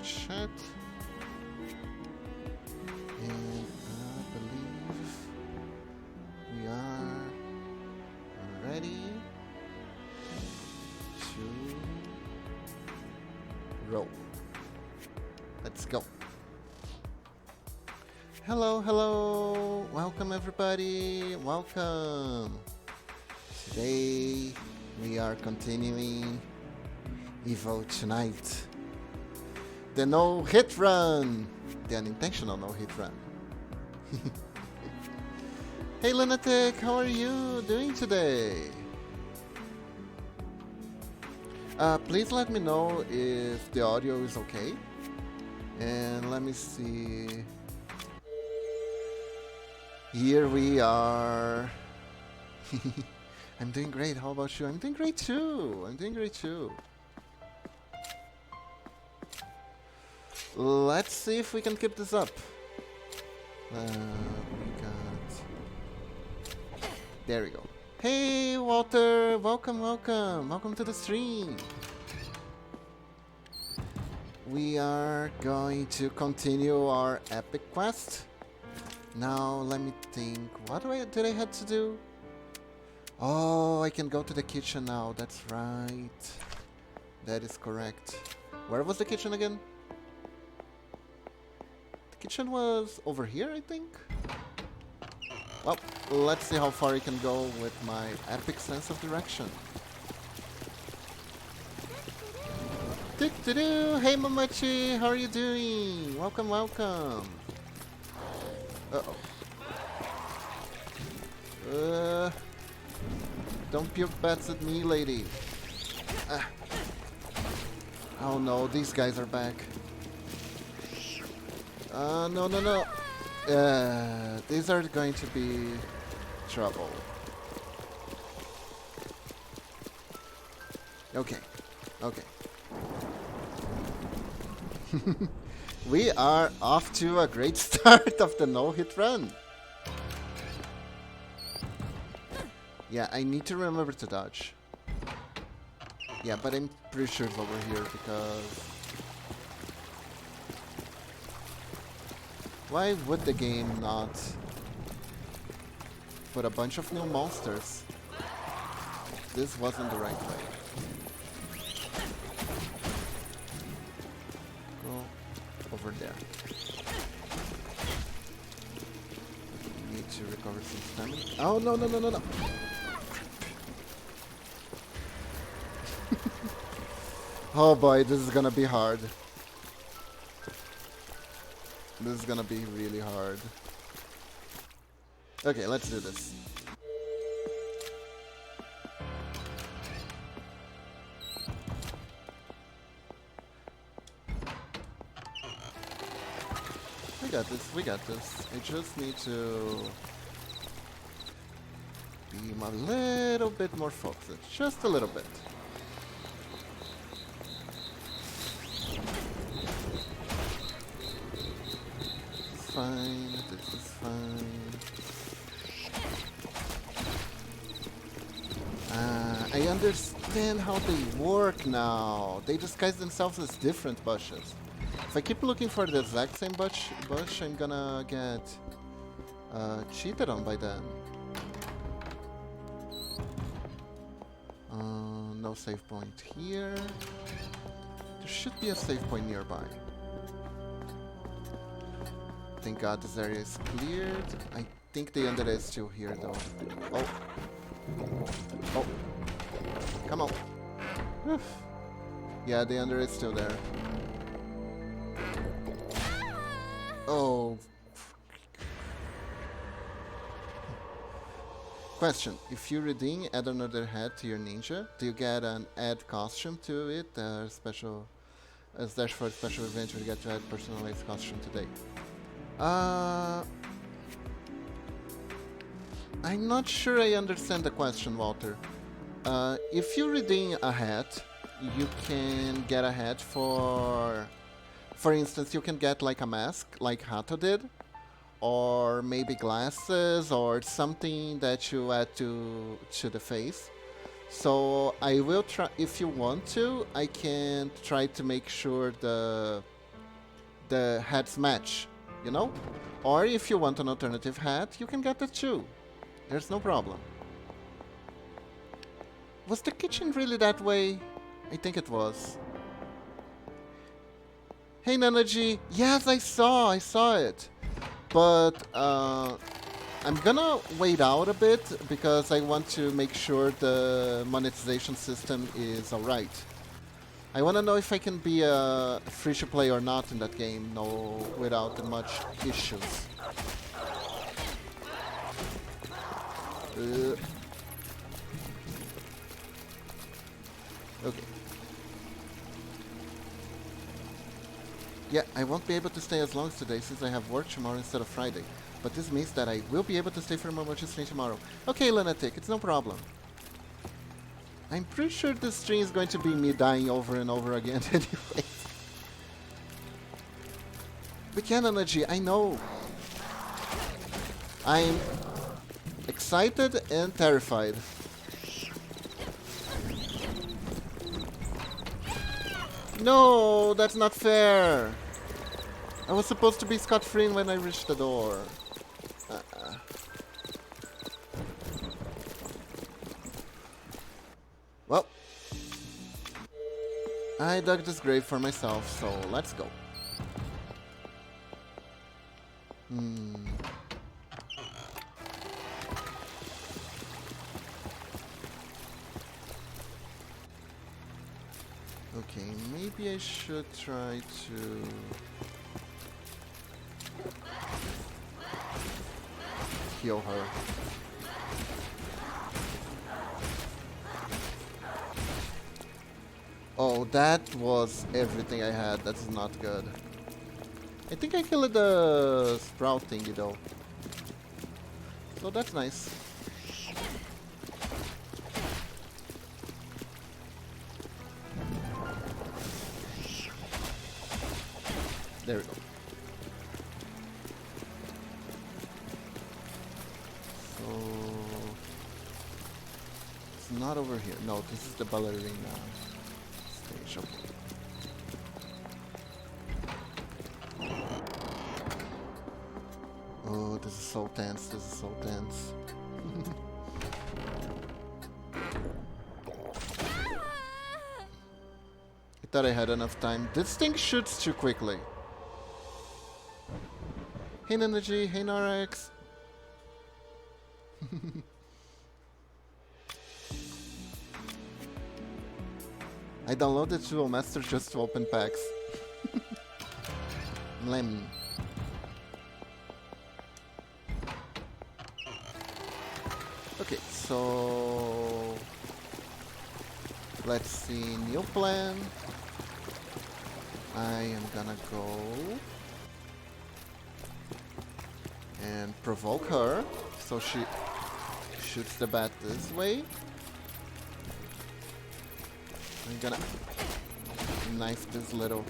chat. And I believe we are ready to roll. Let's go. Hello, hello. Welcome everybody. Welcome. Today we are continuing Evo tonight. The no-hit run. The unintentional no-hit run. Hey Lunatic, how are you doing today? Please let me know if the audio is okay. And let me see. Here we are. I'm doing great. How about you? I'm doing great too. Let's see if we can keep this up. There we go. Hey Walter, welcome to the stream. We are going to continue our epic quest. Now let me think. What did I have to do? Oh, I can go to the kitchen now. That's right. That is correct. Where was the kitchen again? The kitchen was over here, I think. Well, let's see how far I can go with my epic sense of direction. Hey Mamachi, how are you doing? Welcome. Uh-oh. Don't puke bats at me, lady. Oh no, these guys are back. No. These are going to be trouble. Okay. We are off to a great start of the no-hit run. Yeah, I need to remember to dodge. Yeah, but I'm pretty sure it's over here because... Why would the game not put a bunch of new monsters? This wasn't the right way. Go over there. Need to recover some stamina. Oh, no. Oh boy, this is gonna be hard. This is gonna be really hard. Okay, let's do this. We got this. I just need to be a little bit more focused. Just a little bit. This is fine. I understand how they work now. They disguise themselves as different bushes. If I keep looking for the exact same bush, I'm gonna get cheated on by then. No save point here. There should be a save point nearby. Thank God this area is cleared. I think the under is still here though. Oh. Come on. Whew. Yeah, the under is still there. Oh. Question. If you redeem, add another head to your ninja, do you get an add costume to it? Special as dash for a special event you get to add personalized costume today. I'm not sure I understand the question, Walter. If you redeem a hat, you can get a hat for instance, you can get like a mask, like Hato did, or maybe glasses, or something that you add to the face. So I will try, if you want to, I can try to make sure the hats match, you know? Or if you want an alternative hat, you can get that too. There's no problem. Was the kitchen really that way? I think it was. Hey Nanaji, yes I saw it. But I'm gonna wait out a bit because I want to make sure the monetization system is alright. I wanna know if I can be a free to play or not in that game, no, without much issues. Okay. Yeah, I won't be able to stay as long as today since I have work tomorrow instead of Friday. But this means that I will be able to stay for more stream tomorrow. Okay, Lunatic, it's no problem. I'm pretty sure this stream is going to be me dying over and over again anyway. But yeah, Nanaji, I know. I'm excited and terrified. No, that's not fair. I was supposed to be scot-free when I reached the door. Well, I dug this grave for myself, so let's go. Okay, maybe I should try to... heal her. Oh, that was everything I had. That's not good. I think I killed the sprout thingy though. So that's nice. There we go. So it's not over here. No, this is the ballerina stage. Okay. Oh, this is so tense. This is so tense. I thought I had enough time. This thing shoots too quickly. Hey Energy, hey Norex. I downloaded Dual Master just to open packs. Lem. Okay, so let's see, new plan. I am gonna go and provoke her, so she shoots the bat this way. I'm gonna knife this little...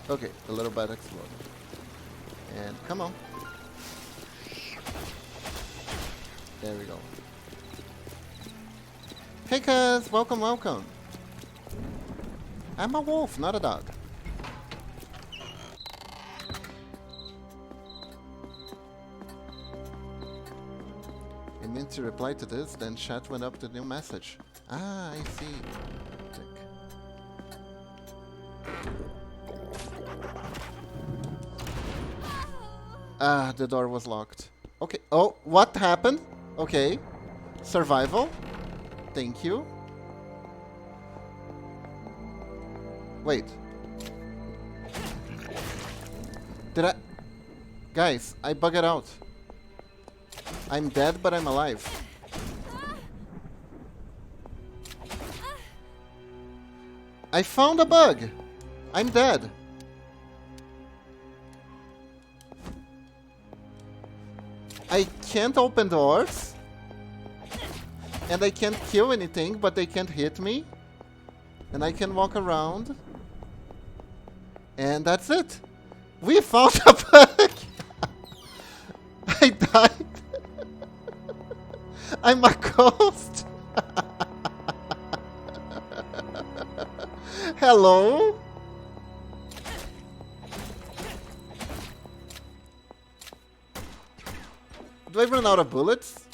okay, the little bat exploded. And come on. There we go. Hey cuz, welcome, welcome. I'm a wolf, not a dog. I meant to reply to this, then chat went up the new message. Ah, I see. Tick. Ah, the door was locked. Okay, oh, what happened? Okay, survival. Thank you. Wait. Did I... Guys, I bugged out. I'm dead, but I'm alive. I found a bug. I'm dead. I can't open doors. And I can't kill anything, but they can't hit me. And I can walk around. And that's it. We found a bug. I died. I'm a ghost. Hello? Do I run out of bullets?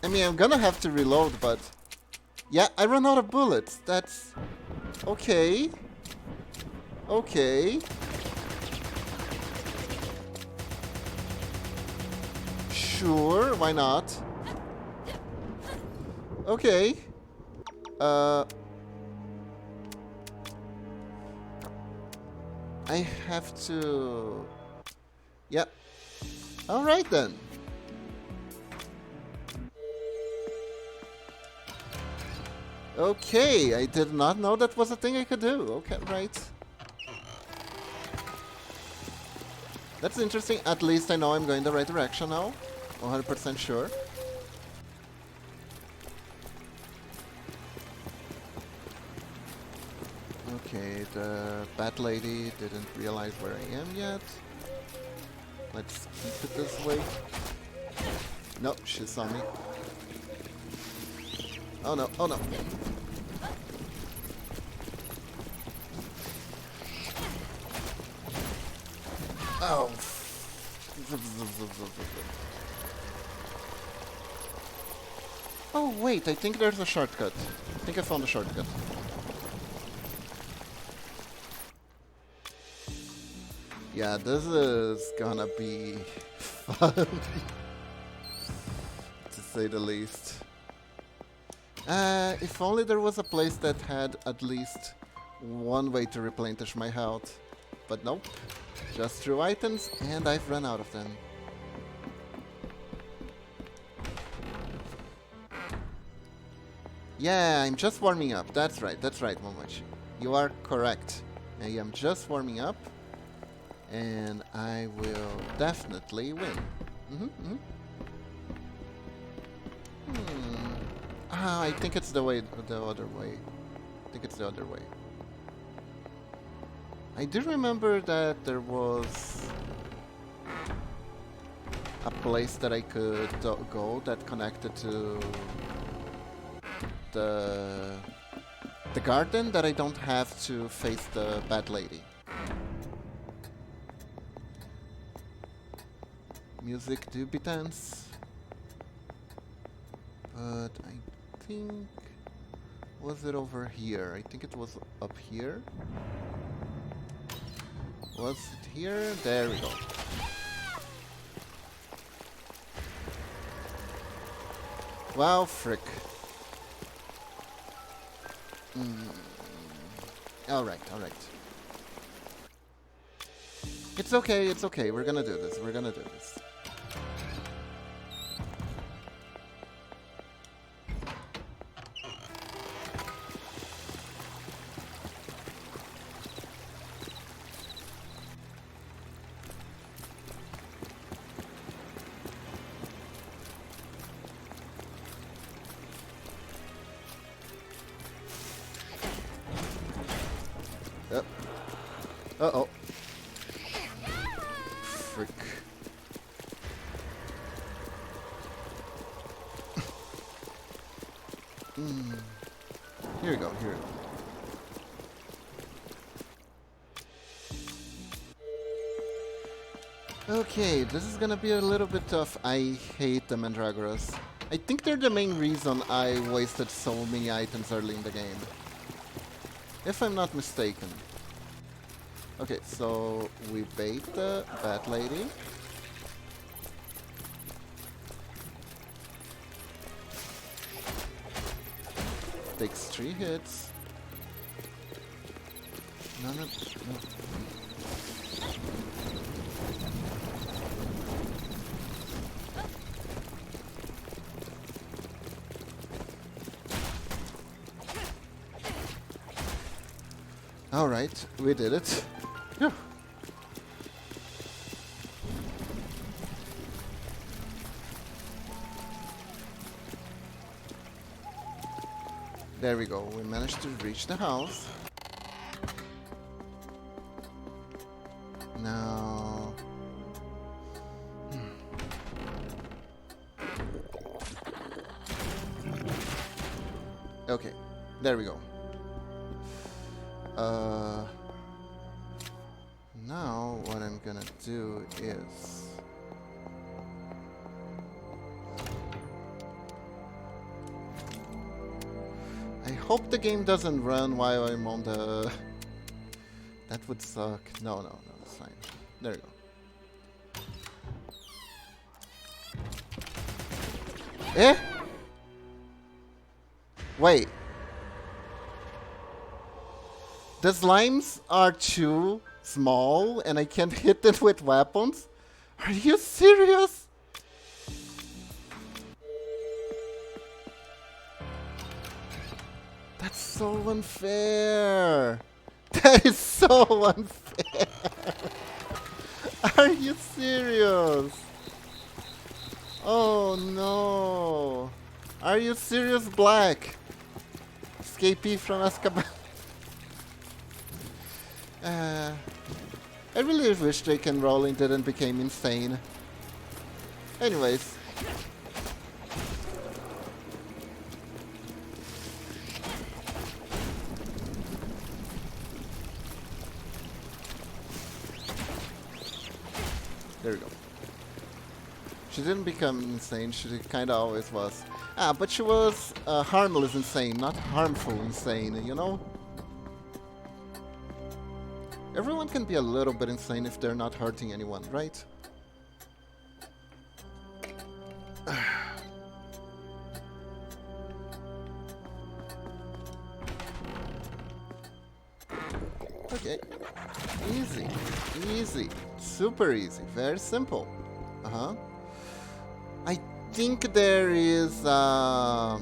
I mean, I'm gonna have to reload, but... Yeah, I run out of bullets. That's... Okay. Okay. Sure, why not? Okay. I have to... Yep. Alright then. Okay, I did not know that was a thing I could do. Okay, right. That's interesting. At least I know I'm going the right direction now. 100% sure. Okay, the bat lady didn't realize where I am yet. Let's keep it this way. Nope, she saw me. Oh no, oh no. Oh. Oh wait, I think there's a shortcut. I think I found a shortcut. Yeah, this is gonna be fun, to say the least. If only there was a place that had at least one way to replenish my health. But nope. Just through items, and I've run out of them. Yeah, I'm just warming up. That's right, Momochi. You are correct. I am just warming up. And I will definitely win. Ah, I think it's the other way. I think it's the other way. I do remember that there was a place that I could go that connected to the garden that I don't have to face the bad lady. Music do be tense. But I think... Was it over here? I think it was up here. Was it here? There we go. Wow, frick. Alright, alright. It's okay, it's okay. We're gonna do this. We're gonna do this. Yep. Uh-oh. Frick. Here we go, here we go. Okay, this is gonna be a little bit tough. I hate the Mandragoras. I think they're the main reason I wasted so many items early in the game. If I'm not mistaken. Okay, so we bait the bat lady. Takes 3 hits. No. Alright, we did it. Phew. There we go, we managed to reach the house. Now... Okay, there we go. Now what I'm gonna do is... I hope the game doesn't run while I'm on the... That would suck. No, it's fine. There you go. Eh? Wait. The slimes are too small and I can't hit them with weapons? Are you serious? That's so unfair. That is so unfair. Are you serious? Oh no. Are you serious, Black? Escapee from Azkaban. I really wish Jake and Rowling didn't become insane. Anyways. There we go. She didn't become insane, she kinda always was. Ah, but she was harmless insane, not harmful insane, you know? Everyone can be a little bit insane if they're not hurting anyone, right? Okay. Easy. Easy. Super easy. Very simple. Uh-huh. I think there is I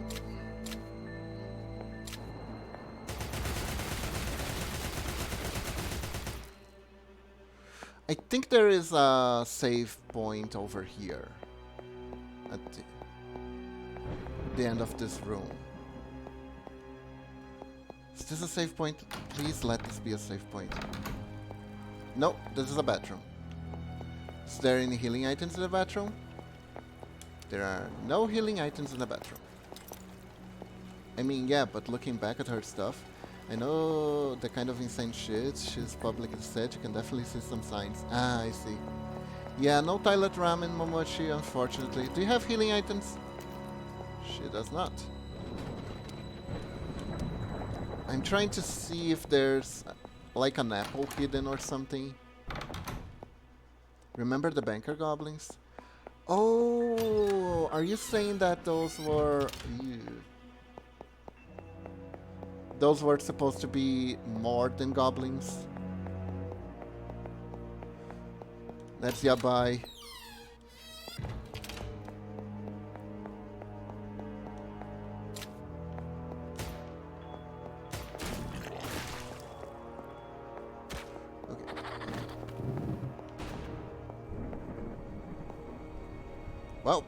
think there is a save point over here at the end of this room. Is this a save point? Please let this be a save point. No, this is a bathroom. Is there any healing items in the bathroom? There are no healing items in the bathroom. I mean, yeah, but looking back at her stuff, I know the kind of insane shit she's publicly said, you can definitely see some signs. Ah, I see. Yeah, no toilet ramen, Momochi, unfortunately. Do you have healing items? She does not. I'm trying to see if there's like an apple hidden or something. Remember the banker goblins? Oh, are you saying that those were... Ew. Those were supposed to be more than goblins? Let's yabai. Well.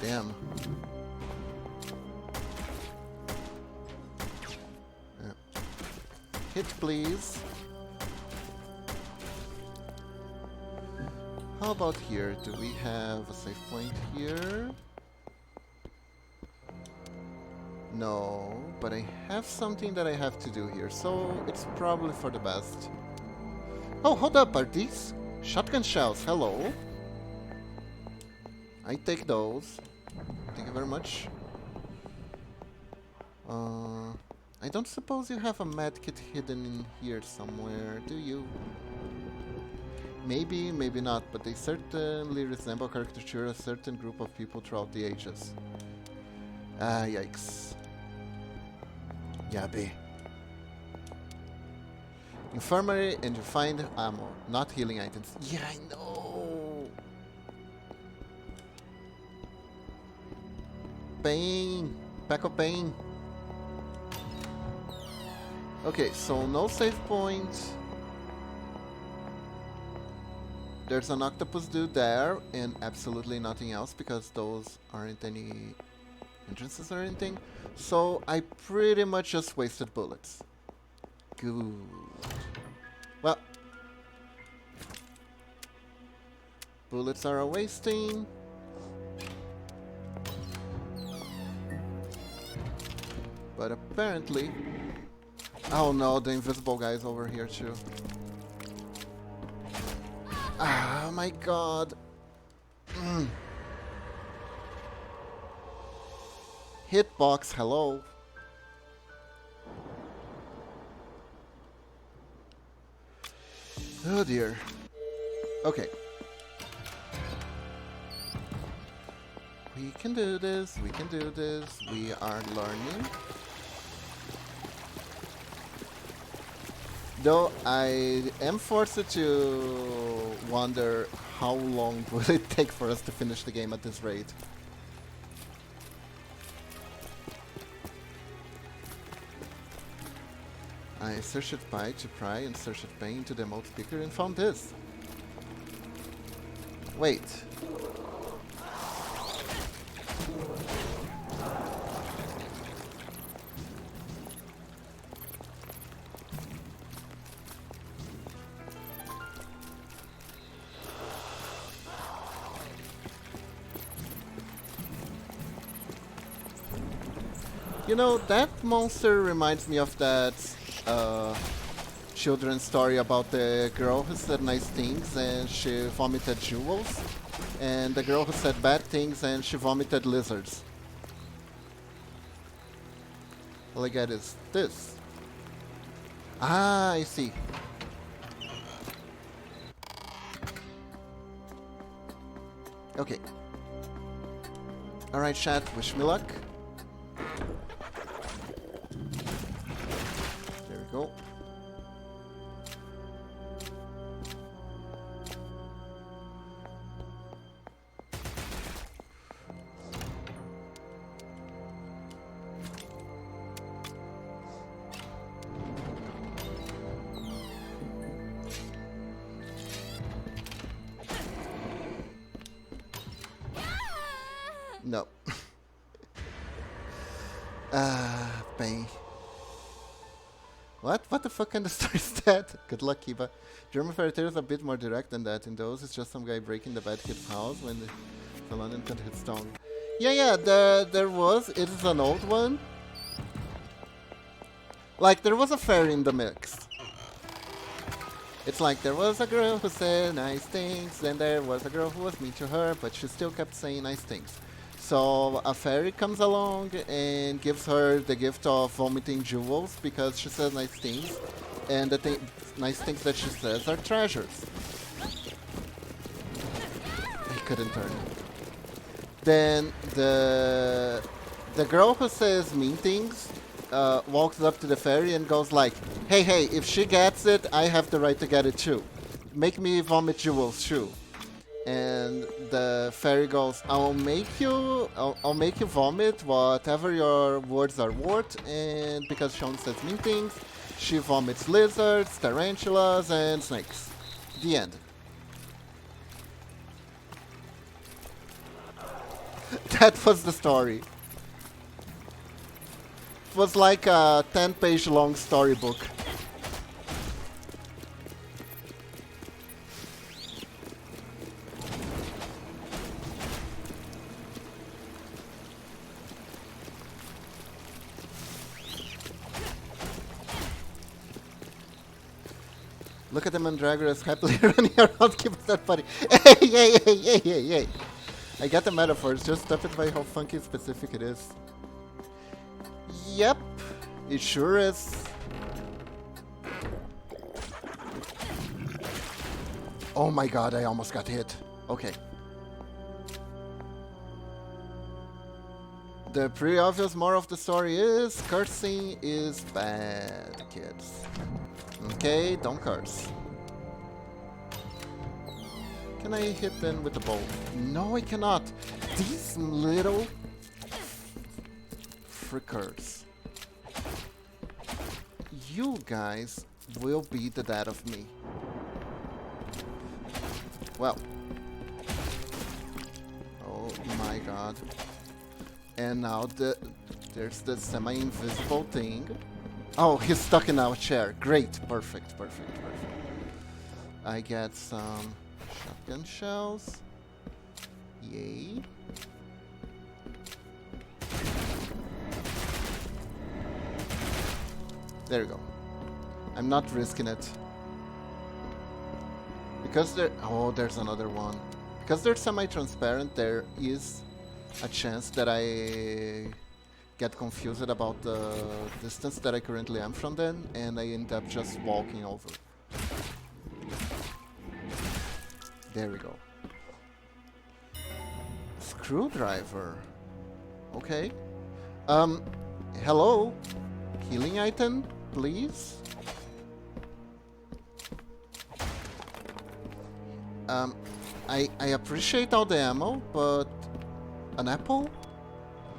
Damn. Yeah. Hit, please. How about here? Do we have a save point here? No, but I have something that I have to do here, so it's probably for the best. Oh, hold up, are these shotgun shells? Hello? I take those. Thank you very much. I don't suppose you have a medkit hidden in here somewhere, do you? Maybe, maybe not, but they certainly resemble caricature a certain group of people throughout the ages. Ah, yikes. Yabe. Infirmary and you find ammo, not healing items. Yeah, I know! Pain! Pack of pain! Okay, so no save point. There's an octopus dude there, and absolutely nothing else because those aren't any entrances or anything. So I pretty much just wasted bullets. good. Well, bullets are wasting. But apparently... Oh no, the invisible guy's over here too. Ah, my god. Hitbox, hello. Oh dear. Okay. We can do this, we can do this, we are learning. Though I am forced to wonder how long will it take for us to finish the game at this rate. I searched by to pry and searched pain into the remote speaker and found this. Wait. You know, that monster reminds me of that children's story about the girl who said nice things and she vomited jewels, and the girl who said bad things and she vomited lizards. All I get is this. Ah, I see. Okay. Alright, chat, wish me luck. There we go. No. Pain. What? What the fuck kind of story is that? Good luck, Kiba. German fairy tales are a bit more direct than that. In those, it's just some guy breaking the bad kid's house when the London can't hit stone. Yeah, there was. It is an old one. Like, there was a fairy in the mix. It's like, there was a girl who said nice things, and there was a girl who was mean to her, but she still kept saying nice things. So a fairy comes along and gives her the gift of vomiting jewels because she says nice things, and the nice things that she says are treasures. I couldn't turn. Then the girl who says mean things walks up to the fairy and goes like, hey, if she gets it, I have the right to get it too. Make me vomit jewels too. And the fairy goes, I'll make you vomit whatever your words are worth, and because Sean says mean things, she vomits lizards, tarantulas, and snakes. The end. That was the story. It was like a 10-page long storybook. Look at the Mandragoras happily running around, keep that buddy. Hey. I get the metaphors, just stop it by how funky and specific it is. Yep, it sure is. Oh my god, I almost got hit. Okay. The pretty obvious moral of the story is cursing is bad, kids. Okay, don't curse. Can I hit them with the bow? No, I cannot. These little frickers. You guys will be the death of me. Well. Oh my god. And now there's the semi-invisible thing. Oh, he's stuck in our chair. Great. Perfect, perfect, perfect. I get some shotgun shells. Yay. There you go. I'm not risking it. Because there... Oh, there's another one. Because they're semi-transparent, there is a chance that I get confused about the distance that I currently am from them, and I end up just walking over. There we go. Screwdriver. Okay. Hello? Healing item, please? I appreciate all the ammo, but an apple?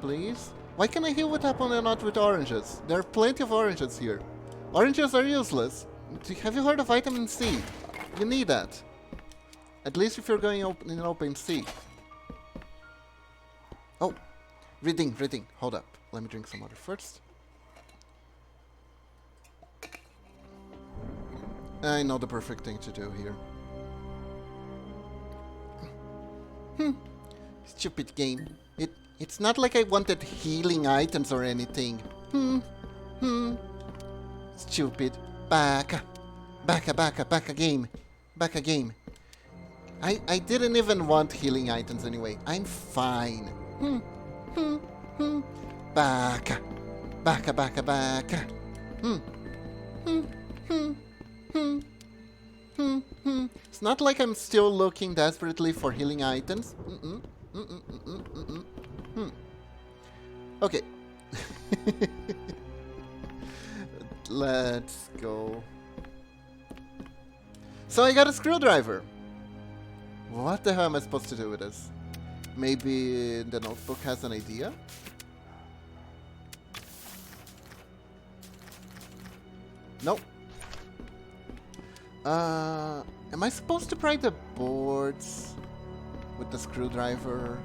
Please? Why can I heal with apple and not with oranges? There are plenty of oranges here. Oranges are useless. Have you heard of vitamin C? You need that. At least if you're going in open sea. Oh, reading. Hold up. Let me drink some water first. I know the perfect thing to do here. Stupid game. It's not like I wanted healing items or anything. Stupid. Back a game. Back a game. I didn't even want healing items anyway. I'm fine. Back. It's not like I'm still looking desperately for healing items. Okay. Let's go. So I got a screwdriver. What the hell am I supposed to do with this? Maybe the notebook has an idea? Nope. Am I supposed to pry the boards with the screwdriver?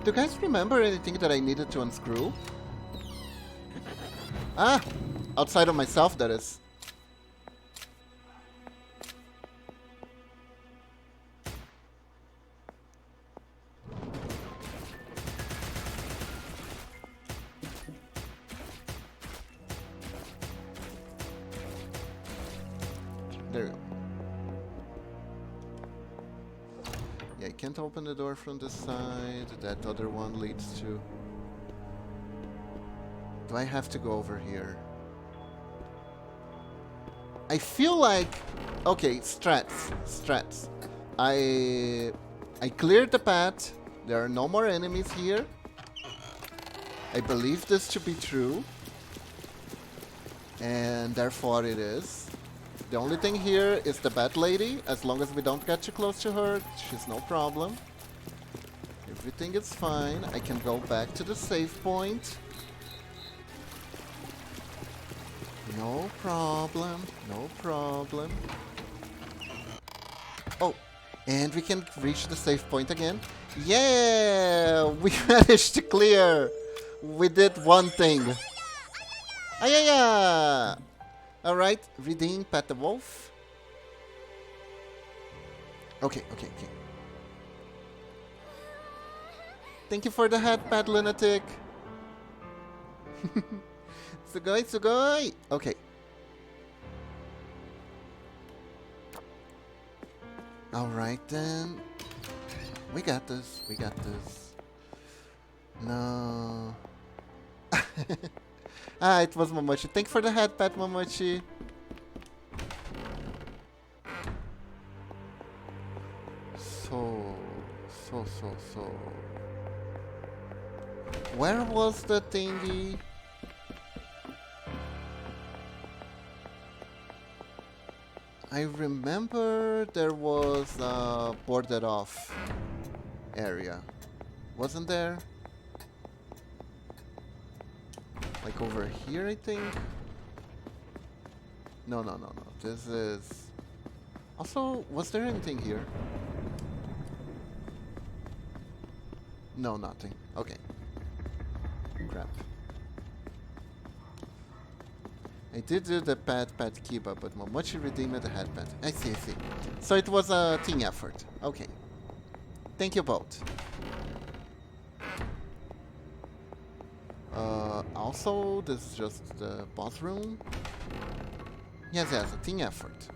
Do you guys remember anything that I needed to unscrew? Ah! Outside of myself, that is. There we go. Yeah, I can't open the door from this side. That other one leads to... Do I have to go over here? I feel like... Okay, strats. I cleared the path. There are no more enemies here. I believe this to be true. And therefore it is. The only thing here is the bat lady. As long as we don't get too close to her, she's no problem. Everything is fine. I can go back to the save point. No problem. No problem. Oh, and we can reach the save point again. Yeah! We managed to clear! We did one thing. Ayaya! Alright, reading Pat the Wolf. Okay. Thank you for the hat, Pat Lunatic. Sugoi! Okay. Alright then. We got this. No. Ah, it was Momochi. Thank you for the hat, Pat Momochi. So. Where was the thingy? I remember there was a boarded off area. Wasn't there? Like over here, I think? No. This is... Also, was there anything here? No, nothing. Okay. Crap. I did do the pet Kiba, but Momochi redeemed the head pet. I see, I see. So it was a team effort. Okay. Thank you both. Also, this is just the boss room. Yes, yes, a team effort.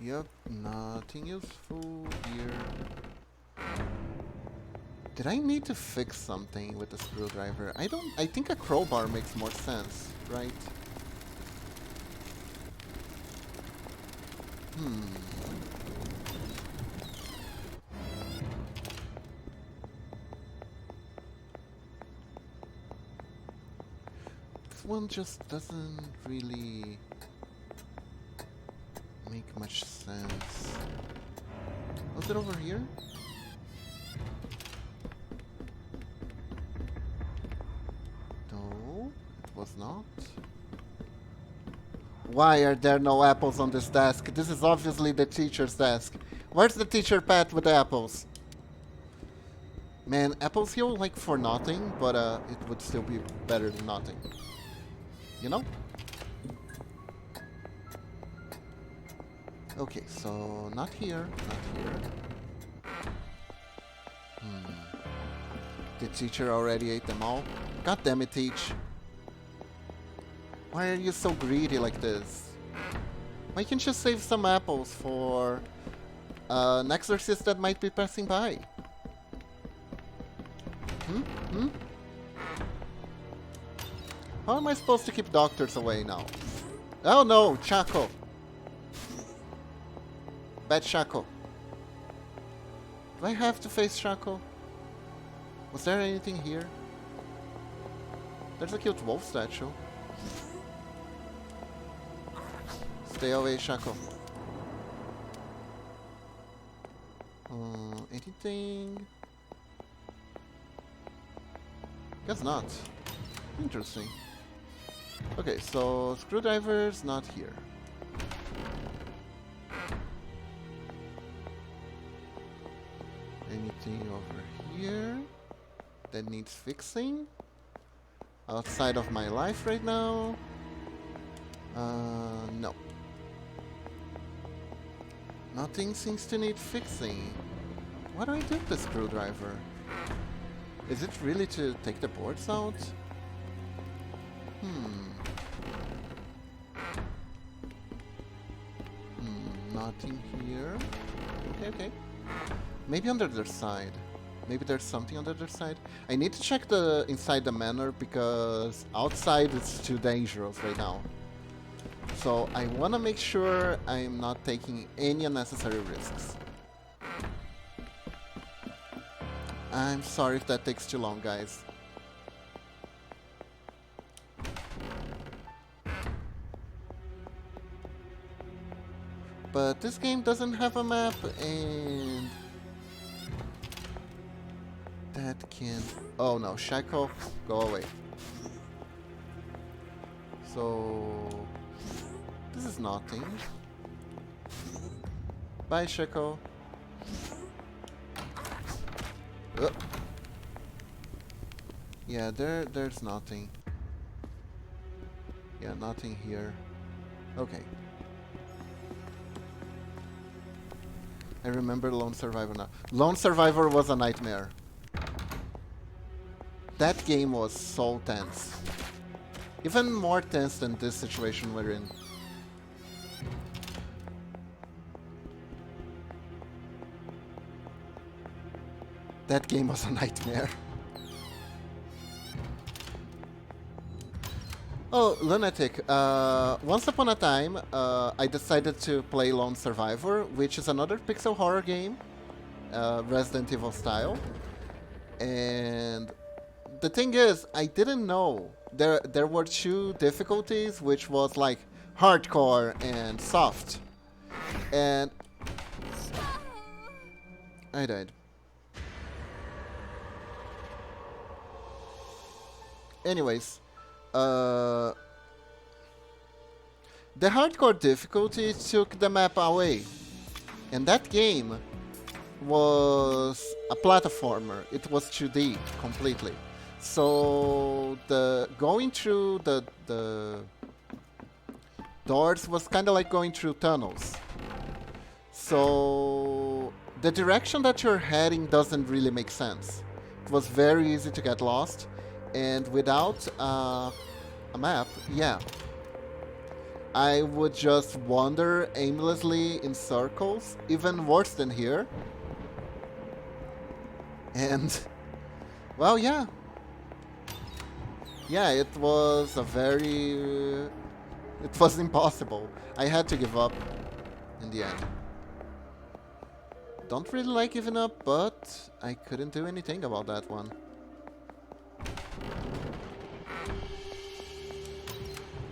Yep, nothing useful here. Did I need to fix something with the screwdriver? I think a crowbar makes more sense, right? This one just doesn't really make much sense. Was it over here? No, it was not. Why are there no apples on this desk? This is obviously the teacher's desk. Where's the teacher pet with the apples? Man, apples heal like for nothing, but it would still be better than nothing. You know? Okay, so not here, not here. The teacher already ate them all. God damn it, Teach. Why are you so greedy like this? Why can't you save some apples for an exorcist that might be passing by? How am I supposed to keep doctors away now? Oh no, Chaco. Bad Chaco. Do I have to face Chaco? Was there anything here? There's a cute wolf statue. Stay away, Chaco. Anything? Guess not. Interesting. Okay, so screwdriver's not here. Anything over here that needs fixing? Outside of my life right now? No. Nothing seems to need fixing. What do I do with the screwdriver? Is it really to take the boards out? Nothing here. Okay, okay. Maybe on the other side. Maybe there's something on the other side. I need to check the inside the manor because outside it's too dangerous right now. So I want to make sure I'm not taking any unnecessary risks. I'm sorry if that takes too long, guys. But this game doesn't have a map, and that can... Oh no, Shaco, go away. So... This is nothing. Bye, Shaco. Yeah, there's nothing. Yeah, nothing here. Okay. I remember Lone Survivor now. Lone Survivor was a nightmare. That game was so tense. Even more tense than this situation we're in. That game was a nightmare. Oh, Lunatic. Once upon a time, I decided to play Lone Survivor, which is another pixel horror game, Resident Evil style. And the thing is, I didn't know there were two difficulties, which was like hardcore and soft. And I died. Anyways, the hardcore difficulty took the map away. And that game was a platformer. It was 2D completely. So the going through the doors was kind of like going through tunnels. So the direction that you're heading doesn't really make sense. It was very easy to get lost, and without a map, yeah, I would just wander aimlessly in circles, even worse than here. And, well, yeah. Yeah, it was a very... it was impossible. I had to give up in the end. Don't really like giving up, but I couldn't do anything about that one.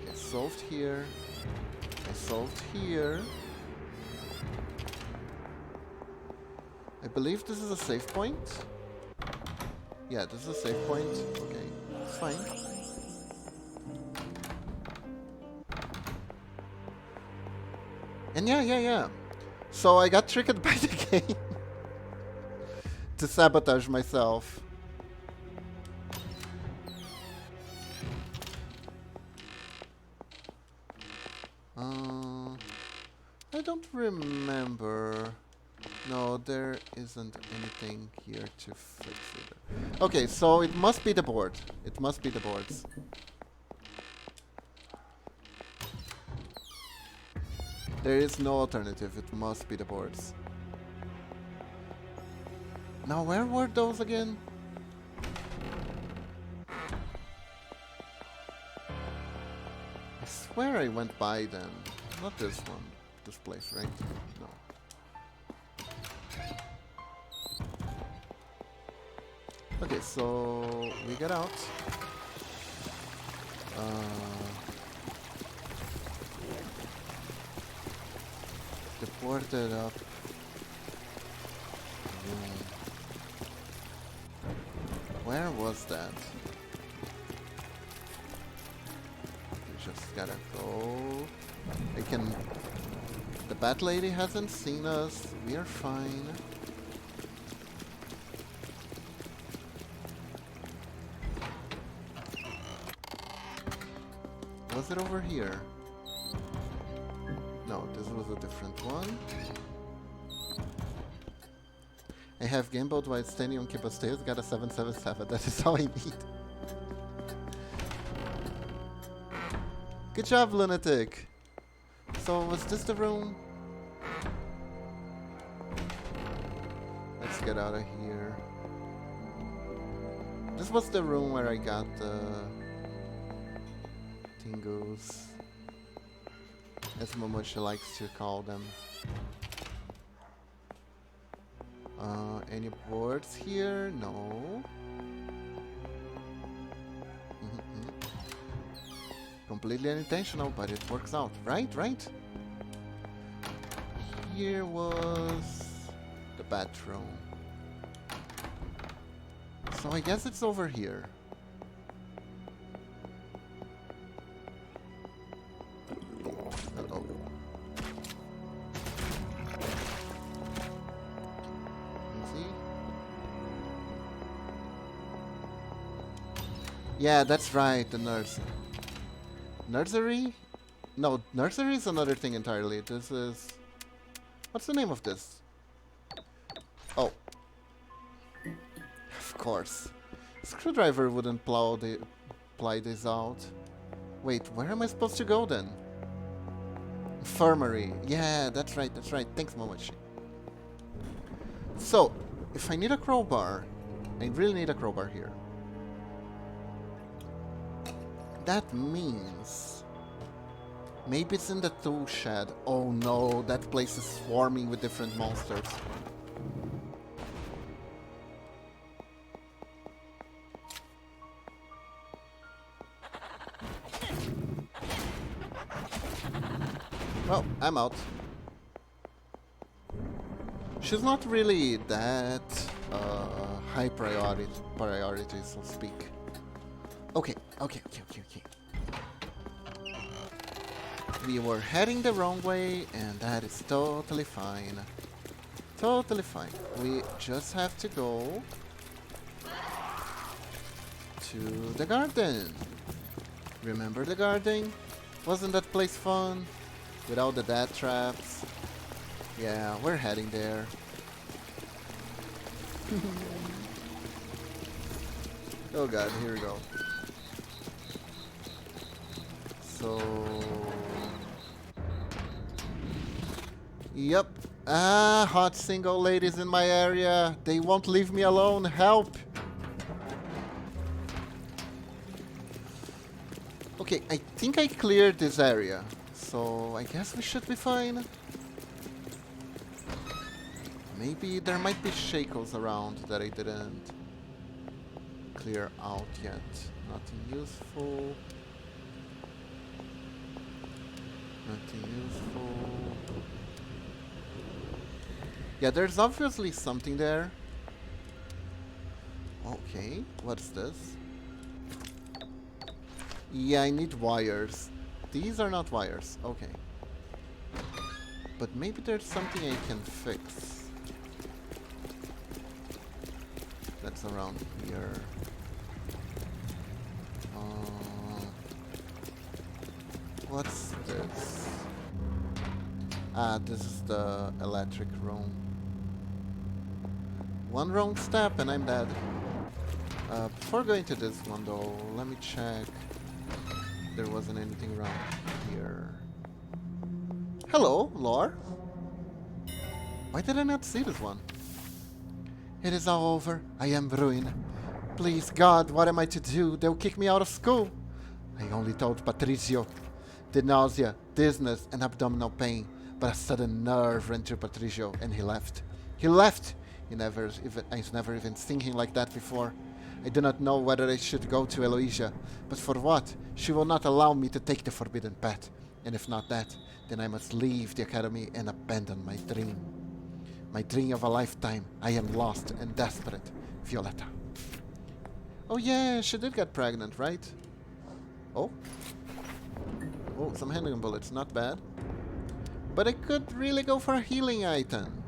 Okay, solved here. I solved here. I believe this is a save point. Yeah, this is a save point. Okay, it's fine. And yeah. So I got tricked by the game to sabotage myself. I don't remember. No, there isn't anything here to fix either. Okay, so it must be the board. It must be the boards. There is no alternative. It must be the boards. Now, where were those again? I swear I went by them. Not this one. This place, right? No. Okay, so we get out. The boarded up room. Where was that? We just gotta go. I can... The bat lady hasn't seen us. We are fine. Was it over here? No, this was a different one. I have gambled while standing on Kiba's tails, got a 777. That is all I need. Good job, lunatic! So, was this the room? Let's get out of here. This was the room where I got the... Tingus, as Momoshi likes to call them. Any boards here? No. Completely unintentional, but it works out. Right? Here was the bathroom. So I guess it's over here. Yeah, that's right, the nurse. Nursery? No, nursery is another thing entirely. This is... What's the name of this? Oh. Of course. Screwdriver wouldn't ply this out. Wait, where am I supposed to go then? Infirmary. Yeah, that's right. Thanks, Momoshi. So, if I need a crowbar, I really need a crowbar here. That means... Maybe it's in the tool shed. Oh no, that place is swarming with different monsters. Well, I'm out. She's not really that high priority, so to speak. Okay. We were heading the wrong way, and that is totally fine. Totally fine. We just have to go to the garden. Remember the garden? Wasn't that place fun? With all the death traps. Yeah, we're heading there. Oh god, here we go. So... Yep. Ah, hot single ladies in my area. They won't leave me alone. Help! Okay, I think I cleared this area. So I guess we should be fine. Maybe there might be shakos around that I didn't clear out yet. Nothing useful. Nothing useful. Yeah, there's obviously something there. Okay, what's this? Yeah, I need wires. These are not wires. Okay. But maybe there's something I can fix. That's around here. What's this? Ah, this is the electric room. One wrong step and I'm dead. Before going to this one though, let me check. There wasn't anything around here. Hello, lore. Why did I not see this one? It is all over. I am ruined. Please, God, what am I to do? They'll kick me out of school. I only told Patricio. The nausea, dizziness, and abdominal pain. But a sudden nerve ran through Patricio, and he left. He left! I've never even seen him like that before. I do not know whether I should go to Eloisia, but for what? She will not allow me to take the forbidden path. And if not that, then I must leave the academy and abandon my dream. My dream of a lifetime. I am lost and desperate. Violetta. Oh yeah, she did get pregnant, right? Oh. Oh, some handgun bullets, not bad. But I could really go for a healing item.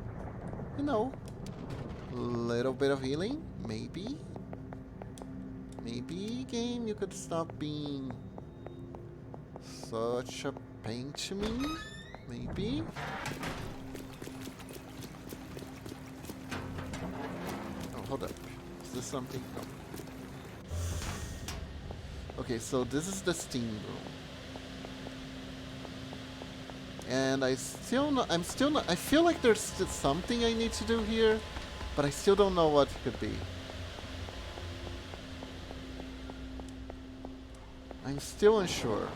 You know, little bit of healing, maybe. Maybe, game, you could stop being such a pain to me. Maybe. Oh, hold up. Is this something? No. Okay, so this is the steam room. And I'm still not, I feel like there's still something I need to do here, but I still don't know what it could be. I'm still unsure.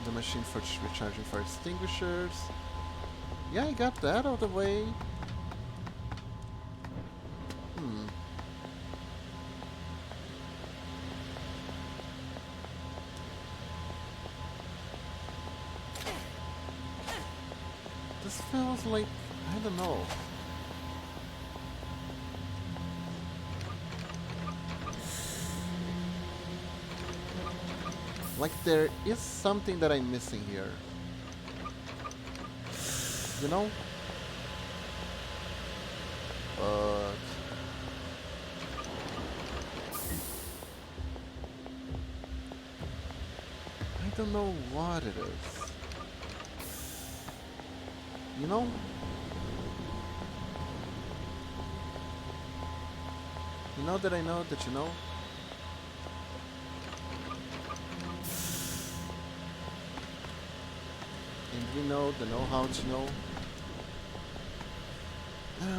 The machine for recharging fire extinguishers. Yeah, I got that out of the way. This feels like, I don't know. Like there is something that I'm missing here. You know? But I don't know what it is. You know? You know that I know that you know? And we know the know-how to know.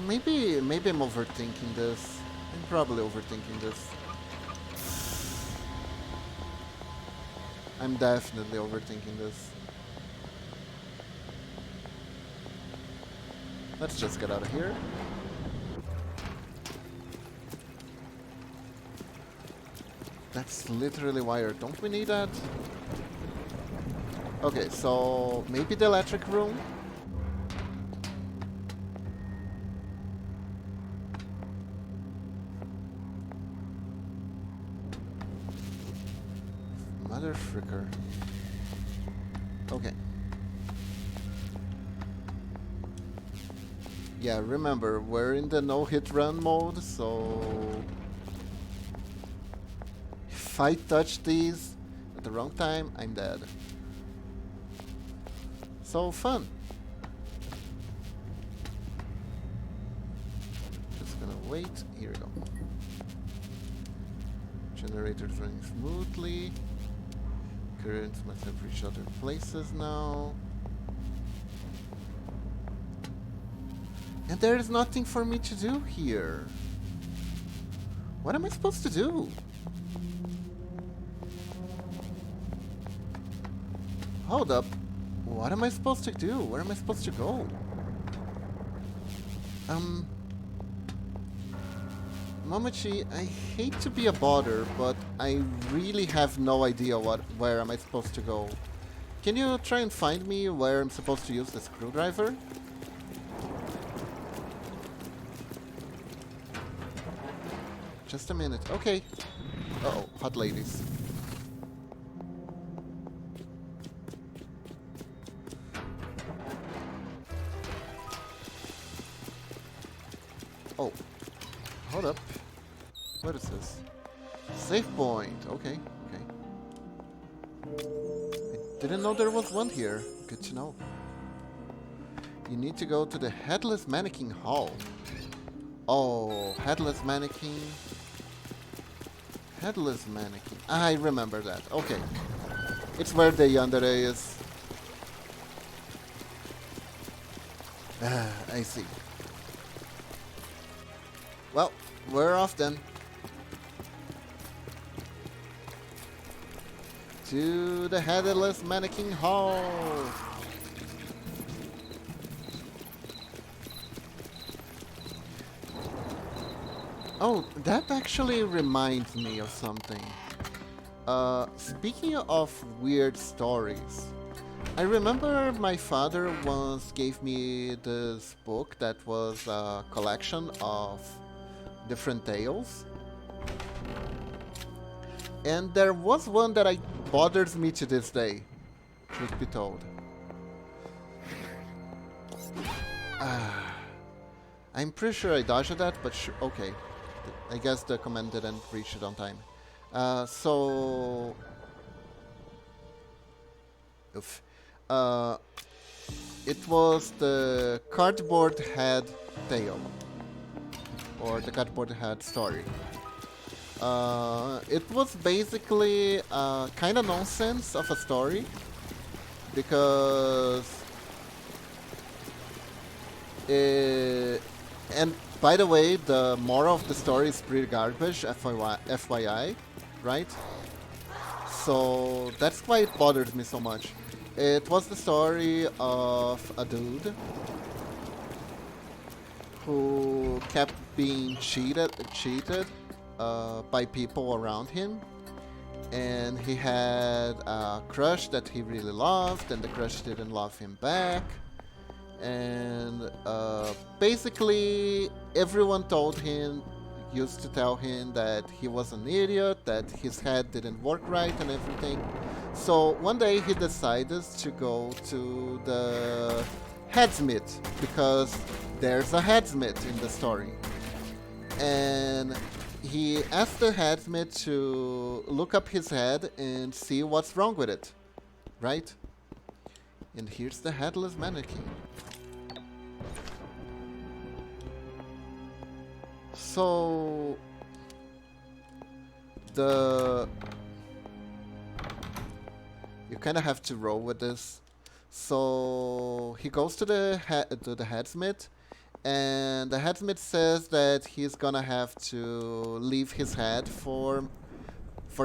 Maybe I'm overthinking this. I'm probably overthinking this. I'm definitely overthinking this. Let's just get out of here. That's literally wire. Don't we need that? Okay, so maybe the electric room? Mother fricker. Okay. Yeah, remember, we're in the no-hit run mode, so if I touch these at the wrong time, I'm dead. So fun. Just gonna wait. Here we go. Generator's running smoothly. Currents must have reached other places now. And there is nothing for me to do here. What am I supposed to do? Hold up. What am I supposed to do? Where am I supposed to go? Momochi, I hate to be a bother, but I really have no idea where am I supposed to go. Can you try and find me where I'm supposed to use the screwdriver? Just a minute. Okay. Uh-oh, hot ladies. Oh. Hold up. What is this? Save point. Okay, okay. I didn't know there was one here. Good to know. You need to go to the Headless Mannequin Hall. Oh, Headless Mannequin. Headless Mannequin. I remember that. Okay. It's where the yandere is. Ah, I see. Well, we're off then. To the Headless Mannequin Hall. Oh, that actually reminds me of something. Speaking of weird stories, I remember my father once gave me this book that was a collection of different tales. And there was one that bothers me to this day, truth be told. I'm pretty sure I dodged that, but okay. I guess the command didn't reach it on time. Oof. It was the Cardboard Head tale, or the Cardboard Head story. It was basically kind of nonsense of a story, because and by the way, the moral of the story is pretty garbage, FYI, right? So that's why it bothers me so much. It was the story of a dude who kept being cheated by people around him, and he had a crush that he really loved, and the crush didn't love him back. And basically everyone used to tell him that he was an idiot, that his head didn't work right and everything. So one day he decided to go to the headsmith, because there's a headsmith in the story. And he asked the headsmith to look up his head and see what's wrong with it, right? And here's the Headless Mannequin. So you kind of have to roll with this. So he goes to the headsmith, and the headsmith says that he's gonna have to leave his head for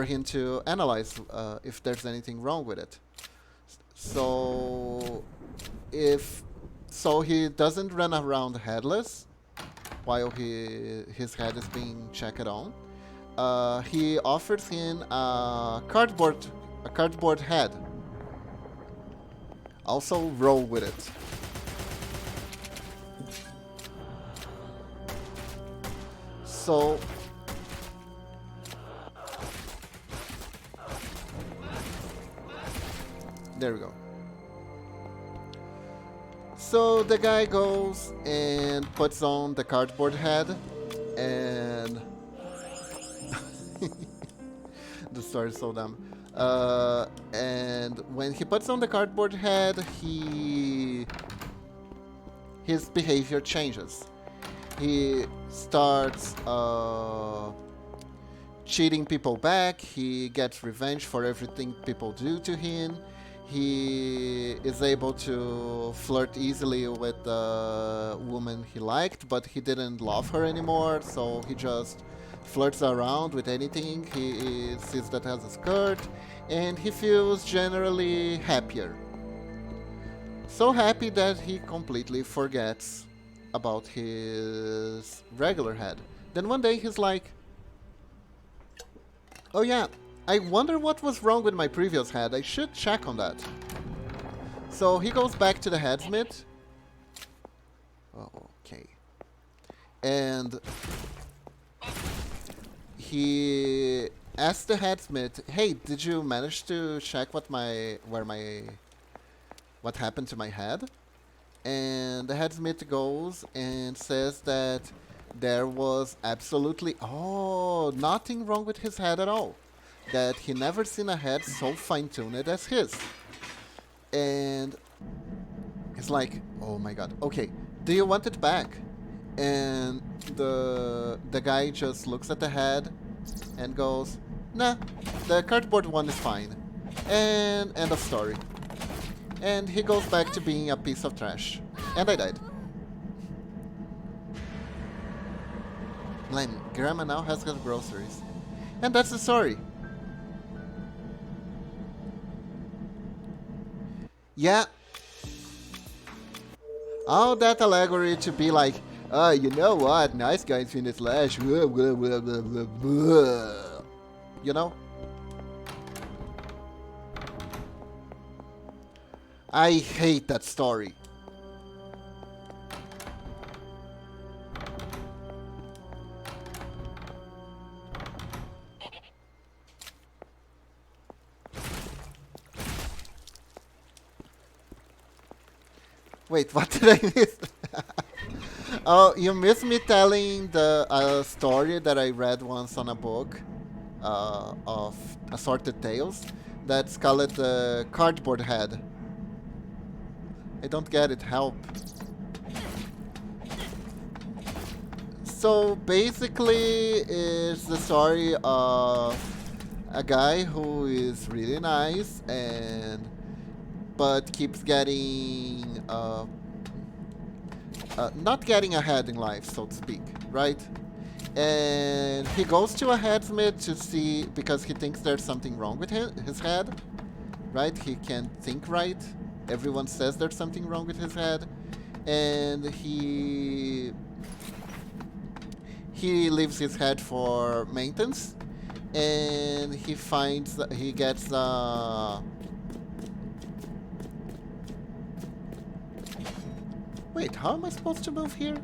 him to analyze if there's anything wrong with it. So he doesn't run around headless while his head is being checked on. He offers him a cardboard head. Also roll with it. So there we go. So the guy goes and puts on the cardboard head, and the story is so dumb. And when he puts on the cardboard head, his behavior changes. He starts cheating people back. He gets revenge for everything people do to him. He is able to flirt easily with the woman he liked, but he didn't love her anymore, so he just flirts around with anything he sees that has a skirt, and he feels generally happier. So happy that he completely forgets about his regular head. Then one day he's like, oh yeah, I wonder what was wrong with my previous head. I should check on that. So he goes back to the headsmith. Oh, okay. And he asks the headsmith, hey, did you manage to check what happened to my head? And the headsmith goes and says that there was absolutely nothing wrong with his head at all. That he never seen a head so fine-tuned as his. And he's like, oh my god, okay, do you want it back? And the guy just looks at the head and goes, nah, the cardboard one is fine. And end of story. And he goes back to being a piece of trash. And I died. Lame, Grandma now has her groceries. And that's the story. Yeah. All that allegory to be like, you know what, nice guys in the slash, blah, blah, blah, blah, blah, blah. You know? I hate that story. Wait, what did I miss? Oh, you missed me telling the story that I read once on a book of Assorted Tales that's called the Cardboard Head. I don't get it, help. So basically it's the story of a guy who is really nice but keeps getting not getting ahead in life, so to speak, right? And he goes to a headsmith to see, because he thinks there's something wrong with his head, right? He can't think right. Everyone says there's something wrong with his head, and he leaves his head for maintenance, and he gets wait, how am I supposed to move here?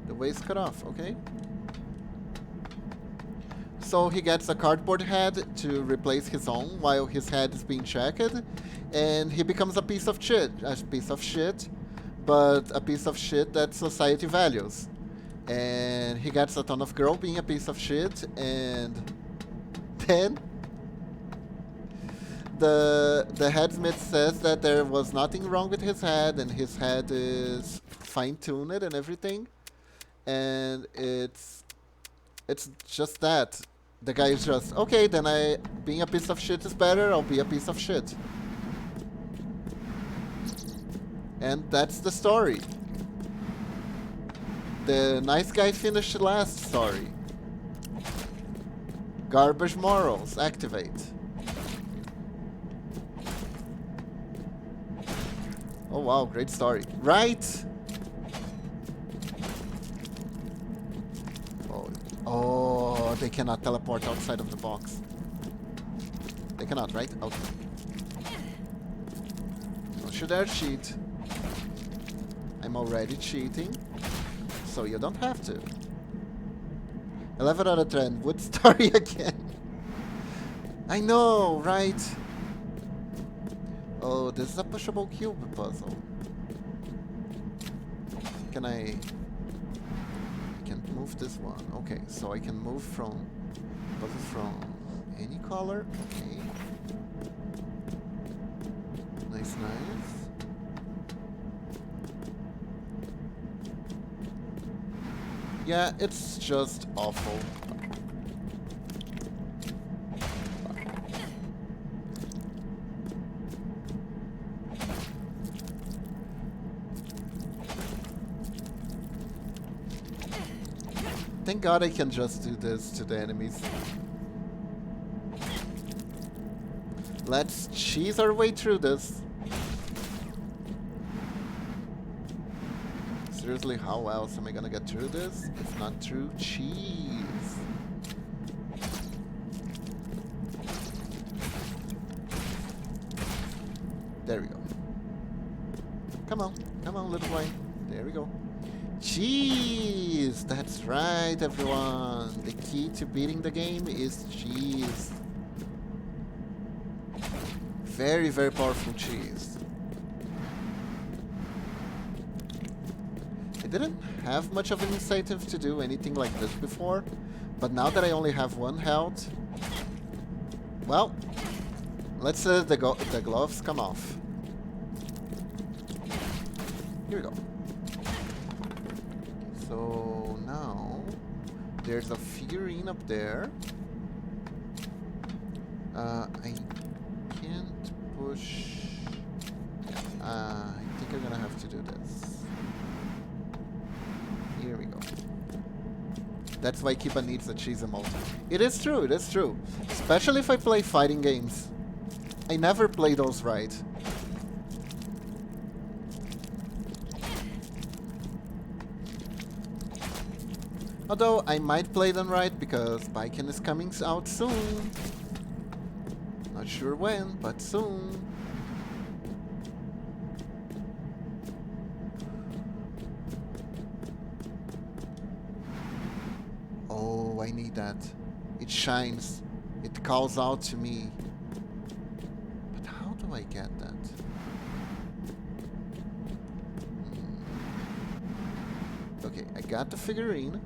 The way is cut off, okay. So he gets a cardboard head to replace his own while his head is being checked, and he becomes a piece of shit, but a piece of shit that society values. And he gets a ton of girl being a piece of shit, and then the headsmith says that there was nothing wrong with his head, and his head is fine-tuned and everything, and it's just that. The guy is just, okay, then being a piece of shit is better, I'll be a piece of shit. And that's the story. The nice guy finished last story. Garbage morals, activate. Oh wow, great story. Right? Oh, they cannot teleport outside of the box. They cannot, right? Okay. Don't you dare cheat. I'm already cheating, so you don't have to. 11 out of 10. Wood story again. I know, right? Oh, this is a pushable cube puzzle. Can I can move this one. Okay, so I can move from puzzles from any color. Okay. Nice, nice. Yeah, it's just awful. Thank God I can just do this to the enemies. Let's cheese our way through this. Seriously, how else am I gonna get through this if not through cheese? There we go. Come on, little boy. There we go. Cheese! That's right, everyone. The key to beating the game is cheese. Very, very powerful cheese. I didn't have much of an incentive to do anything like this before, but now that I only have one health, well, let's the gloves come off. Here we go. So now there's a figurine up there. I can't push. I think I'm gonna have to do this. Here we go. That's why Kiba needs a cheese emote. It is true, it is true. Especially if I play fighting games. I never play those right. Although I might play them right because Baiken is coming out soon. Not sure when, but soon. Oh, I need that. It shines. It calls out to me. But how do I get that? Okay, I got the figurine.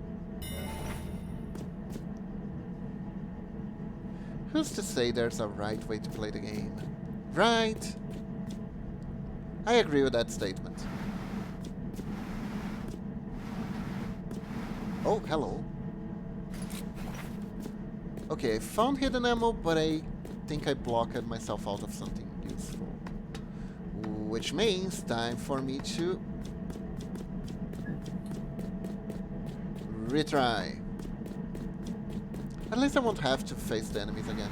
Who's to say there's a right way to play the game? Right? I agree with that statement. Oh, hello. Okay, I found hidden ammo, but I think I blocked myself out of something useful. Which means time for me to retry. At least I won't have to face the enemies again.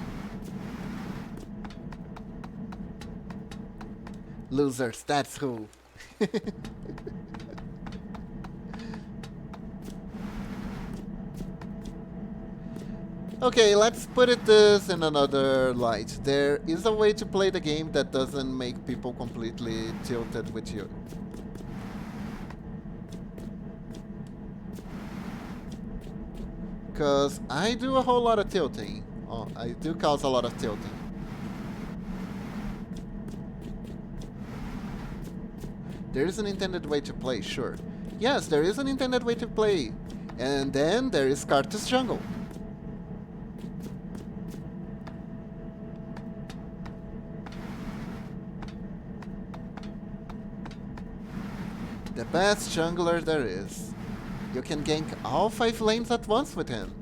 Losers, that's who. Okay, let's put this in another light. There is a way to play the game that doesn't make people completely tilted with you. Because I do a whole lot of tilting. Oh, I do cause a lot of tilting. There is an intended way to play, sure. Yes, there is an intended way to play. And then there is Cartus Jungle. The best jungler there is. You can gank all 5 lanes at once with him.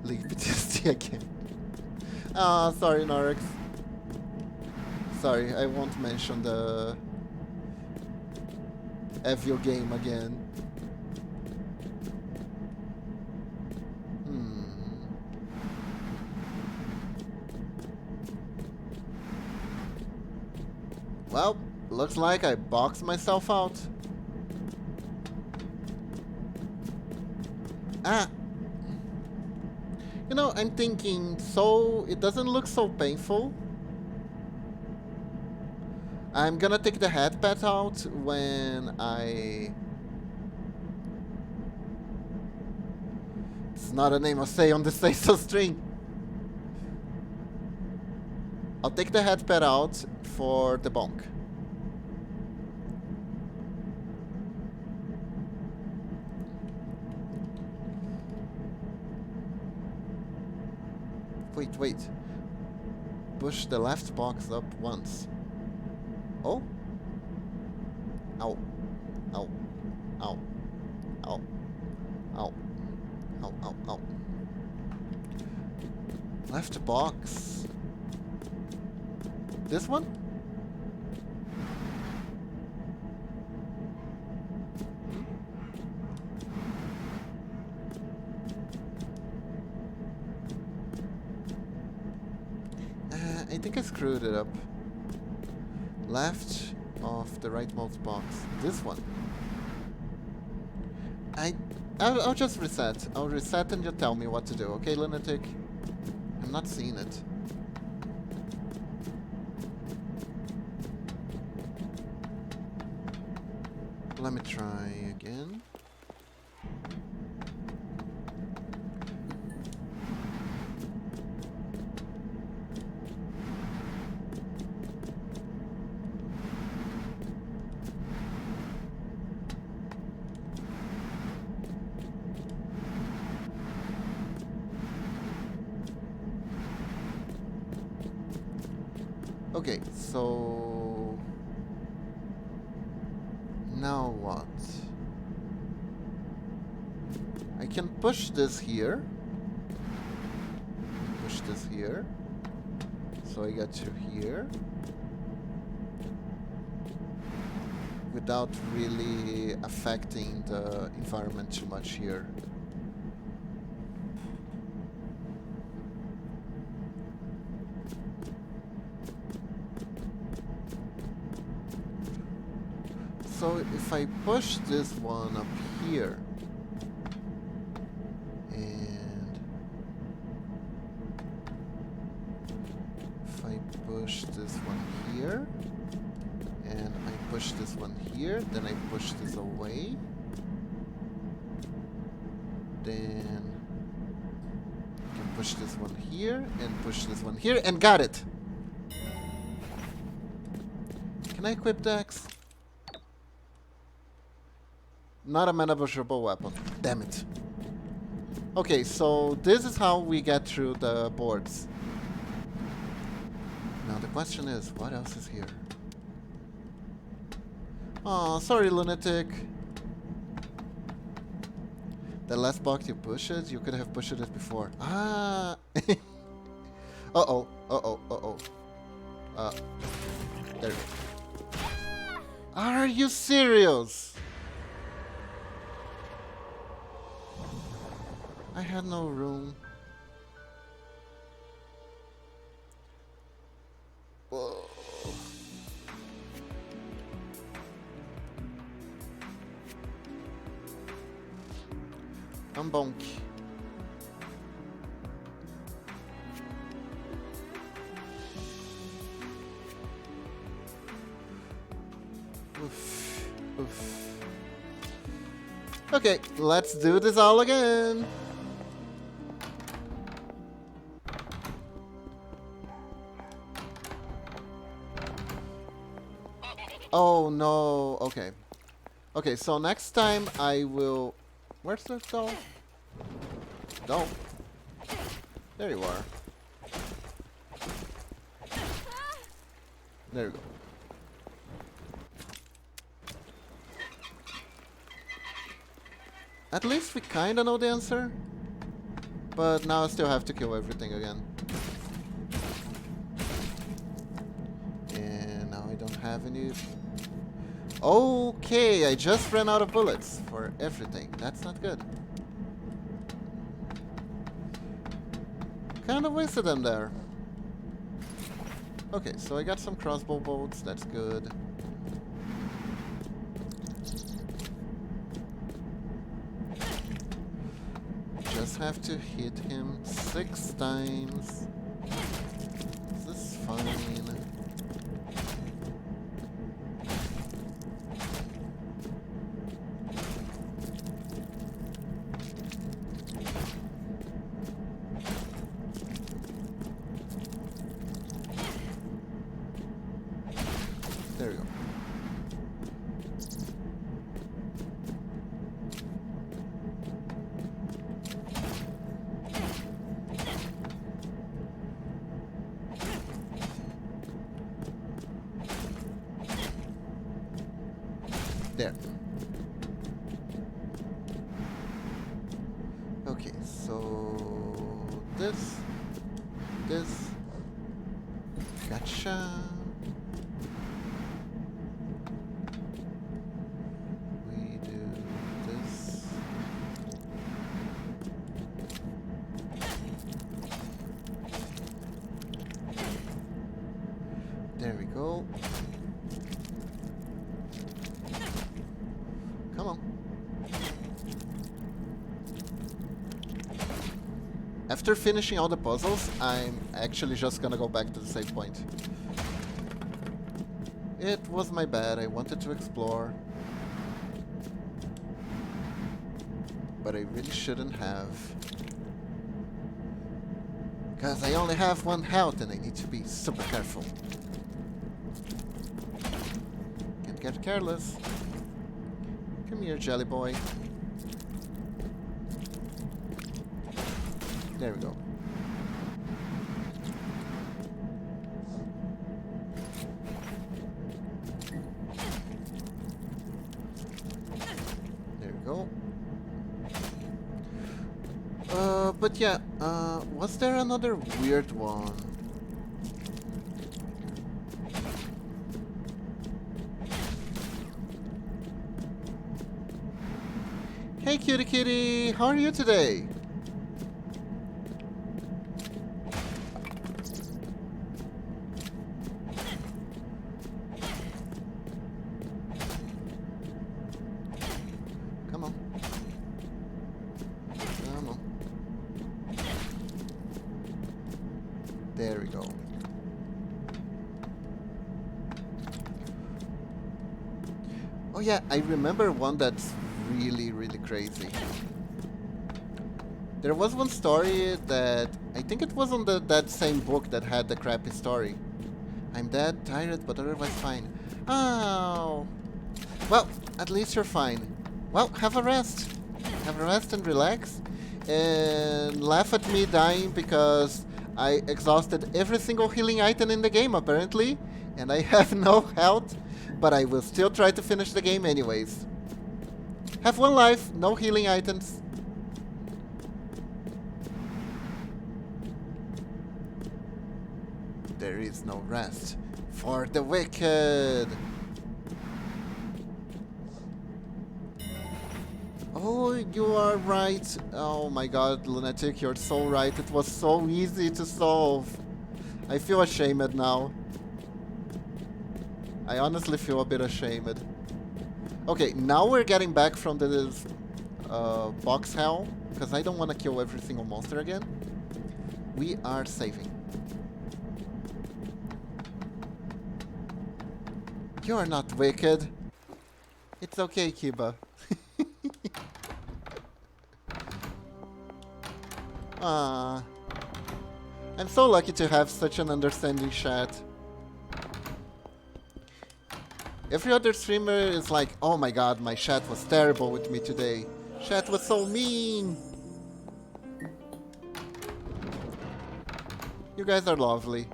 League PTSD again. Ah, sorry, Norix. Sorry, I won't mention the Evil game again. Well, looks like I boxed myself out. Ah! You know, I'm thinking, so it doesn't look so painful. I'm gonna take the head pet out when I... It's not a name of say on the say so string. I'll take the head pad out for the bonk. Wait. Push the left box up once. Oh? Ow. Ow. Ow. Ow. Ow. Ow, ow, ow. Left box. This one? I think I screwed it up. Left of the rightmost box. This one. I'll just reset. I'll reset and you tell me what to do, okay, lunatic? I'm not seeing it. Let me try again. Okay, so now what? I can push this here. Push this here. So I get to here. Without really affecting the environment too much here. So if I push this one up here, and if I push this one here, and I push this one here, then I push this away, then I can push this one here, and push this one here, and got it! Can I equip the axe? Not a manageable weapon. Damn it. Okay, so this is how we get through the boards. Now the question is, what else is here? Oh, sorry, lunatic. The last box you pushed, you could have pushed it before. Ah! Uh-oh, uh-oh, uh-oh. There we go. Are you serious? I had no room. Whoa. I'm bonky. Oof. Oof. Okay, let's do this all again. Oh no, okay. Okay, so next time I will... Where's the doll? Doll? There you are. There you go. At least we kinda know the answer. But now I still have to kill everything again. And now I don't have any... Okay, I just ran out of bullets for everything. That's not good. Kind of wasted them there. Okay, so I got some crossbow bolts. That's good. Just have to hit him 6 times. This is fine. There. Okay, so this, gotcha. We do this. There we go. Come on. After finishing all the puzzles, I'm actually just gonna go back to the save point. It was my bad, I wanted to explore. But I really shouldn't have. Because I only have 1 health and I need to be super careful. Can't get careless. Come here, jelly boy. There we go. There we go. But yeah, was there another weird one? Hey cutie kitty, how are you today? Come on. Come on. There we go. Oh yeah, I remember one that's really crazy. There was one story that I think it was on that same book that had the crappy story. I'm dead, tired, but otherwise fine. Oh, well, at least you're fine. Well, have a rest. Have a rest and relax, and laugh at me dying because I exhausted every single healing item in the game apparently, and I have no health, but I will still try to finish the game anyways. Have 1 life, no healing items. There is no rest for the wicked. Oh, you are right. Oh my god, Lunatic, you're so right. It was so easy to solve. I feel ashamed now. I honestly feel a bit ashamed. Okay, now we're getting back from this box hell, because I don't want to kill every single monster again. We are saving. You are not wicked. It's okay, Kiba. Ah, I'm so lucky to have such an understanding chat. Every other streamer is like, oh my god, my chat was terrible with me today. Chat was so mean. You guys are lovely.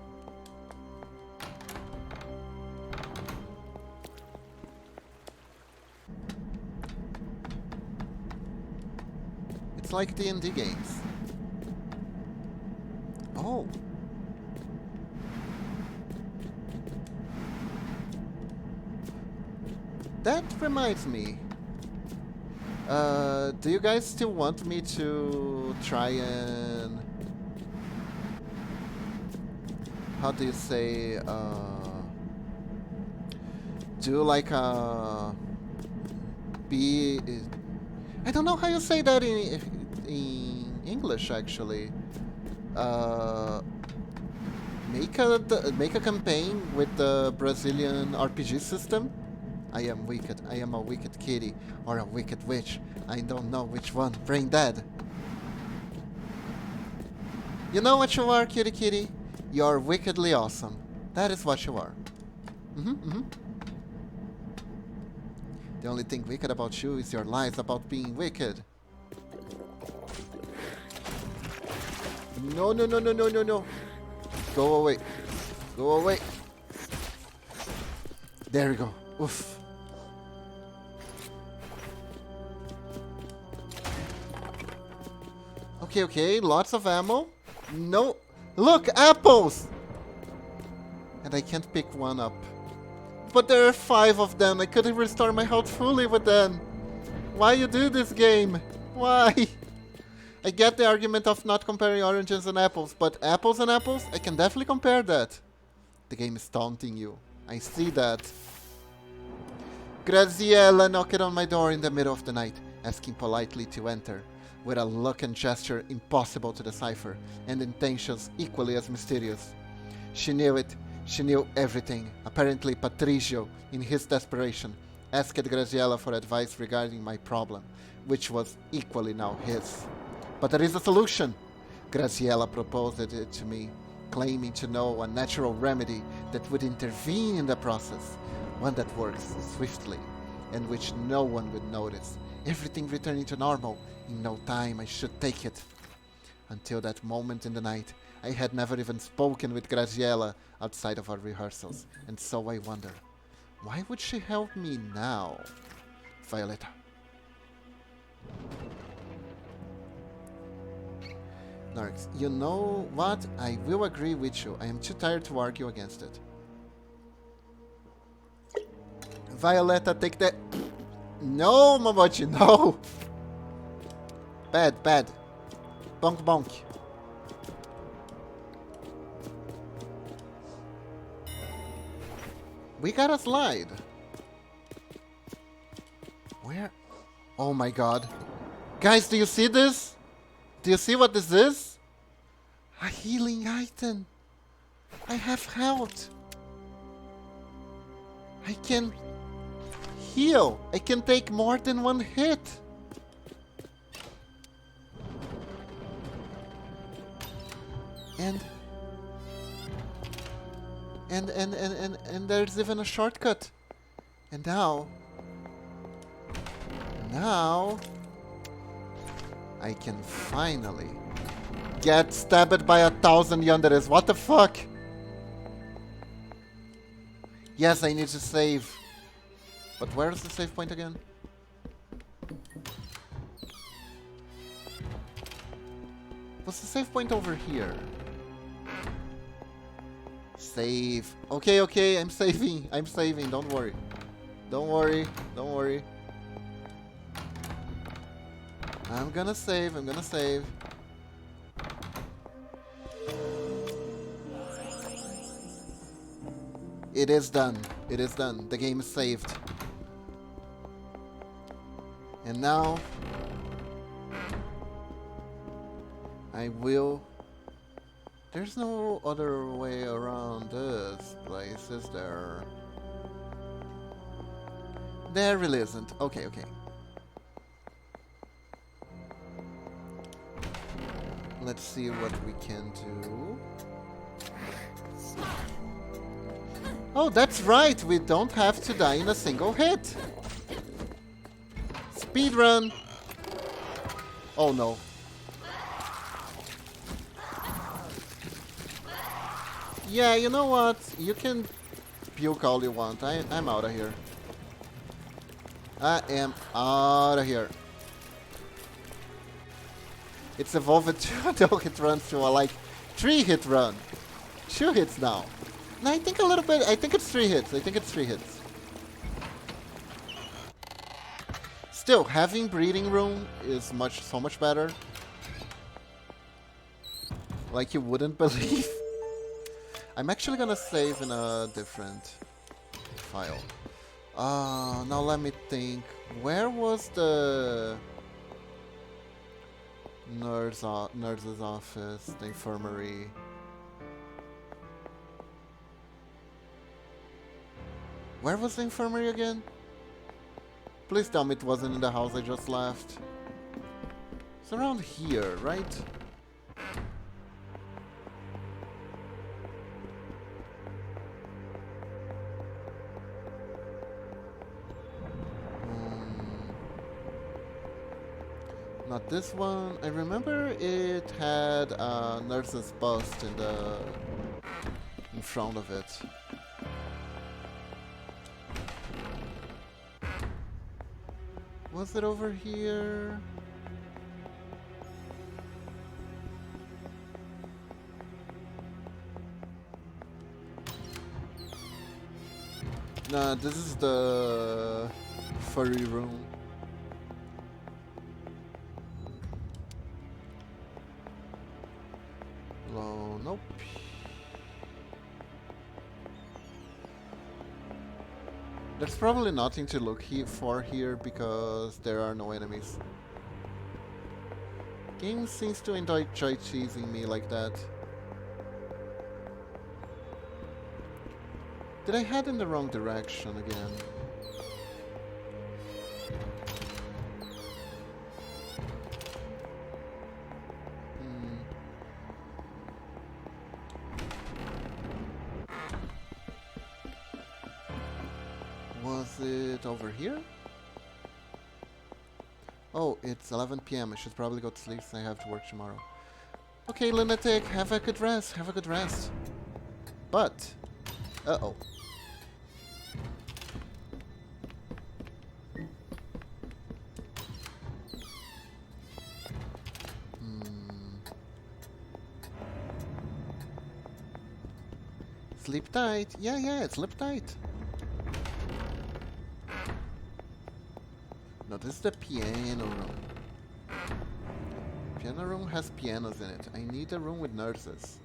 It's like D&D games. Oh. That reminds me. Do you guys still want me to try and... How do you say? Do like a... Be... I don't know how you say that in English, actually. Make a campaign with the Brazilian RPG system. I am wicked. I am a wicked kitty or a wicked witch. I don't know which one. Brain dead. You know what you are, kitty kitty? You're wickedly awesome. That is what you are. The only thing wicked about you is your lies about being wicked. No, no, no, no, no, no, no. Go away. Go away. There we go. Oof. Okay, okay, lots of ammo. No, look, apples! And I can't pick one up. But there are 5 of them. I couldn't restore my health fully with them. Why you do this game? Why? I get the argument of not comparing oranges and apples, but apples and apples, I can definitely compare that. The game is taunting you. I see that. Graziella knocked on my door in the middle of the night, asking politely to enter, with a look and gesture impossible to decipher, and intentions equally as mysterious. She knew it. She knew everything. Apparently, Patricio, in his desperation, asked Graziella for advice regarding my problem, which was equally now his. But there is a solution. Graziella proposed it to me, claiming to know a natural remedy that would intervene in the process, one that works swiftly, and which no one would notice. Everything returning to normal. In no time, I should take it. Until that moment in the night, I had never even spoken with Graziella outside of our rehearsals, and so I wonder, why would she help me now? Violetta. Narks, you know what? I will agree with you. I am too tired to argue against it. Violetta, take that. No, Momochi, no! Bad, bad. Bonk, bonk. We got a slide. Where? Oh my god. Guys, do you see this? Do you see what this is? A healing item. I have health. I can heal. I can take more than one hit. And there's even a shortcut. And now I can finally get stabbed by 1,000 yanderes. What the fuck? Yes, I need to save. But where's the save point again? What's the save point over here? Save. Okay, okay, I'm saving. I'm saving. Don't worry. Don't worry. Don't worry. I'm gonna save. I'm gonna save. It is done. It is done. The game is saved. And now I will... There's no other way around this place, is there? There really isn't. Okay, okay. Let's see what we can do. Oh, that's right! We don't have to die in a single hit! Speedrun! Oh no. Yeah, you know what? You can puke all you want. I'm out of here. I am out of here. It's evolved to a no-hit run to a, like, 3-hit run. 2 hits now. No, I think a little bit. I think it's 3 hits. I think it's 3 hits. Still, having breathing room is so much better. Like you wouldn't believe. I'm actually gonna save in a different file. Now let me think. Where was the nurse's office, the infirmary? Where was the infirmary again? Please tell me it wasn't in the house I just left. It's around here, right? Not this one. I remember it had a nurse's bust in front of it. Was it over here? Nah, this is the furry room. Hello, nope. There's probably nothing to look for here because there are no enemies. Game seems to enjoy teasing me like that. Did I head in the wrong direction again? Was it over here? Oh, it's 11 PM. I should probably go to sleep since I have to work tomorrow. Okay, lunatic, have a good rest. Have a good rest. But, uh-oh. Sleep tight. Yeah, sleep tight. No, this is the piano room. Piano room has pianos in it. I need a room with nurses.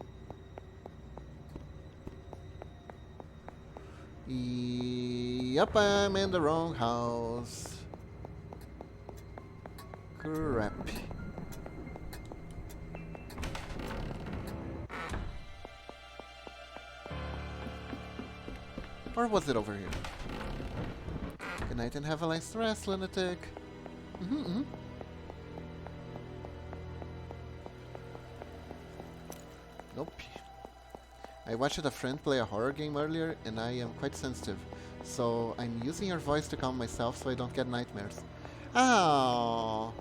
Yep, I'm in the wrong house. Crap. Or was it over here? Good night and have a nice rest, lunatic. Nope. I watched a friend play a horror game earlier and I am quite sensitive. So I'm using your voice to calm myself so I don't get nightmares. Oh.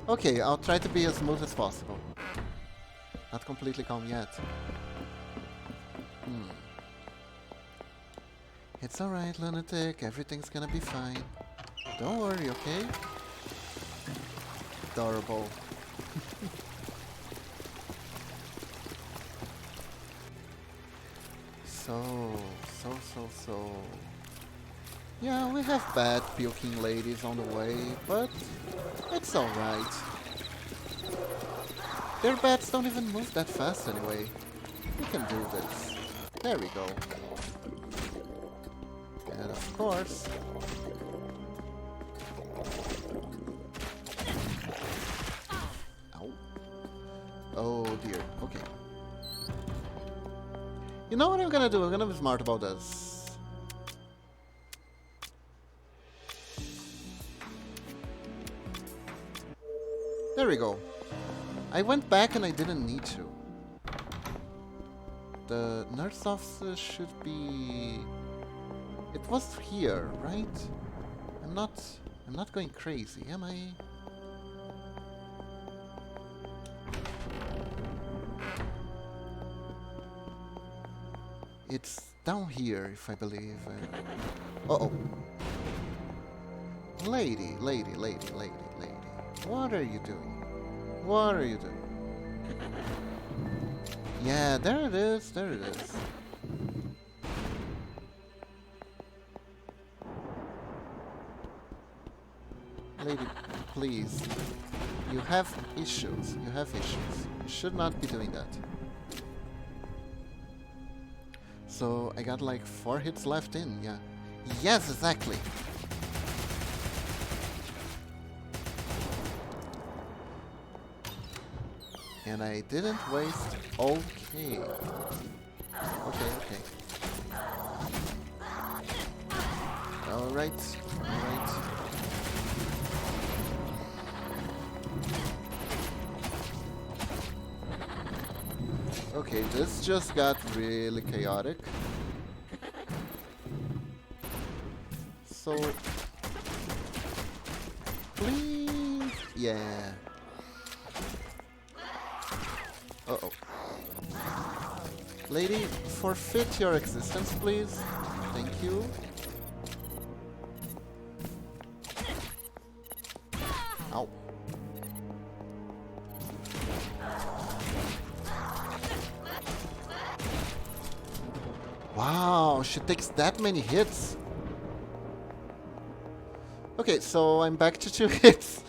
Okay, I'll try to be as smooth as possible. Not completely calm yet. It's alright, lunatic. Everything's gonna be fine. Don't worry, okay? Adorable. So. Yeah, we have bad puking ladies on the way, but it's alright. Their bats don't even move that fast anyway. We can do this. There we go. And of course... Ow. Oh dear, okay. You know what I'm gonna do? I'm gonna be smart about this. There we go. I went back and I didn't need to. The nurse officer should be... It was here, right? I'm not going crazy, am I? It's down here, if I believe. Uh-oh. Lady. What are you doing? What are you doing? Yeah, there it is. Lady, please. You have issues. You should not be doing that. So, I got like 4 hits left in, yeah. Yes, exactly! And I didn't waste... Okay. Okay. Alright. Okay, this just got really chaotic. So... Please... Yeah. Uh-oh. Lady, forfeit your existence, please. Thank you. Ow. Wow, she takes that many hits. Okay, so I'm back to 2 hits.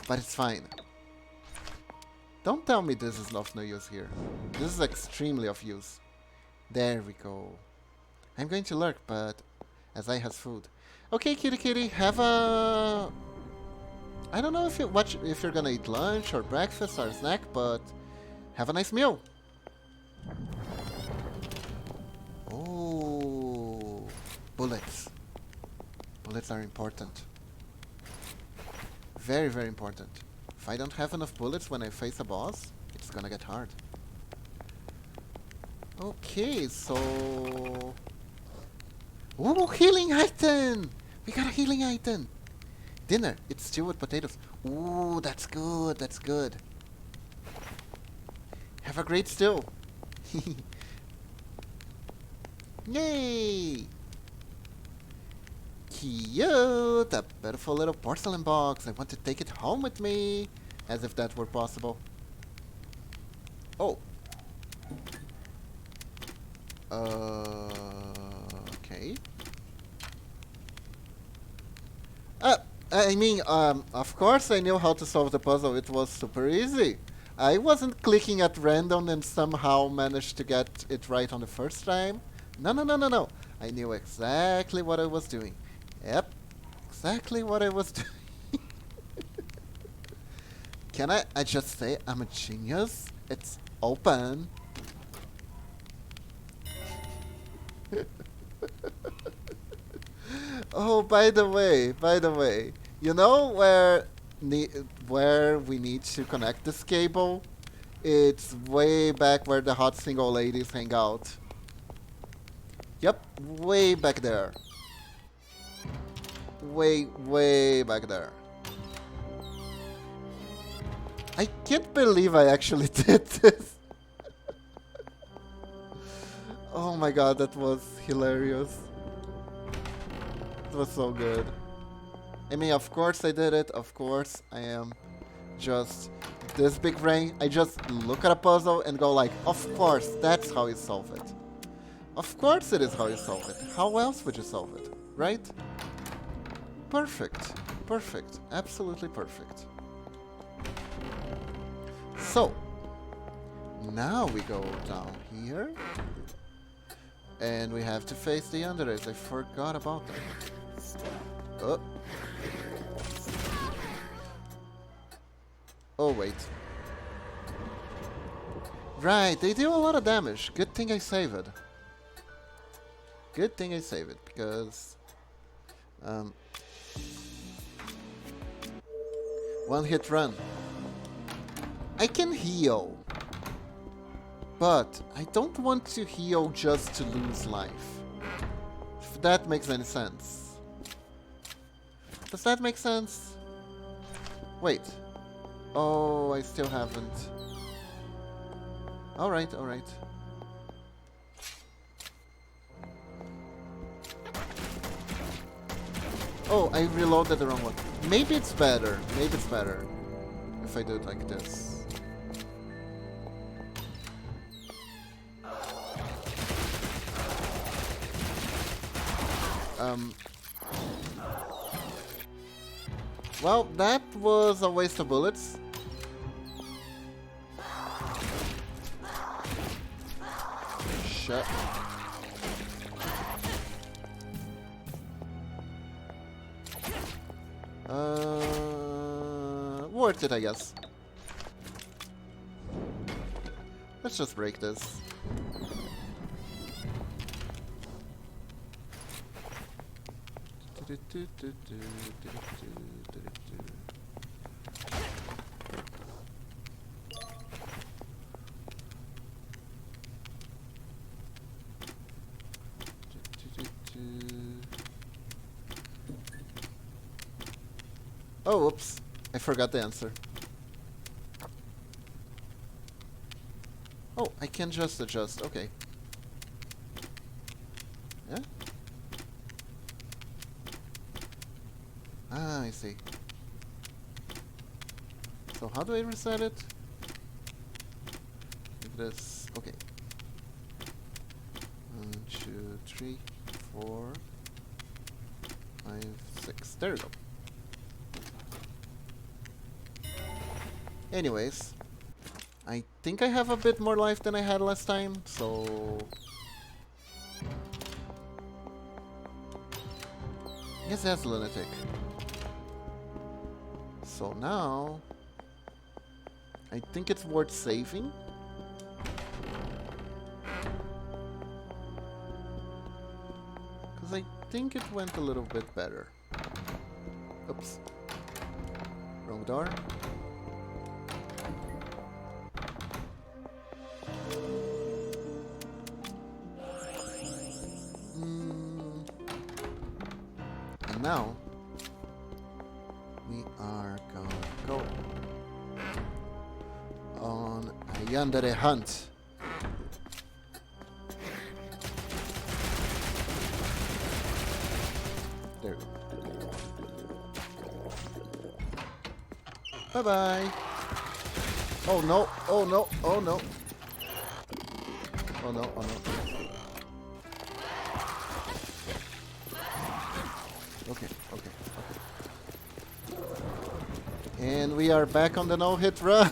But it's fine. Don't tell me this is of no use here. This is extremely of use. There we go. I'm going to lurk, but as I has food. Okay, kitty kitty, have a... I don't know if you're gonna eat lunch or breakfast or snack, but have a nice meal. Oh, bullets. Bullets are important. Very, very important. If I don't have enough bullets when I face a boss, it's gonna get hard. Okay, so... Ooh, healing item! We got a healing item! Dinner, it's stew with potatoes. Ooh, that's good, that's good. Have a great stew! Yay! Cute! A beautiful little porcelain box. I want to take it home with me. As if that were possible. Oh. Okay. I mean, of course I knew how to solve the puzzle. It was super easy. I wasn't clicking at random and somehow managed to get it right on the first time. No, no, no, no, no. I knew exactly what I was doing. Yep. Exactly what I was doing. Can I just say I'm a genius? It's open. Oh, by the way, you know where we need to connect this cable? It's way back where the hot single ladies hang out. Yep, way back there. Way back there. I can't believe I actually did this. Oh my god, that was hilarious. It was so good. I mean, of course I did it. Of course I am just this big brain. I just look at a puzzle and go like, of course, that's how you solve it. Of course it is how you solve it. How else would you solve it, right? Perfect. Perfect. Absolutely perfect. So, now we go down here. And we have to face the underrays. I forgot about that. Oh. Oh, wait. Right, they do a lot of damage. Good thing I saved it. Good thing I saved it, because... one hit run. I can heal. But I don't want to heal just to lose life. If that makes any sense. Does that make sense? Wait. Oh, I still haven't. Alright, alright. Oh, I reloaded the wrong one. Maybe it's better. Maybe it's better if I do it like this. Well, that was a waste of bullets. Shut. Worth it, I guess. Let's just break this. Oh, oops. I forgot the answer. Oh, I can just adjust. Okay. Yeah? Ah, I see. So how do I reset it? Like this. Okay. 1, 2, 3, 4, 5, 6. There we go. Anyways, I think I have a bit more life than I had last time, so... Yes, lunatic. So now... I think it's worth saving. Because I think it went a little bit better. Oops. Wrong door. And now, we are gonna go on a yandere hunt. There we go. Bye-bye. Oh no, oh no, oh no. Oh no, oh no. Okay, okay, okay. And we are back on the no-hit run.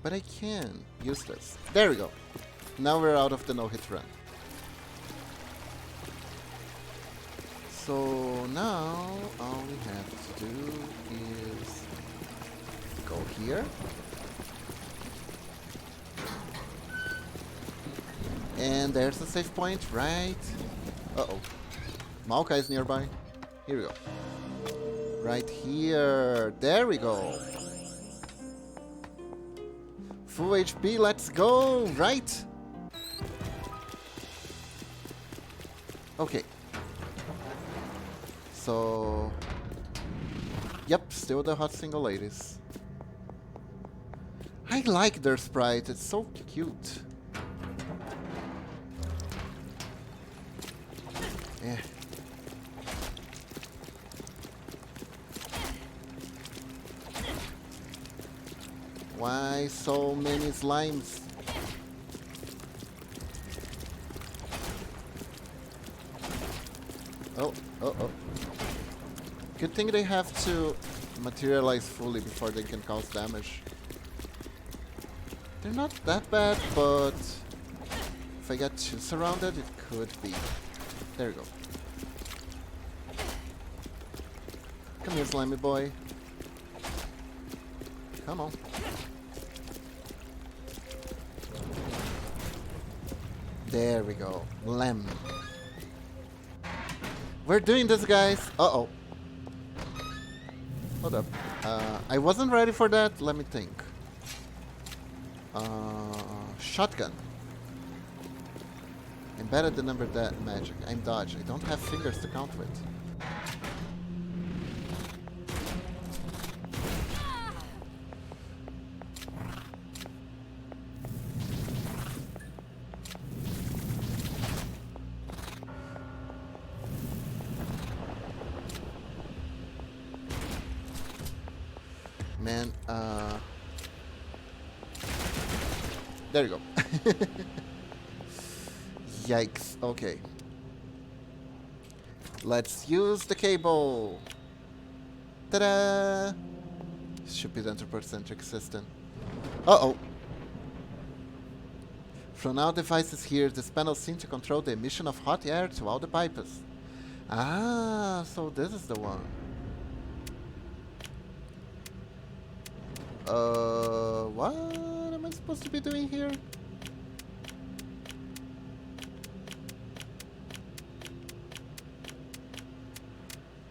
But I can use this. There we go. Now we're out of the no-hit run. So now all we have to do is go here. And there's the save point, right? Uh-oh. Maokai is nearby. Here we go. Right here. There we go. Full HP, let's go! Right? Okay. So... Yep, still the hot single ladies. I like their sprite, it's so cute. Eh. Why so many slimes? Oh, oh, oh. Good thing they have to materialize fully before they can cause damage. They're not that bad, but if I get too surrounded, it could be. There we go. Come here, slimy boy. Come on. There we go. Lem. We're doing this, guys. Uh-oh. Hold up. I wasn't ready for that. Let me think. Shotgun. I'm bad at the number that magic. I'm dodge. I don't have fingers to count with. Man, there you go. Yikes. Okay. Let's use the cable. Ta-da! Stupid anthropocentric system. Uh-oh. From all devices here, this panel seems to control the emission of hot air to all the pipes. Ah, so this is the one. What am I supposed to be doing here?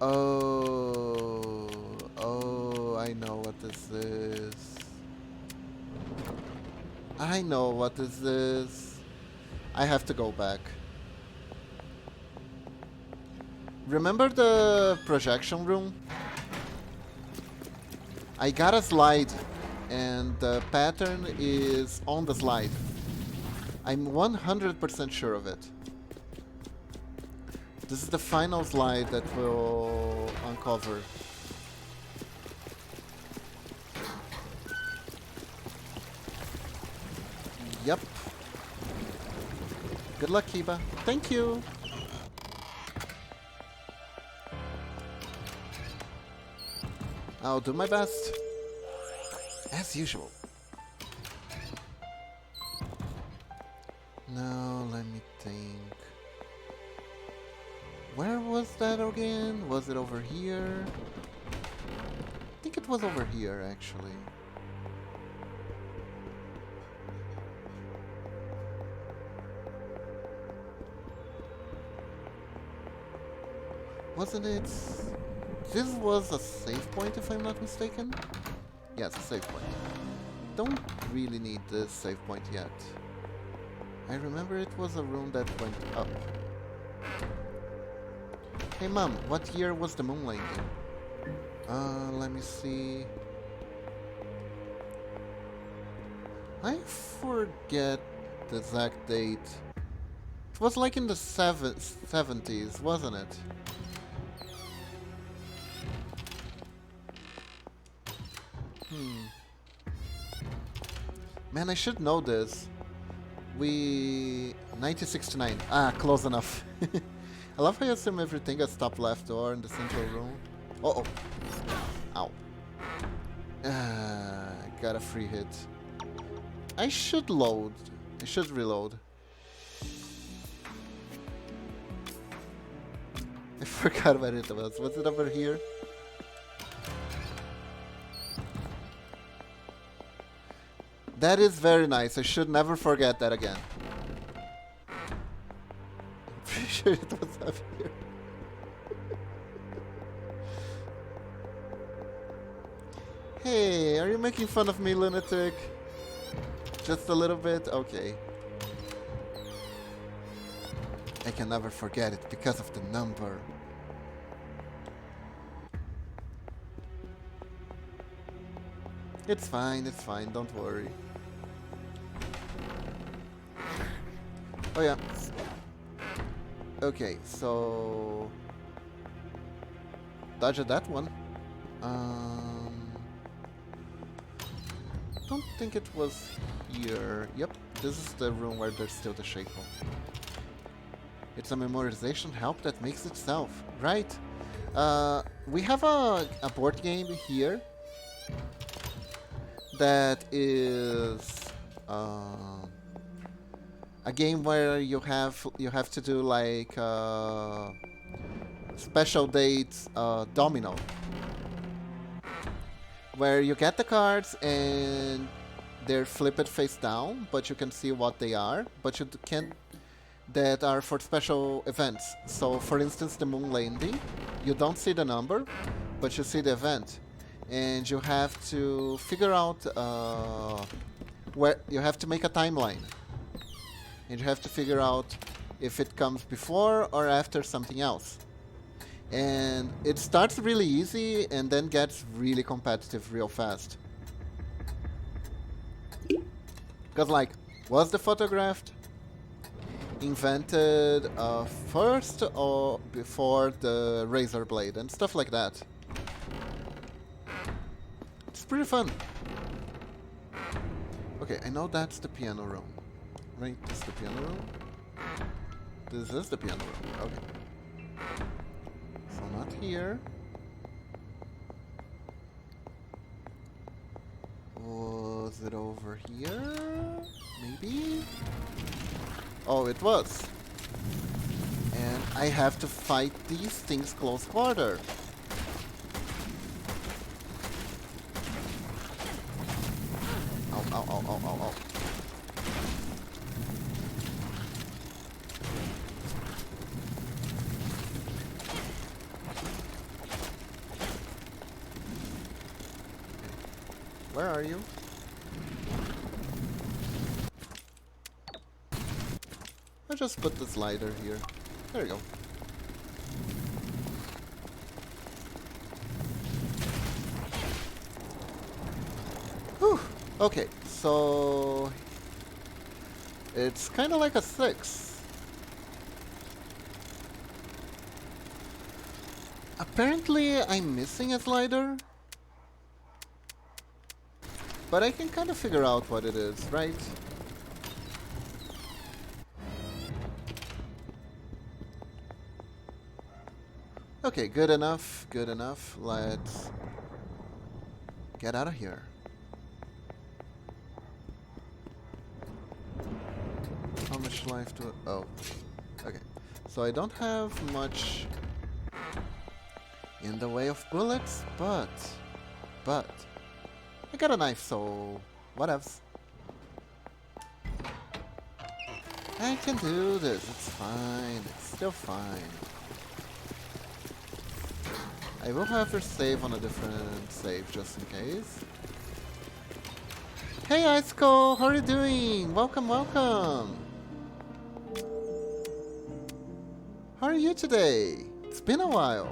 Oh, I know what this is. I know what this is. I have to go back. Remember the projection room? I got a slide, and the pattern is on the slide. I'm 100% sure of it. This is the final slide that will uncover. Yep. Good luck, Kiba. Thank you. I'll do my best. As usual. Now, let me think. Where was that again? Was it over here? I think it was over here, actually. Wasn't it? This was a save point, if I'm not mistaken? Yes, a save point. Don't really need this save point yet. I remember it was a room that went up. Hey Mom, what year was the moon landing? Let me see. I forget the exact date. It was like in the 70s, wasn't it? Man, I should know this. 1969. Ah, close enough. I love how you assume everything at top left door in the central room. Uh-oh. Ow. Got a free hit. I should load. I should reload. I forgot what it was. Was it over here? That is very nice. I should never forget that again. I'm pretty sure it was up here. Hey, are you making fun of me, lunatic? Just a little bit? Okay. I can never forget it because of the number. It's fine, don't worry. Oh yeah. Okay, so... dodge that one. Don't think it was here. Yep, this is the room where there's still the shake hole. It's a memorization help that makes itself. Right. We have a board game here that is a game where you have to do like special dates domino, where you get the cards and they're flipped face down, but you can see what they are, but you can't. That are for special events. So, for instance, the moon landing, you don't see the number, but you see the event, and you have to figure out where you have to make a timeline, and you have to figure out if it comes before or after something else. And it starts really easy and then gets really competitive real fast. Because, like, was the photographed invented first or before the razor blade and stuff like that? It's pretty fun. Okay, I know that's the piano room. Right, this is the piano room. This is the piano room. Okay. So not here. Was it over here? Maybe? Oh, it was. And I have to fight these things close quarter. Ow, ow, ow, ow, ow, ow. Where are you? I'll just put the slider here. There you go. Whew. Okay, so it's kind of like a 6. Apparently, I'm missing a slider, but I can kind of figure out what it is, right? Okay, good enough, good enough. Let's Get out of here. How much life do... Oh. Okay. So I don't have much in the way of bullets, but I got a knife, so what else? I can do this. It's fine. It's still fine. I will have to save on a different save just in case. Hey Icicle, how are you doing? Welcome, welcome. How are you today? It's been a while.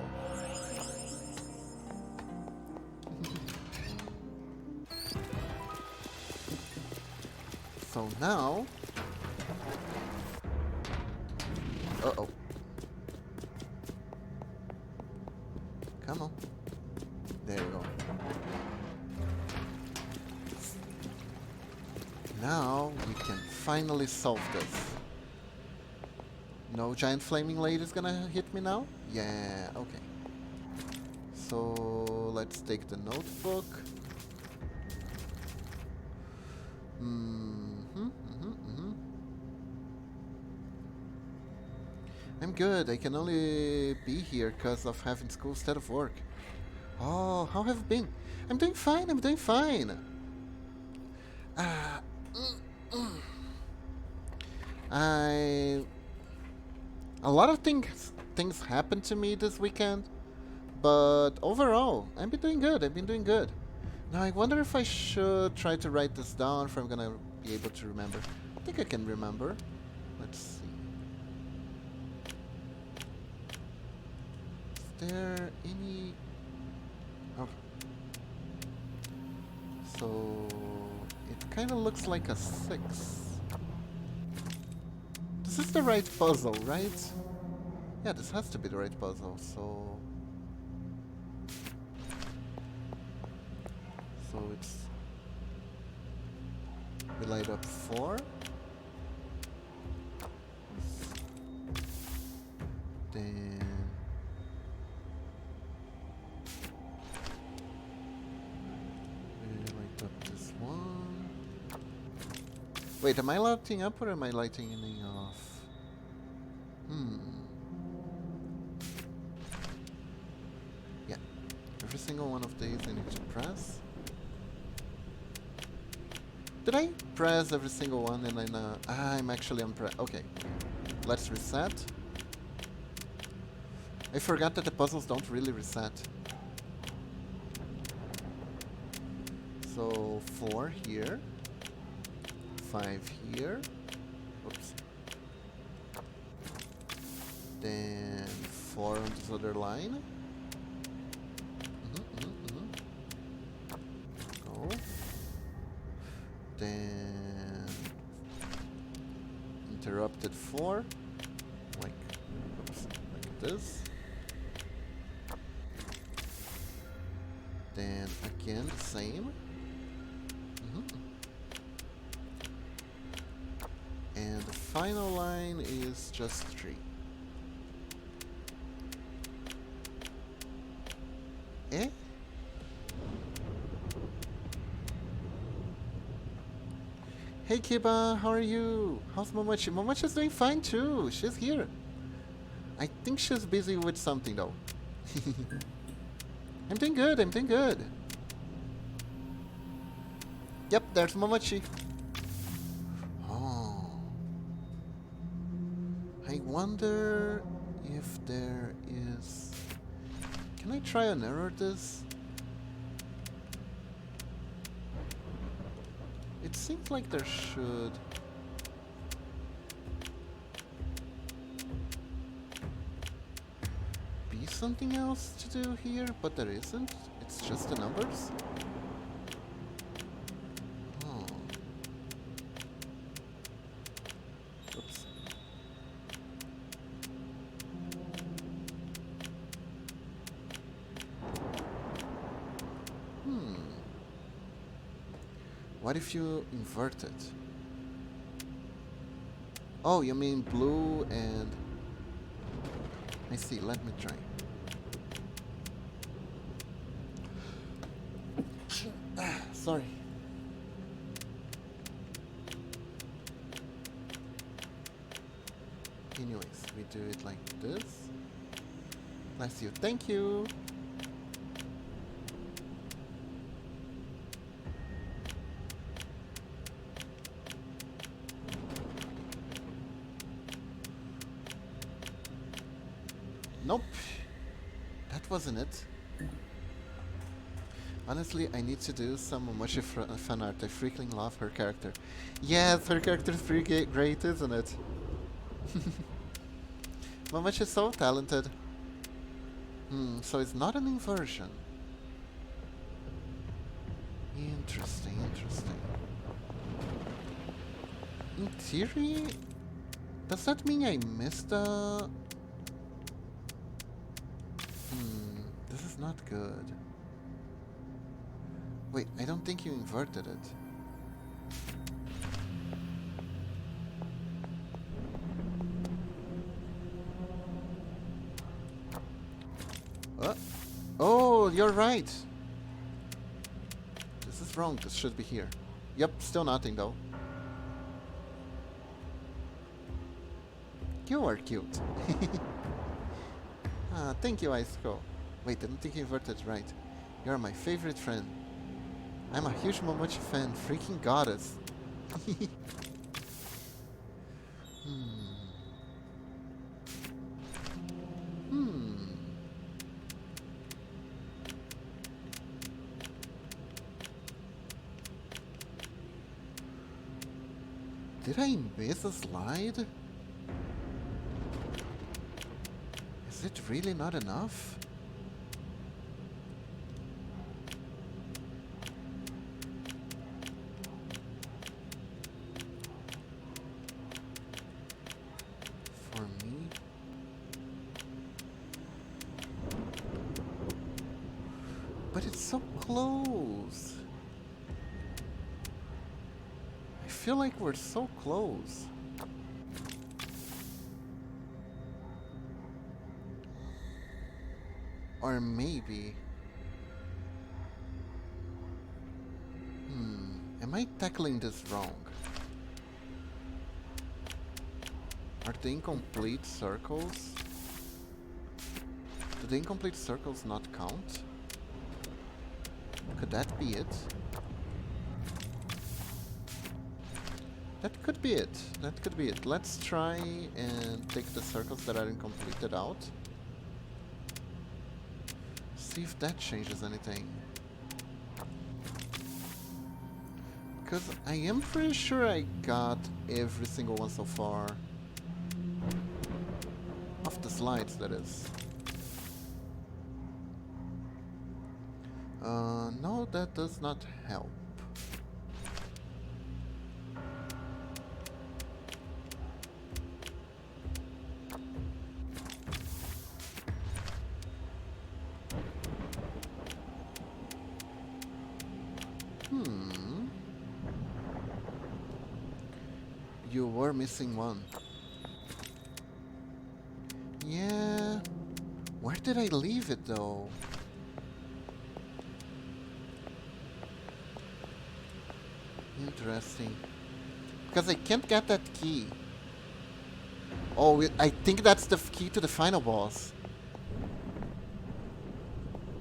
So now... Uh-oh. Come on. There you go. Now we can finally solve this. No giant flaming lady is gonna hit me now? Yeah, okay. So let's take the notebook. I'm good. I can only be here because of having school instead of work. Oh, how have you been? I'm doing fine. I'm doing fine. A lot of things happened to me this weekend, but overall, I've been doing good. I've been doing good. Now I wonder if I should try to write this down, if I'm gonna be able to remember. I think I can remember. Let's see. Is there any... Oh. So it kind of looks like a 6. This is the right puzzle, right? Yeah, this has to be the right puzzle, so... So it's... We light up 4. Then... We light up this one. Wait, am I lighting up or am I lighting off? Yeah. Every single one of these I need to press. Did I press every single one and then I'm actually on press. Okay. Let's reset. I forgot that the puzzles don't really reset. So 4 here. 5 here. Oops. Then 4 on this other line. Go. Then interrupted 4. Like, oops, like this. Then again the same. And the final line is just 3. Eh? Hey Kiba, how are you? How's Momochi? Momochi's doing fine too. She's here. I think she's busy with something though. I'm doing good, I'm doing good. Yep, there's Momochi. Oh. I wonder if there is... Can I try and error this? It seems like there should... be something else to do here, but there isn't. It's just the numbers. Oh. Oops. What if you invert it? Oh, you mean blue and... I see, let me try. Sorry. Anyways, we do it like this. Bless you. Thank you. Nope. That wasn't it. Honestly, I need to do some Momoshi fan art. I freaking love her character. Yes, her character is pretty great, isn't it? Momoshi is so talented. So it's not an inversion. Interesting, interesting. In theory, does that mean I missed a... this is not good. Wait, I don't think you inverted it. Oh, you're right. This is wrong. This should be here. Yep, still nothing though. You are cute. Thank you, Ice Crow. Wait, I don't think you inverted right. You're my favorite friend. I'm a huge Momochi fan. Freaking goddess. Did I miss a slide? Is it really not enough? For me? But it's so close. I feel like we're so close. Or maybe... am I tackling this wrong? Are the incomplete circles? Do the incomplete circles not count? Could that be it? That could be it. That could be it. Let's try and take the circles that are incompleted out. See if that changes anything. Because I am pretty sure I got every single one so far. Of the slides, that is. No, that does not help. You were missing one. Yeah. Where did I leave it though? Interesting. Because I can't get that key. Oh, I think that's the key to the final boss.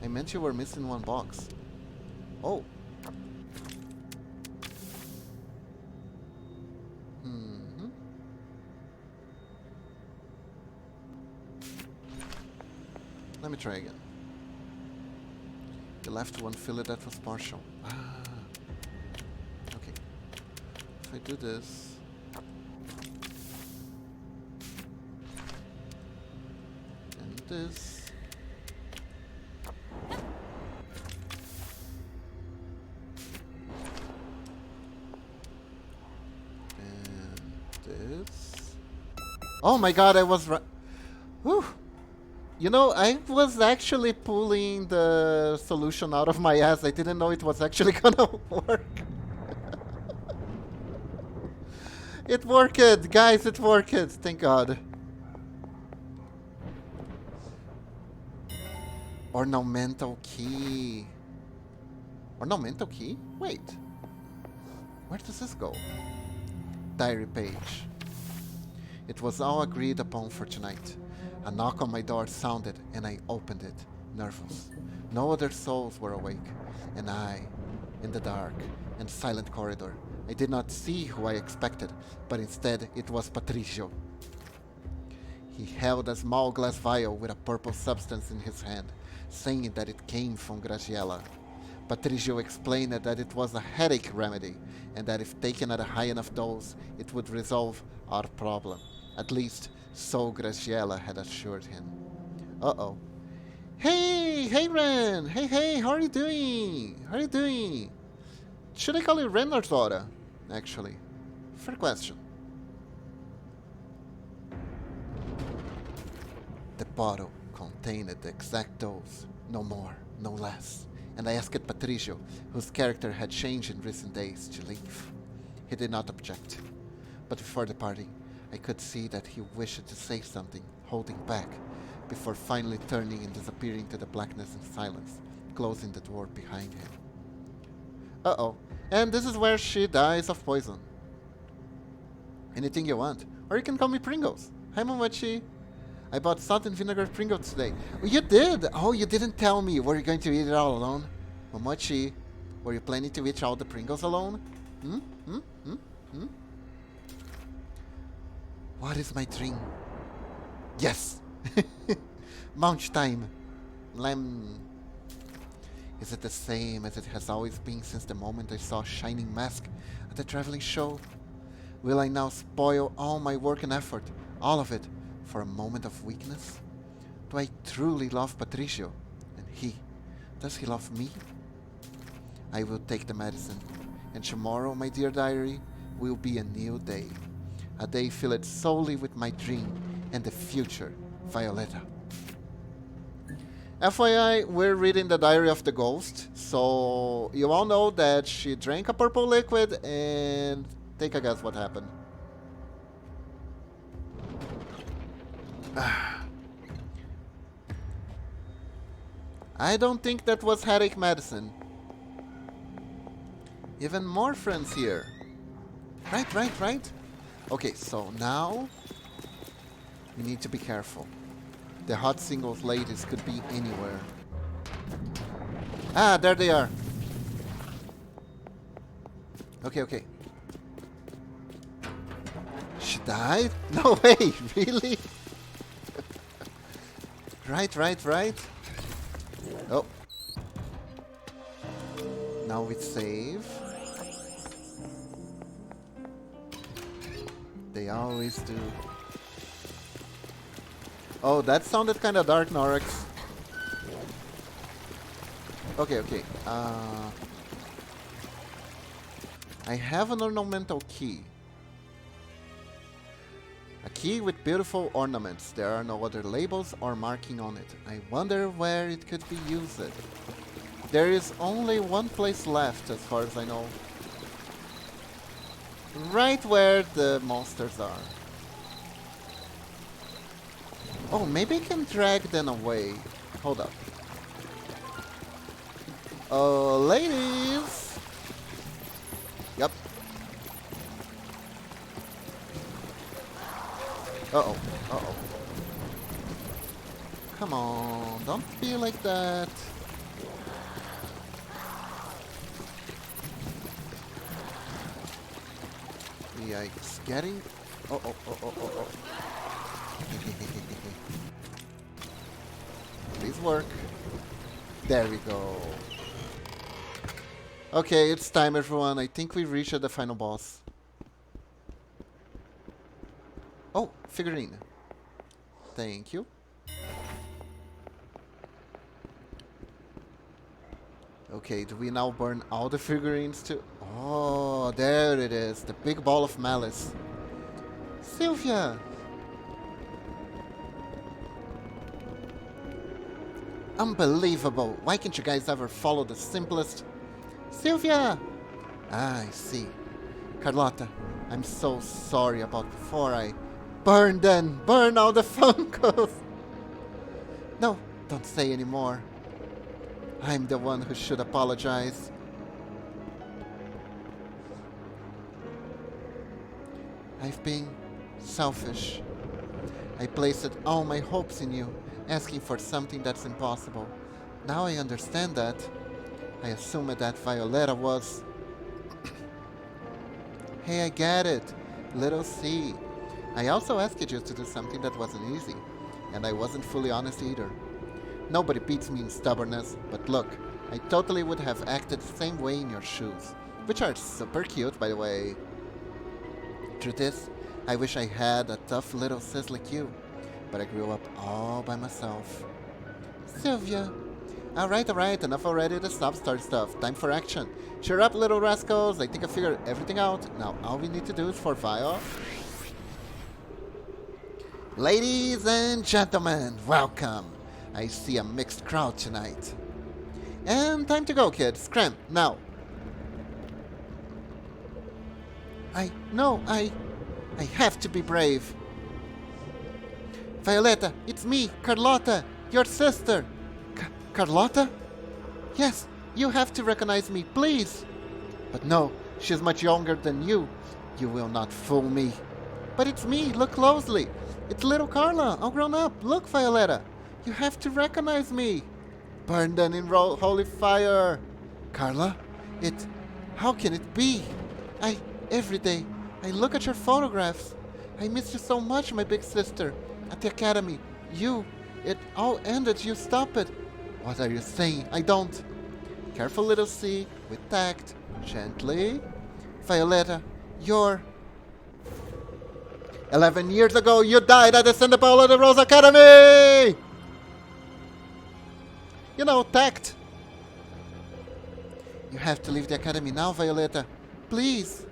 I meant you were missing one box. Oh. Let me try again. You left one fillet that was partial. Okay. If I do this... and this... and this... Oh my god, I was right... Whew! You know, I was actually pulling the solution out of my ass. I didn't know it was actually gonna work. It worked, guys, it worked. Thank God. Ornamental key. Ornamental key? Wait. Where does this go? Diary page. It was all agreed upon for tonight. A knock on my door sounded, and I opened it, nervous. No other souls were awake, and I, in the dark and silent corridor, I did not see who I expected, but instead it was Patricio. He held a small glass vial with a purple substance in his hand, saying that it came from Graciela. Patricio explained that it was a headache remedy, and that if taken at a high enough dose, it would resolve our problem. At least, so Graciela had assured him. Uh-oh. Hey Ren! Hey, how are you doing? How are you doing? Should I call you Ren or Zora? Actually. Fair question. The bottle contained the exact dose, no more, no less, and I asked Patricio, whose character had changed in recent days, to leave. He did not object, but before departing, I could see that he wished to say something, holding back, before finally turning and disappearing to the blackness and silence, closing the door behind him. Uh-oh, and this is where she dies of poison. Anything you want, or you can call me Pringles. Hi, Momochi. I bought salt and vinegar Pringles today. Oh, you did? Oh, you didn't tell me. Were you going to eat it all alone? Momochi, were you planning to eat all the Pringles alone? What is my dream? Yes! Mount time. Is it the same as it has always been since the moment I saw Shining Mask at the traveling show? Will I now spoil all my work and effort, all of it, for a moment of weakness? Do I truly love Patricio? And does he love me? I will take the medicine, and tomorrow, my dear diary, will be a new day. A day filled solely with my dream and the future, Violetta. FYI, we're reading the diary of the ghost, so you all know that she drank a purple liquid, and take a guess what happened. I don't think that was headache medicine. Even more friends here. Right. Okay, so now we need to be careful. The hot singles ladies could be anywhere. Ah, there they are. Okay. She died? No way, really? Right. Oh. Now we save. They always do. Oh, that sounded kind of dark, Norex. Okay. I have an ornamental key. A key with beautiful ornaments. There are no other labels or marking on it. I wonder where it could be used. There is only one place left, as far as I know. Right where the monsters are. Oh, maybe I can drag them away. Hold up. Ladies! Yep. Uh-oh. Come on, don't be like that. Yikes, getting... Oh. Please work. There we go. Okay, it's time, everyone. I think we reached the final boss. Oh, figurine. Thank you. Okay, do we now burn all the figurines too? Oh, there it is. The big ball of malice. Sylvia! Unbelievable. Why can't you guys ever follow the simplest... Sylvia! Ah, I see. Carlotta, I'm so sorry about before I... Burn all the Funkos! No, don't say anymore. I'm the one who should apologize. I've been selfish. I placed all my hopes in you, asking for something that's impossible. Now I understand that. I assumed that Violetta was... Hey, I get it. Little C. I also asked you to do something that wasn't easy, and I wasn't fully honest either. Nobody beats me in stubbornness, but look, I totally would have acted the same way in your shoes, which are super cute, by the way. Truth is, I wish I had a tough little sis like you, but I grew up all by myself. Sylvia. Alright, enough already the sob story stuff. Time for action. Cheer up, little rascals. I think I figured everything out. Now all we need to do is for Vio. Ladies and gentlemen, welcome. I see a mixed crowd tonight. And time to go, kids. Scram, now. I have to be brave. Violetta, it's me, Carlotta, your sister. Carlotta? Yes, you have to recognize me, please. But no, she's much younger than you. You will not fool me. But it's me, look closely. It's little Carla, all grown up. Look, Violetta, you have to recognize me. Burn them in holy fire. Carla, how can it be? Every day, I look at your photographs. I miss you so much, my big sister. At the academy, it all ended, you stop it. What are you saying? I don't. Careful, little C, with tact, gently. Violetta, you're... 11 years ago, you died at the Santa Paula de Rose Academy! You know, tact. You have to leave the academy now, Violetta. Please.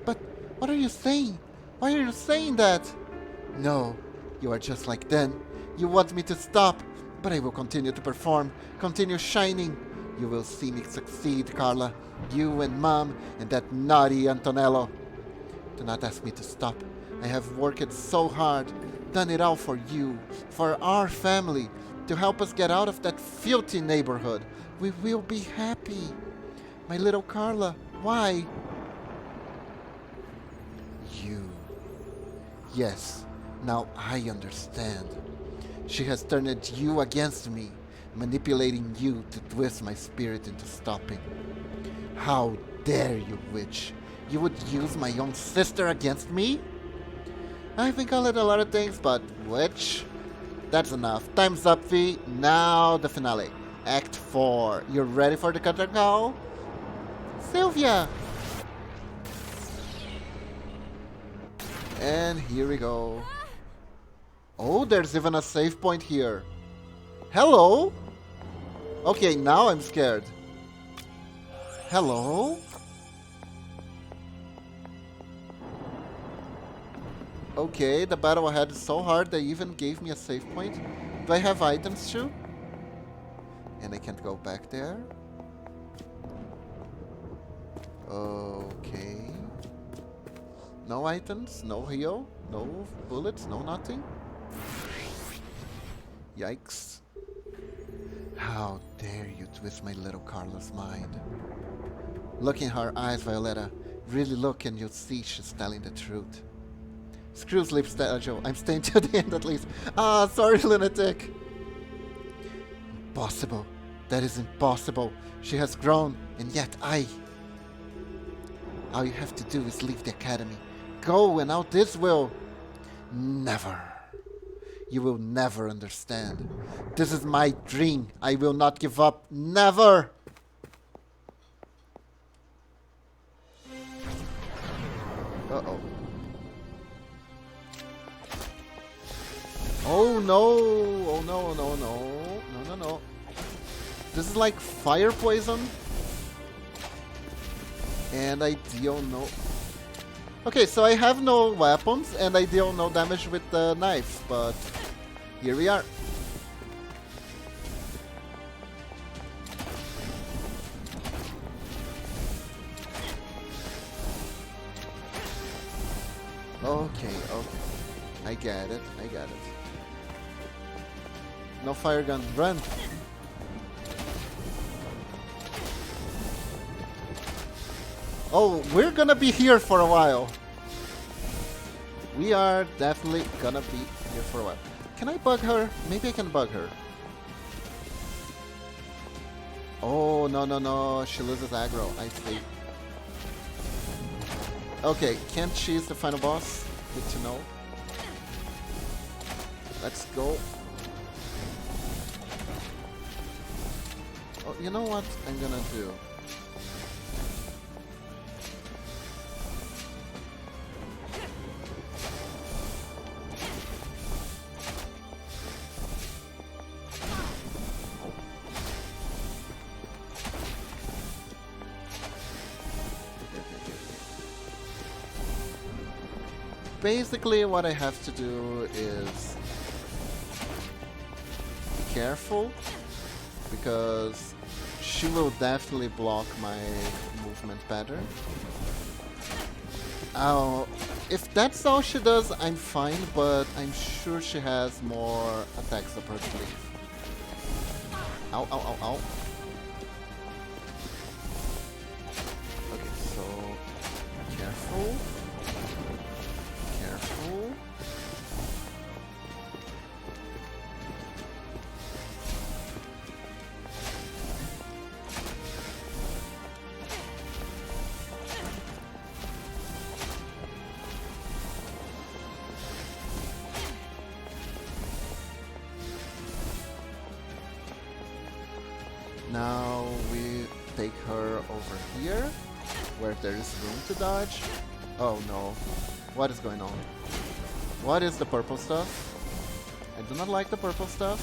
But what are you saying? Why are you saying that? No, you are just like then. You want me to stop, but I will continue to perform, continue shining. You will see me succeed, Carla. You and Mom and that naughty Antonello. Do not ask me to stop. I have worked so hard, done it all for you, for our family, to help us get out of that filthy neighborhood. We will be happy. My little Carla, why? You. Yes, now I understand. She has turned you against me, manipulating you to twist my spirit into stopping. How dare you, witch? You would use my own sister against me? I've been called a lot of things, but witch? That's enough. Time's up, V. Now the finale. Act 4. You ready for the curtain call? Sylvia! And here we go. Oh, there's even a save point here. Hello? Okay, now I'm scared. Hello? Okay, the battle ahead is so hard they even gave me a save point. Do I have items too? And I can't go back there. Okay. No items, no heal, no bullets, no nothing. Yikes. How dare you twist my little Carla's mind. Look in her eyes, Violetta. Really look and you'll see she's telling the truth. Screw sleep schedule. I'm staying till the end at least. Ah, sorry, lunatic. Impossible. That is impossible. She has grown, and yet I... All you have to do is leave the academy. Go, and now this will... Never. You will never understand. This is my dream. I will not give up. Never! Uh-oh. Oh no! Oh no, no, no. No, no, no. This is like fire poison. And I deal no... Okay, so I have no weapons and I deal no damage with the knife, but here we are. Okay, okay. I get it, I get it. No fire gun, run! Oh, we're gonna be here for a while. We are definitely gonna be here for a while. Can I bug her? Maybe I can bug her. Oh, no, no, no. She loses aggro. I see. Okay, can't cheese the final boss. Good to know. Let's go. Oh, you know what I'm gonna do? Basically, what I have to do is be careful, because she will definitely block my movement pattern. Oh, if that's all she does, I'm fine, but I'm sure she has more attacks up her sleeve. Ow, ow, ow, ow. Okay, so careful. Careful. Now we take her over here, where there is room to dodge. Oh no. What is going on? What is the purple stuff? I do not like the purple stuff.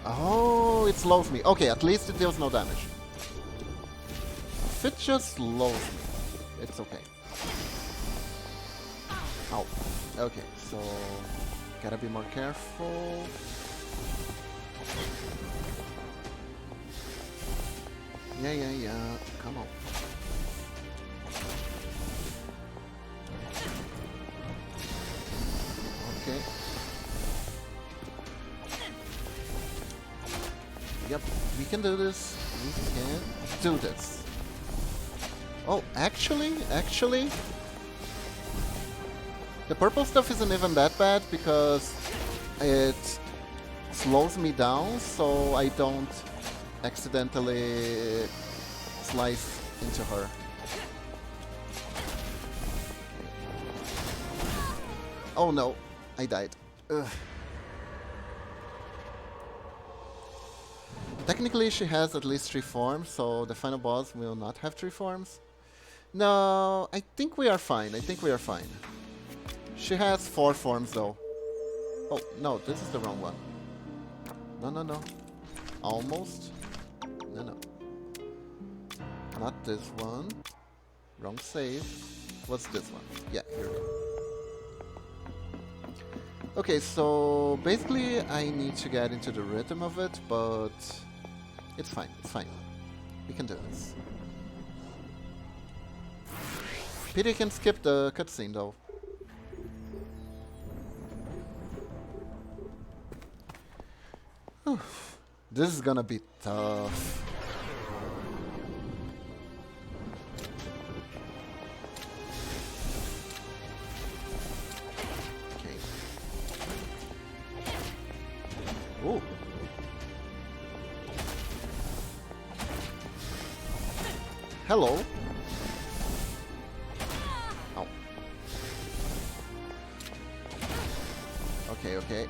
Oh, it slows me. Okay, at least it deals no damage. If it just slows me, it's okay. Ow. Okay, so gotta be more careful. Yeah, yeah, yeah. Come on. Okay. Yep, we can do this. We can do this. Oh, actually, the purple stuff isn't even that bad because it slows me down so I don't accidentally slice into her. Oh no, I died. Ugh. Technically she has at least 3 forms, so the final boss will not have 3 forms. No, I think we are fine. I think we are fine. She has 4 forms though. Oh, no, this is the wrong one. No, no, no. Almost. No, no. Not this one. Wrong save. What's this one? Yeah, here we go. Okay, so basically I need to get into the rhythm of it, but it's fine, it's fine. We can do this. Pity can skip the cutscene though. This is gonna be tough. Okay. Ooh. Hello. Oh. Okay, okay.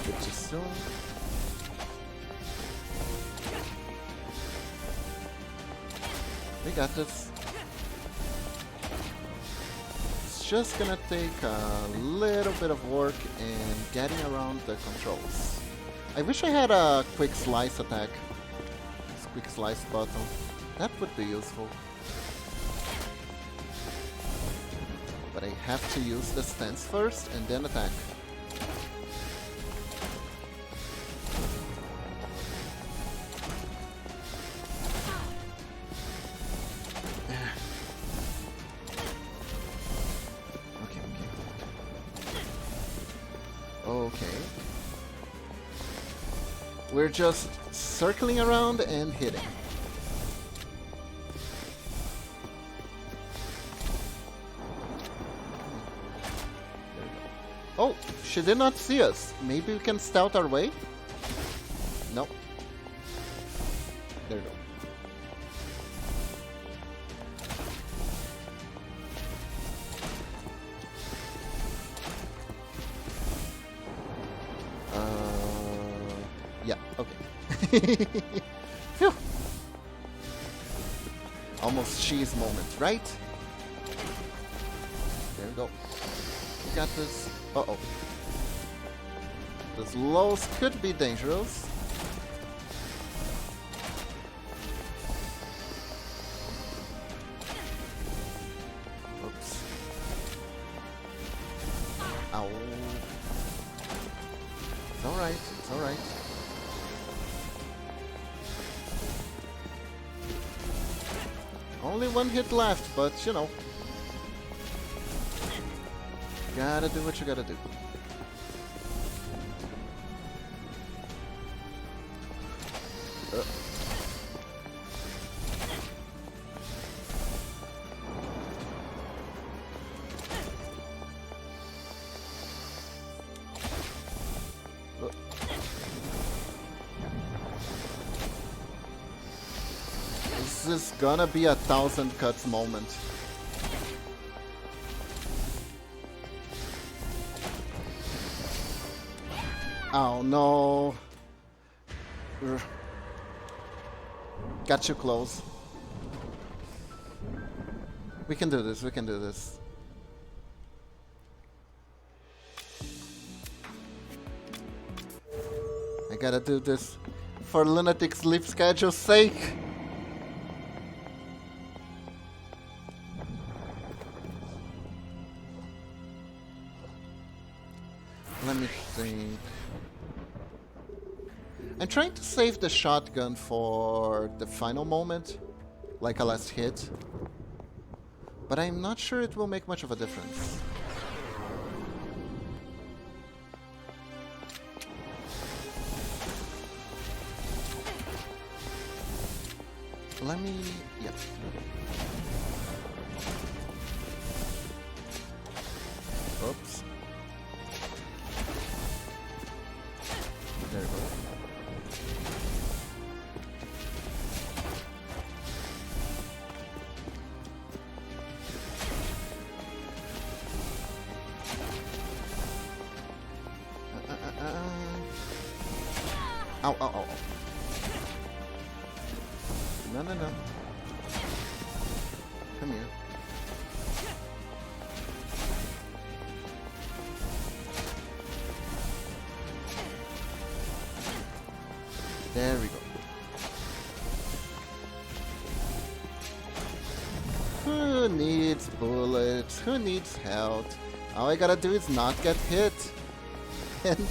Get you soon. We got this. It's just gonna take a little bit of work and getting around the controls. I wish I had a quick slice attack. This quick slice button. That would be useful. But I have to use the stance first and then attack. Okay. We're just circling around and hitting. Oh, she did not see us. Maybe we can stealth our way? Nope. There we go. Yeah, okay. Phew. Almost cheese moment, right? There we go. We got this. Uh-oh. Those lows could be dangerous. Oops. Ow. It's alright, it's alright. Only one hit left, but you know. Gotta do what you gotta do. This is gonna be a 1,000 cuts moment. Oh no. Got too close. We can do this, we can do this. I gotta do this for lunatic sleep schedule's sake. Let me think. I'm trying to save the shotgun for the final moment, like a last hit, but I'm not sure it will make much of a difference. Let me... yeah. Oops. There we go. Ow, ow, ow. No, no, no. Come here. There we go. Who needs bullets? Who needs health? All I gotta do is not get hit. And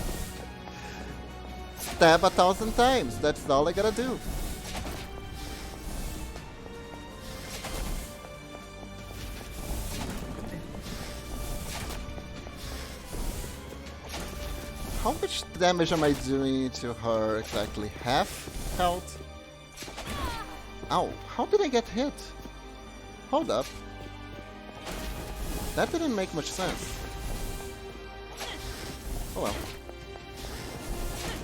stab 1,000 times. That's all I gotta do. How much damage am I doing to her exactly? Half health? Ow, how did I get hit? Hold up. That didn't make much sense. Oh well.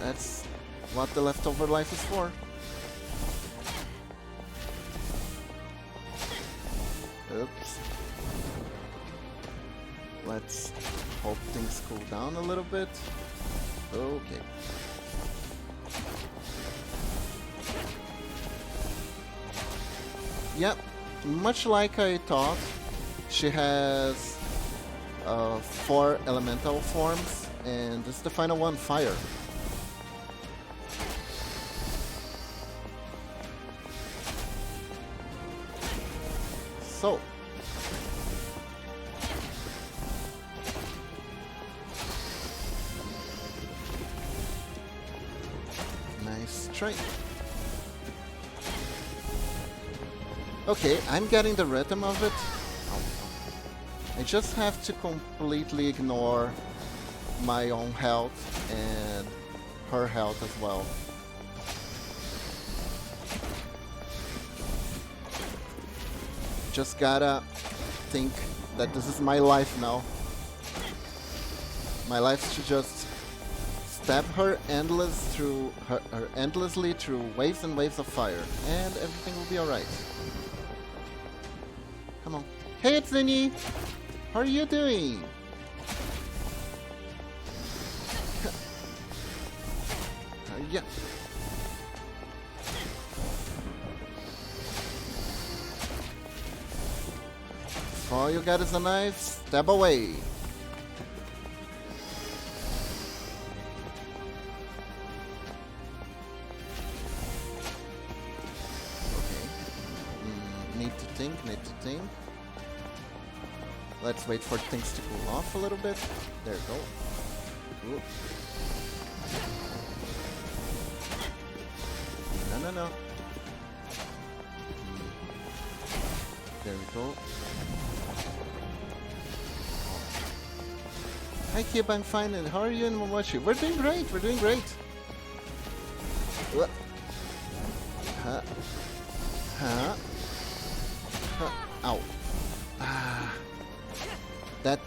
That's what the leftover life is for. Oops. Let's hope things cool down a little bit. Okay. Yep, much like I thought, she has 4 elemental forms, and this is the final one, fire. So, nice try. Okay, I'm getting the rhythm of it. I just have to completely ignore my own health and her health as well. Just gotta think that this is my life now. My life is to just stab her endlessly through waves and waves of fire, and everything will be alright. Come on. Hey, it's Zinni! How are you doing? Yeah. If all you got is a knife, stab away. Need to think. Let's wait for things to cool off a little bit. There we go. Cool. No. There we go. Hi Kib, I'm fine, and how are you and Momochi? We're doing great, Ow. That...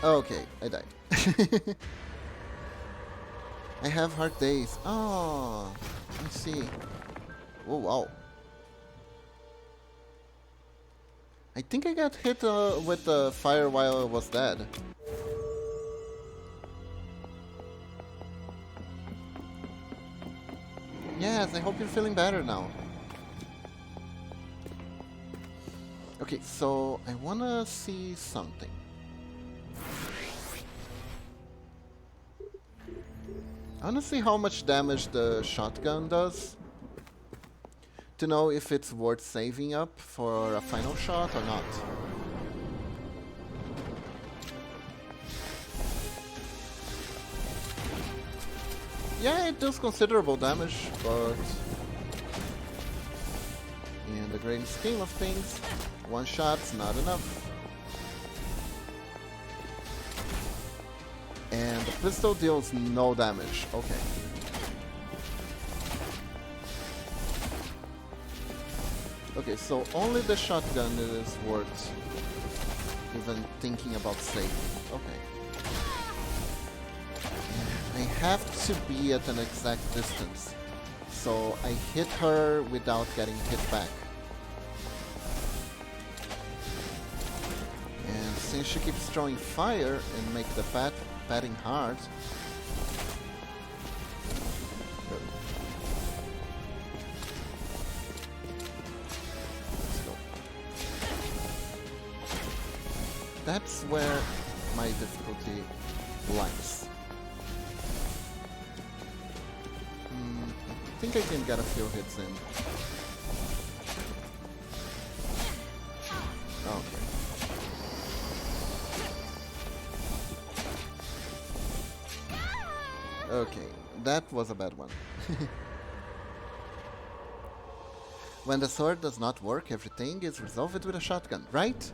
Okay, I died. I have hard days. Oh, I see. Oh, wow. I think I got hit with the fire while I was dead. Yes, I hope you're feeling better now. Okay, so I wanna see something. I wanna see how much damage the shotgun does, to know if it's worth saving up for a final shot or not. Yeah, it does considerable damage, but in the grand scheme of things, one shot's not enough. And the pistol deals no damage. Okay. Okay, so only the shotgun is worth even thinking about saving. Okay. I have to be at an exact distance, so I hit her without getting hit back. And since she keeps throwing fire and make the patting hard, let's go. That's where my difficulty lies. I think I can get a few hits in. Okay. Okay, that was a bad one. When the sword does not work, everything is resolved with a shotgun, right?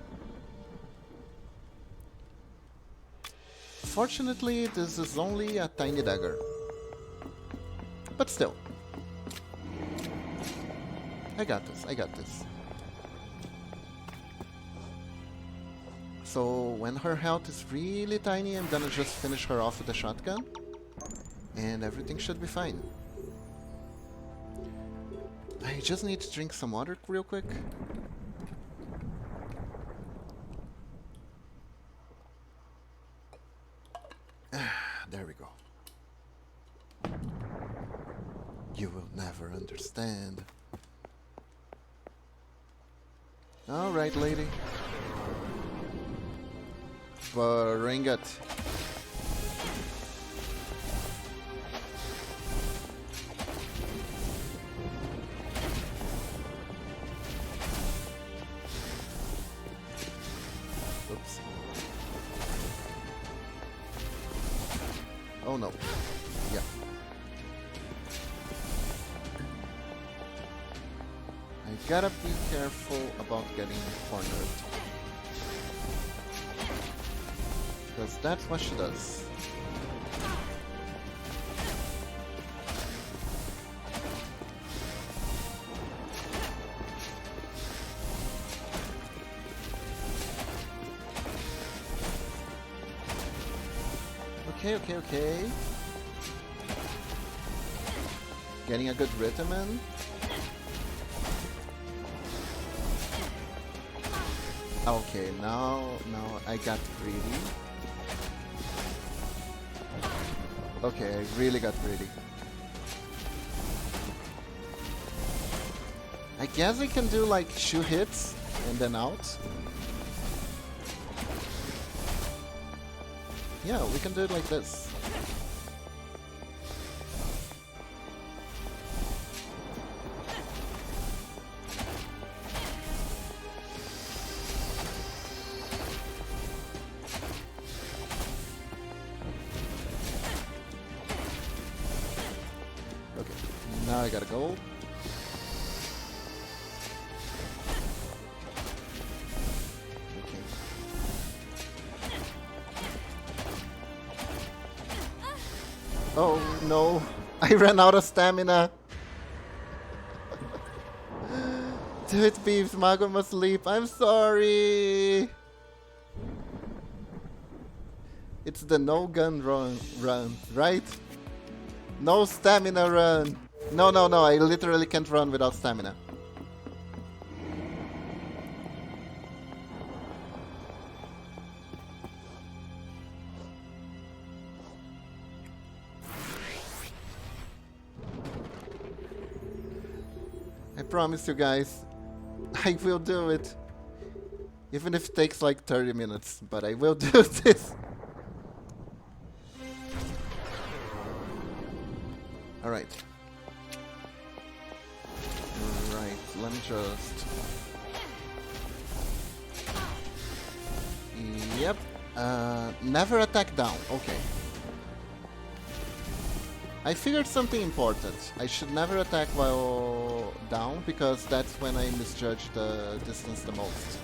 Fortunately, this is only a tiny dagger. But still. I got this. So when her health is really tiny, I'm gonna just finish her off with the shotgun, and everything should be fine. I just need to drink some water real quick. There we go. You will never understand. Alright, lady. Bring it. Oops. Oh no. Yeah. I gotta be careful about getting cornered. Because that's what she does. Okay. Getting a good rhythm in. Okay, now I got greedy. Okay, I really got greedy. I guess I can do like 2 hits and then out. Yeah, we can do it like this. Okay, now I gotta go. Oh no, I ran out of stamina. Do it, Beeves, Mago must sleep. I'm sorry. It's the no gun run, right? No stamina run. No, I literally can't run without stamina. I promise you guys, I will do it. Even if it takes like 30 minutes, but I will do this. Alright. Right, let me just... Yep. Never attack down. Okay. I figured something important. I should never attack while down, because that's when I misjudge the distance the most.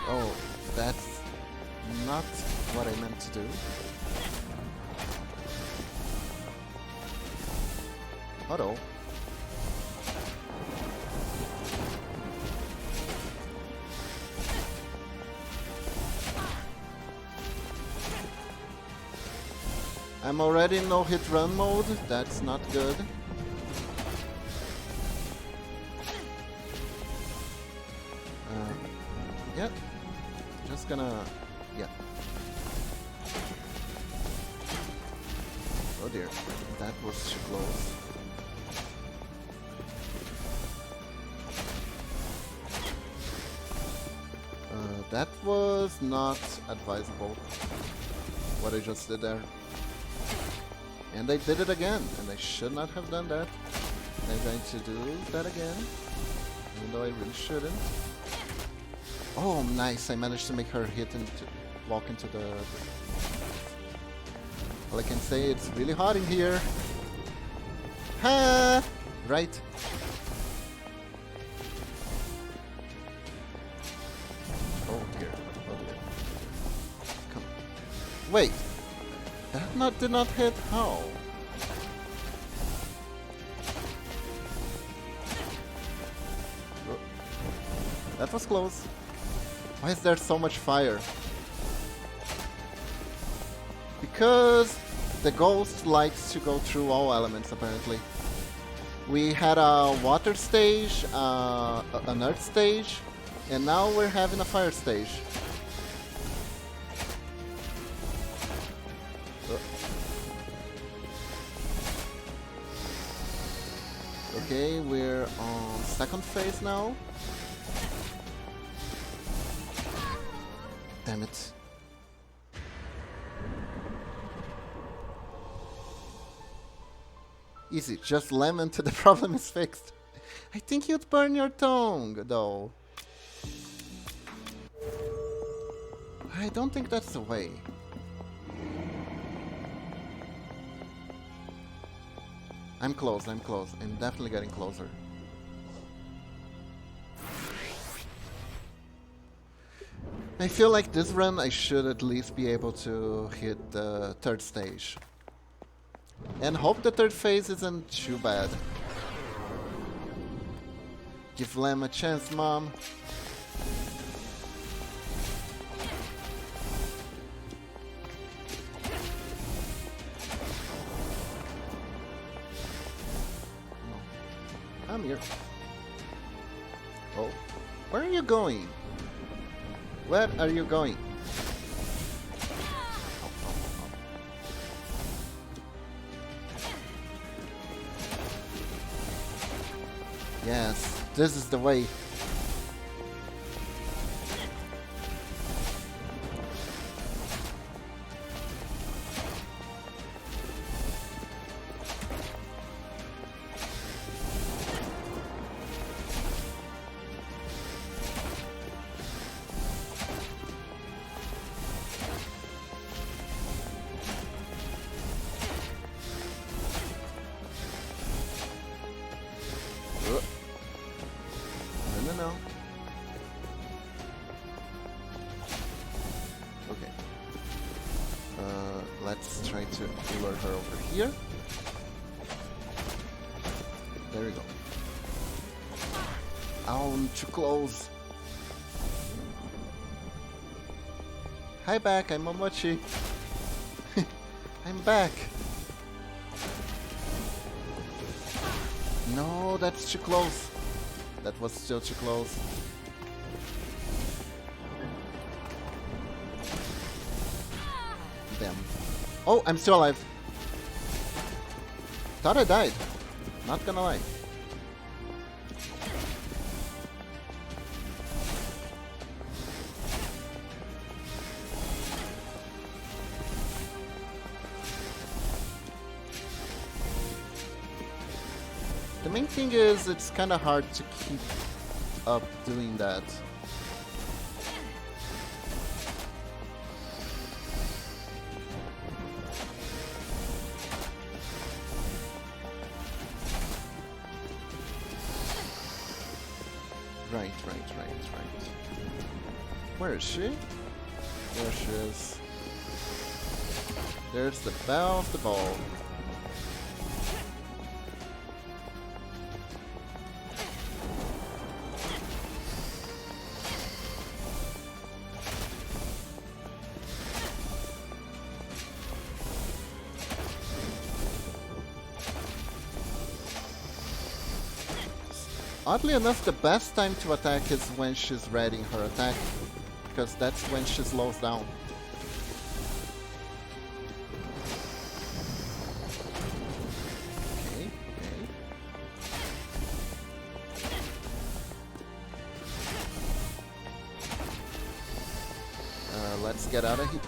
Oh, that's not what I meant to do. Uh-oh. I'm already in no-hit run mode. That's not good. Yeah. Just gonna... Yeah. Oh dear. That was too close. That was not advisable. What I just did there. And I did it again, and I should not have done that. I'm going to do that again, even though I really shouldn't. Oh, nice! I managed to make her hit and walk into the... All I can say, it's really hot in here. Ha! Right. Oh dear. Oh dear. Come. Wait. That did not hit. How? That was close. Why is there so much fire? Because the ghost likes to go through all elements, apparently. We had a water stage, an earth stage, and now we're having a fire stage. Okay, we're on second phase now. Damn it. Easy, just lemon till the problem is fixed. I think you'd burn your tongue, though. I don't think that's the way. I'm close, I'm definitely getting closer. I feel like this run I should at least be able to hit the third stage. And hope the third phase isn't too bad. Give Lamb a chance, Mom. Come here. Oh, where are you going? Where are you going? Yes, this is the way. No. Okay. Let's try to lure her over here. There we go. Oh, I'm too close. Hi back, I'm Momochi. I'm back. No, that's too close. That was still too close. Damn. Oh, I'm still alive. Thought I died. Not gonna lie. The main thing is it's kind of hard to keep up doing that. Right. Where is she? There she is. There's the bell of the ball. Oddly enough, the best time to attack is when she's readying her attack, because that's when she slows down. Okay. Let's get out of here.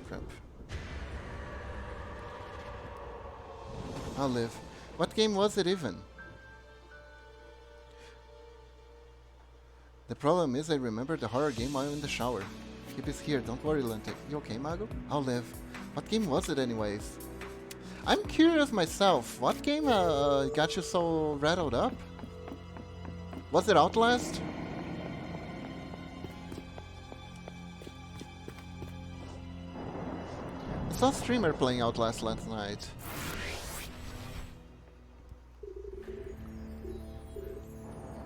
Crap. I'll live. What game was it even? The problem is I remember the horror game while in the shower. Keep is here, don't worry, Lente. You okay, Mago? I'll live. What game was it anyways? I'm curious myself, what game got you so rattled up? Was it Outlast? I saw a streamer playing Outlast last night.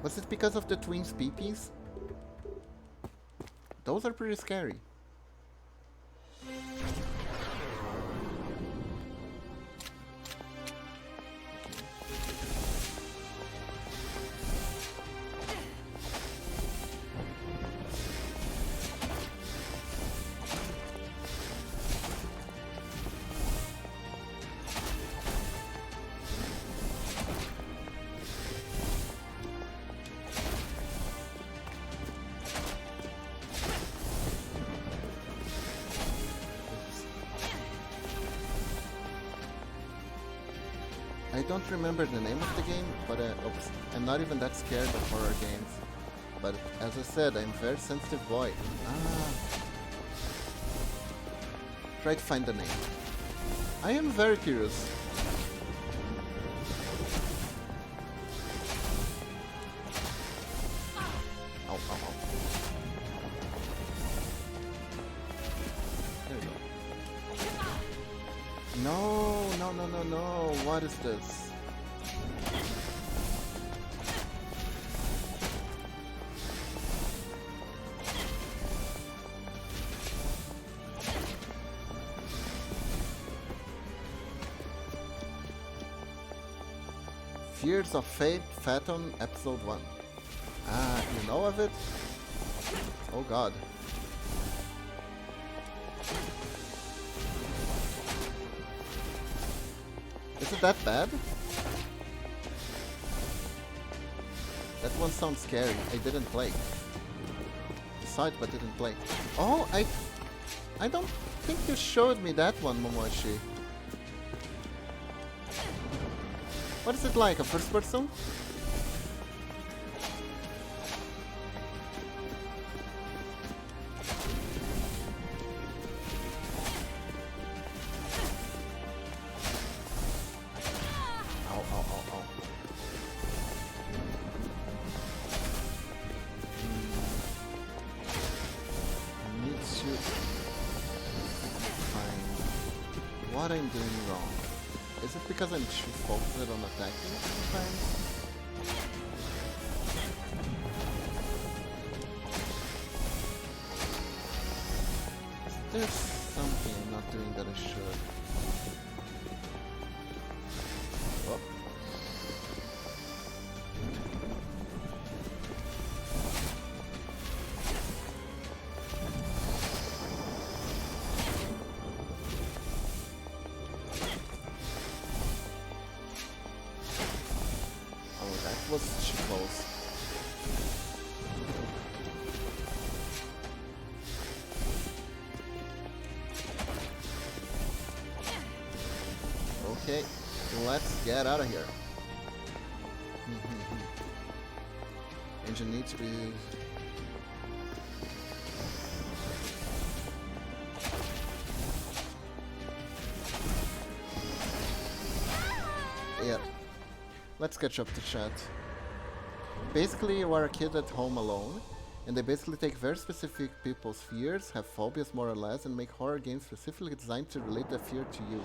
Was it because of the twins' peepees? Those are pretty scary. I don't remember the name of the game, but oops, I'm not even that scared of horror games. But as I said, I'm a very sensitive boy. Try to find the name. I am very curious. Ow, ow, ow. There we go. No, no, no, no, no. What is this? Fears of Fate, Phaeton, Episode 1. Ah, you know of it? Oh god. Is it that bad? That one sounds scary. I didn't play. Saw it but didn't play. Oh, I don't think you showed me that one, Momoshi. What is it like? A first person? What I'm doing wrong? Is it because I'm too focused on attacking sometimes? There's something I'm not doing that I should. Oh. Was too close. Okay, let's get out of here. Engine needs to be... Yeah. Let's catch up to chat. Basically, you are a kid at home alone, and they basically take very specific people's fears, have phobias more or less, and make horror games specifically designed to relate that fear to you.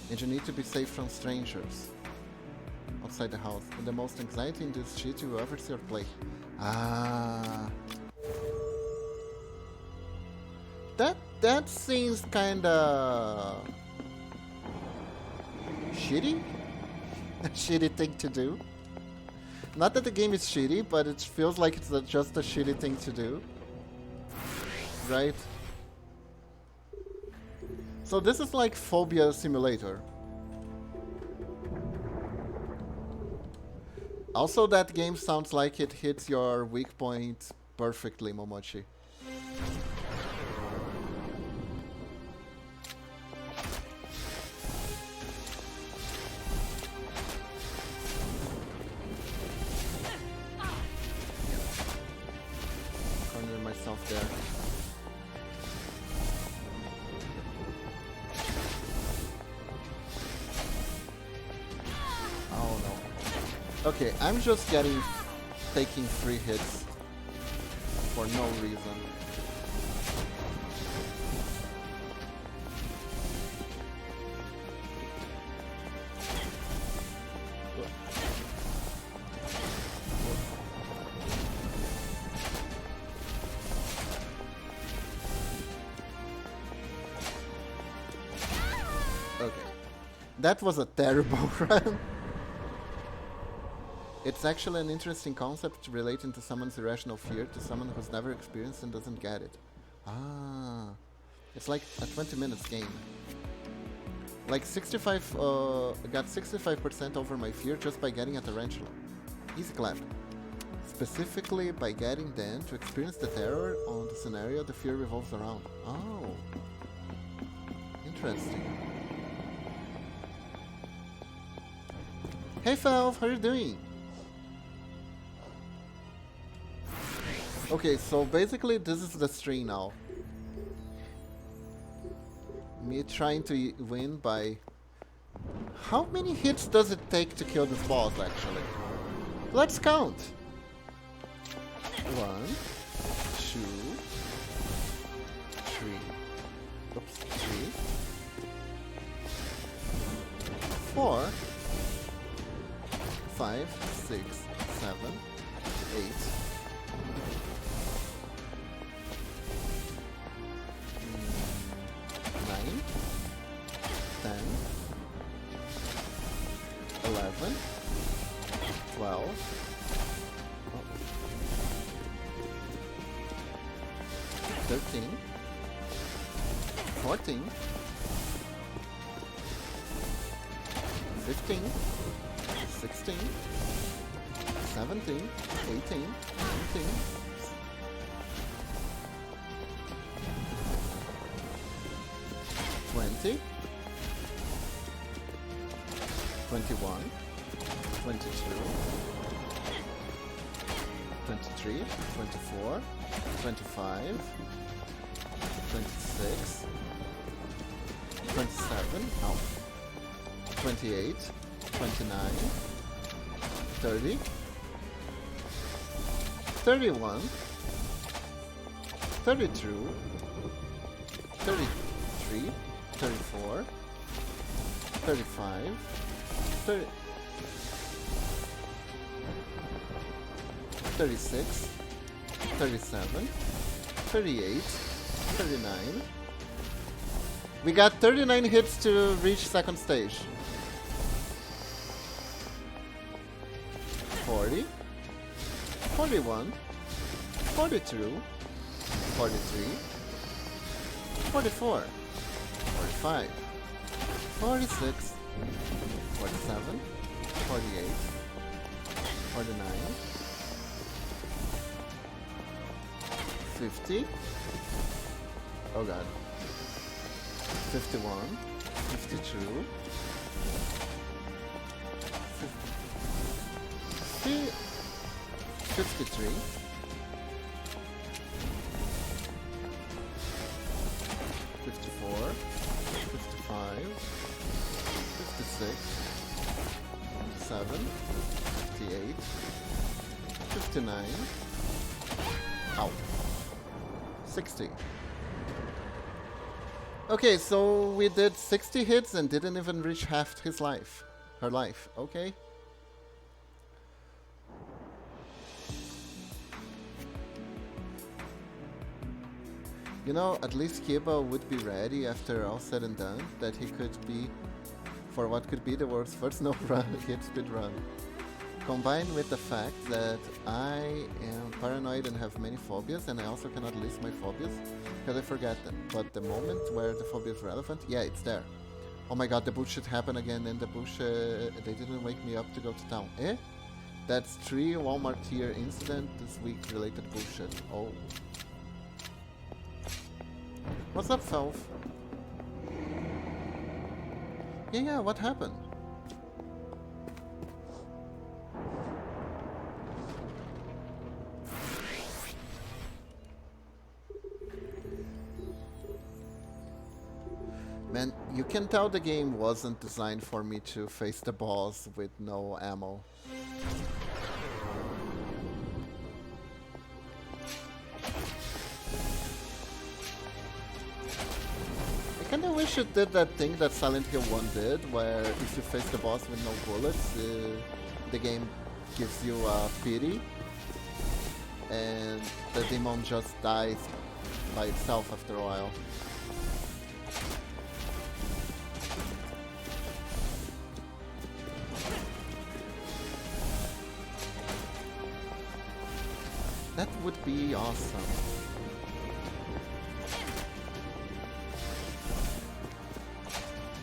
And you need to be safe from strangers outside the house, and the most anxiety-induced shit you ever see or play. Ah, that seems kinda shitty. A shitty thing to do. Not that the game is shitty, but it feels like it's just a shitty thing to do. Right? So this is like phobia simulator. Also, that game sounds like it hits your weak point perfectly, Momochi. There. Oh no. Okay, I'm just taking 3 hits for no reason. Okay. That was a terrible run. It's actually an interesting concept relating to someone's irrational fear to someone who's never experienced and doesn't get it. Ah. It's like a 20 minutes game. Like 65, I got 65% over my fear just by getting a tarantula. Easy clap. Specifically by getting them to experience the terror on the scenario the fear revolves around. Oh. Interesting. Hey Falv, how are you doing? Okay, so basically this is the stream now. Me trying to win by... How many hits does it take to kill this boss actually? Let's count! 1, 2, 3. Oops, 3. 4. 5, 6, 7, 8. 9, 10, 11, 12. Oh. 13. 14. 15. 16. 17. 18. 19. 20. 21. 22, 23, 24, 25, 26, 27, no, 28, 29, 30, 31, 32, 33, 34, 35, 30, 36, 37, 38, 39. We got 39 hits to reach second stage. 40, 41, 42, 43, 44, 45, 46, 47, 48, 49, 50. Oh god. 51, 52, 53, 54, 55, 56, 57, 58, 59. Ow. 60. Okay, so we did 60 hits and didn't even reach half his life. Her life, okay. You know, at least Kiba would be ready after all said and done that he could be for what could be the world's first no-run hit speed run. Combined with the fact that I am paranoid and have many phobias, and I also cannot list my phobias because I forget them. But the moment where the phobia is relevant, yeah, it's there. Oh my god, the bullshit happened again, and the bullshit, they didn't wake me up to go to town. Eh? That's 3 Walmart tier incident this week related bullshit. Oh. What's up, Felf? Yeah, what happened? Man, you can tell the game wasn't designed for me to face the boss with no ammo. I kinda wish it did that thing that Silent Hill 1 did, where if you face the boss with no bullets, the game gives you pity, and the demon just dies by itself after a while. That would be awesome.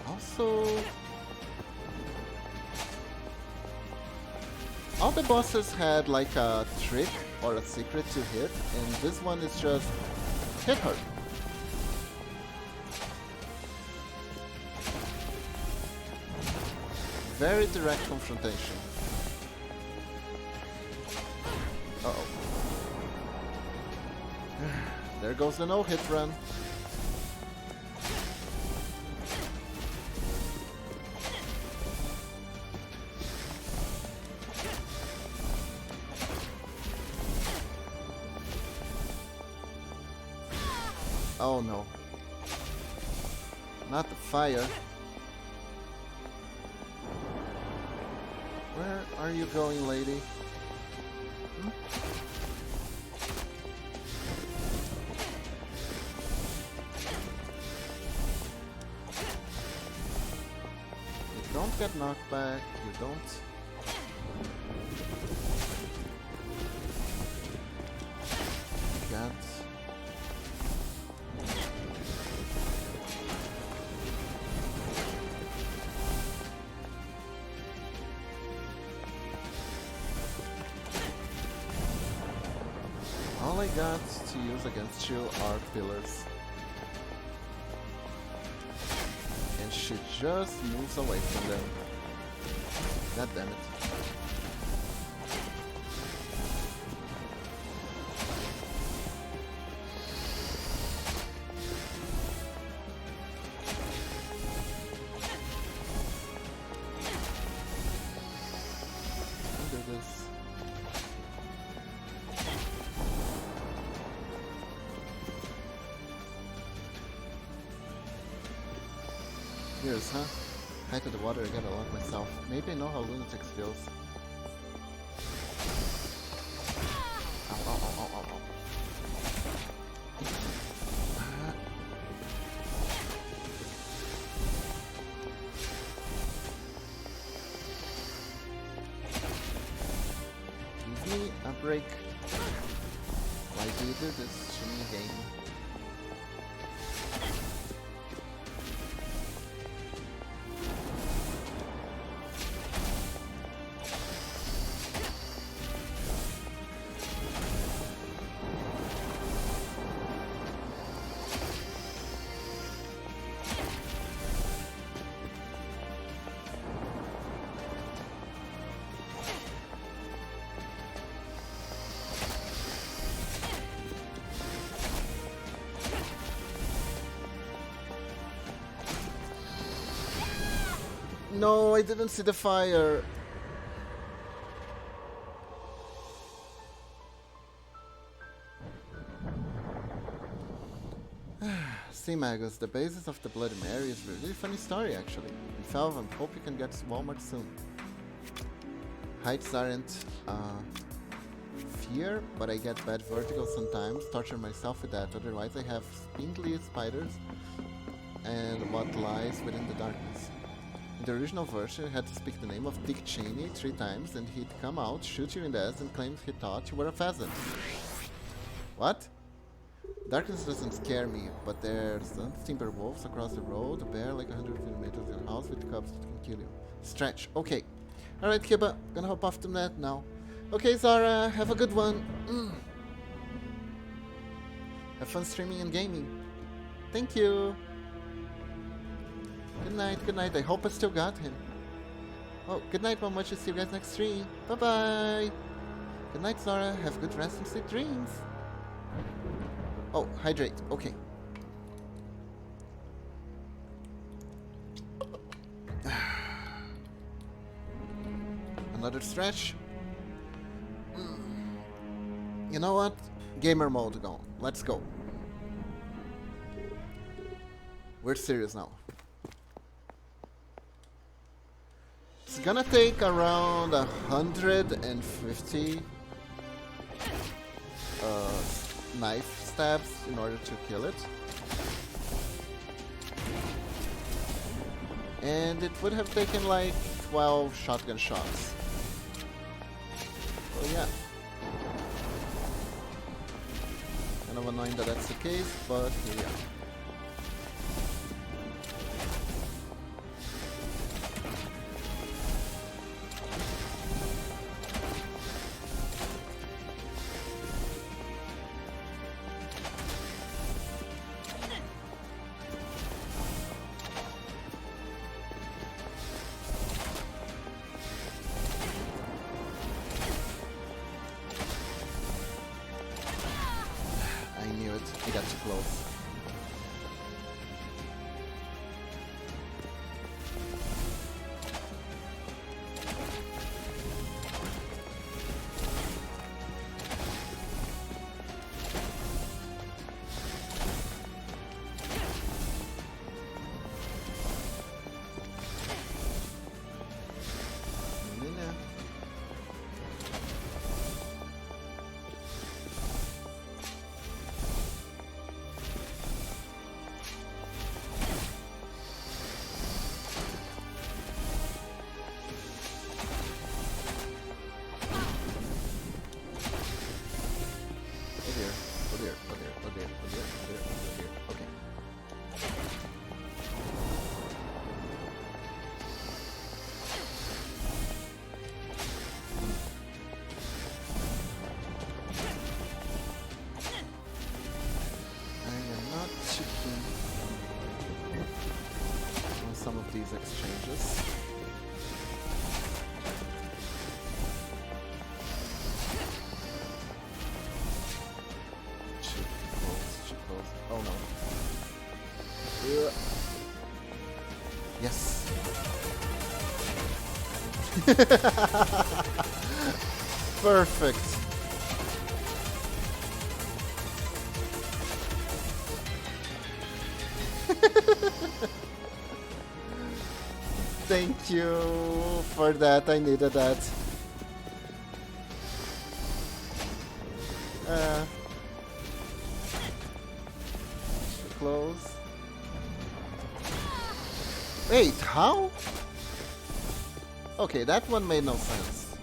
Also, all the bosses had like a trick or a secret to hit, and this one is just hit her. Very direct confrontation. Uh-oh. There goes the no-hit run. Oh no. Not the fire. Where are you going, lady? Hmm? You don't get knocked back, you don't... god. All I got to use against you are pillars. And she just moves away from them. God damn it. Do this. Years, huh? Height of the water, I gotta lock myself. Maybe I know how lunatics feels. Ow, ow, ow, ow, ow, ow. Give me a break. Why do you do this to me again? No, I didn't see the fire. See, Magus, the basis of the Bloody Mary is a really funny story, actually. Felv, I hope you can get to Walmart soon. Heights aren't fear, but I get bad vertigo sometimes. Torture myself with that. Otherwise, I have spindly spiders and what lies within the darkness. In the original version, you had to speak the name of Dick Cheney 3 times and he'd come out, shoot you in the ass and claim he thought you were a pheasant. What? Darkness doesn't scare me, but there's timber wolves across the road, a bear like 150 meters in a house with cubs that can kill you. Stretch. Okay. Alright, Kiba. Gonna hop off the net now. Okay, Zara. Have a good one. Have fun streaming and gaming. Thank you. Good night, good night. I hope I still got him. Oh, good night, Mom. Much. See you guys next stream. Bye-bye. Good night, Zara. Have good rest and sweet dreams. Oh, hydrate. Okay. Another stretch. You know what? Gamer mode gone. Let's go. We're serious now. It's gonna take around 150 knife stabs in order to kill it. And it would have taken like 12 shotgun shots. So yeah. Kind of annoying that that's the case, but here we are. I got too close. changes. Too close, too close. Oh no. Yes. Perfect. Thank you for that. I needed that. Too close. Wait, how? Okay, that one made no sense.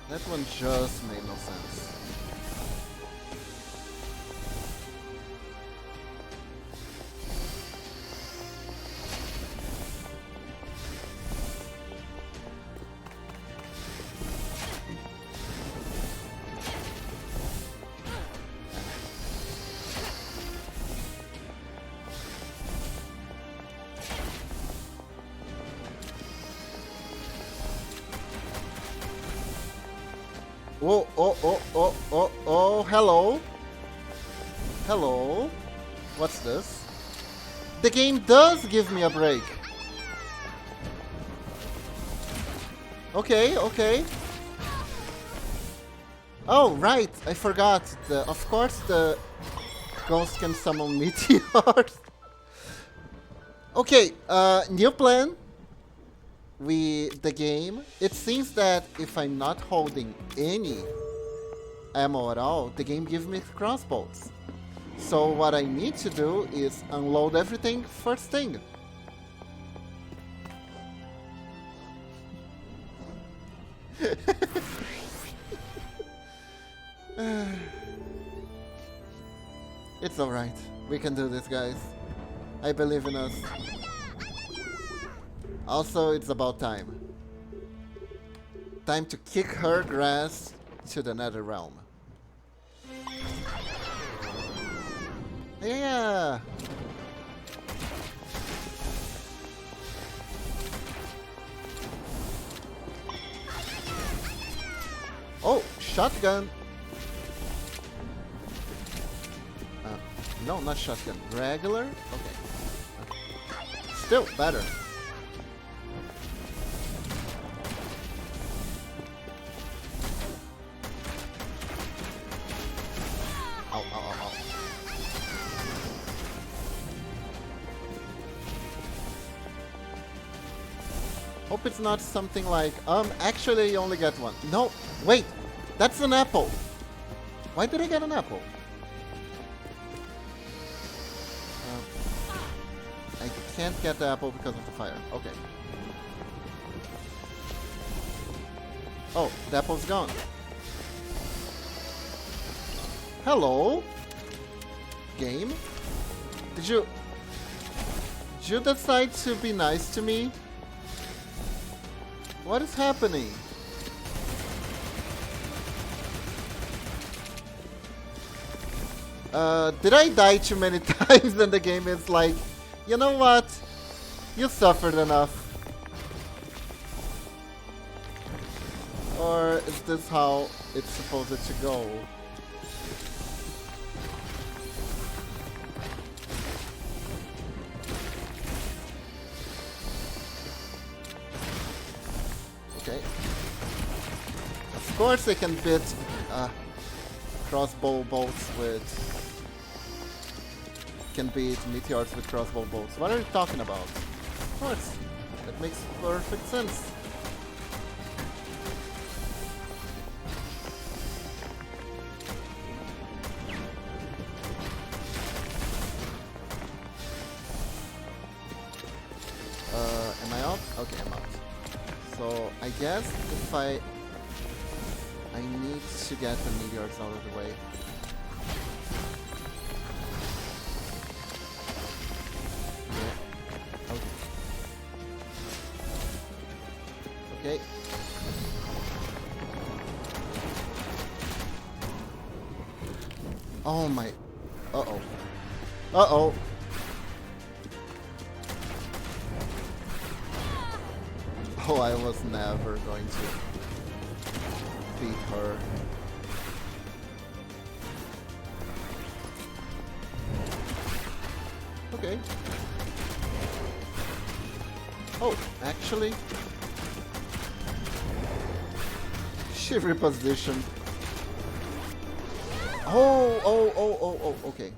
That one just made no sense. Oh, hello. Hello. What's this? The game does give me a break. Okay, okay. Oh, right. I forgot. Of course the ghost can summon meteors. Okay, new plan. The game, it seems that if I'm not holding any ammo at all, the game gives me crossbows. So what I need to do is unload everything first thing. It's alright. We can do this, guys. I believe in us. Also, it's about time. Time to kick her grass to the nether realm. Yeah! Oh, shotgun! No, not shotgun. Regular? Okay. Still better. Ow, ow, ow, ow. Hope it's not something like, actually you only get one. No, wait, that's an apple. Why did I get an apple? I can't get the apple because of the fire. Okay. Oh, the apple's gone. Hello? Game? Did you decide to be nice to me? What is happening? Did I die too many times and the game is like, you know what? You suffered enough. Or is this how it's supposed to go? Okay. Of course I can beat crossbow bolts with... can beat meteors with crossbow bolts. What are you talking about? Of course. That makes perfect sense. Am I out? Okay, I'm out. So I guess if I need to get the meteors out of the way. Yeah. Okay. Oh my. Uh-oh. Uh-oh. Oh, I was never going to beat her. Okay. Oh, actually, she repositioned. Oh, okay.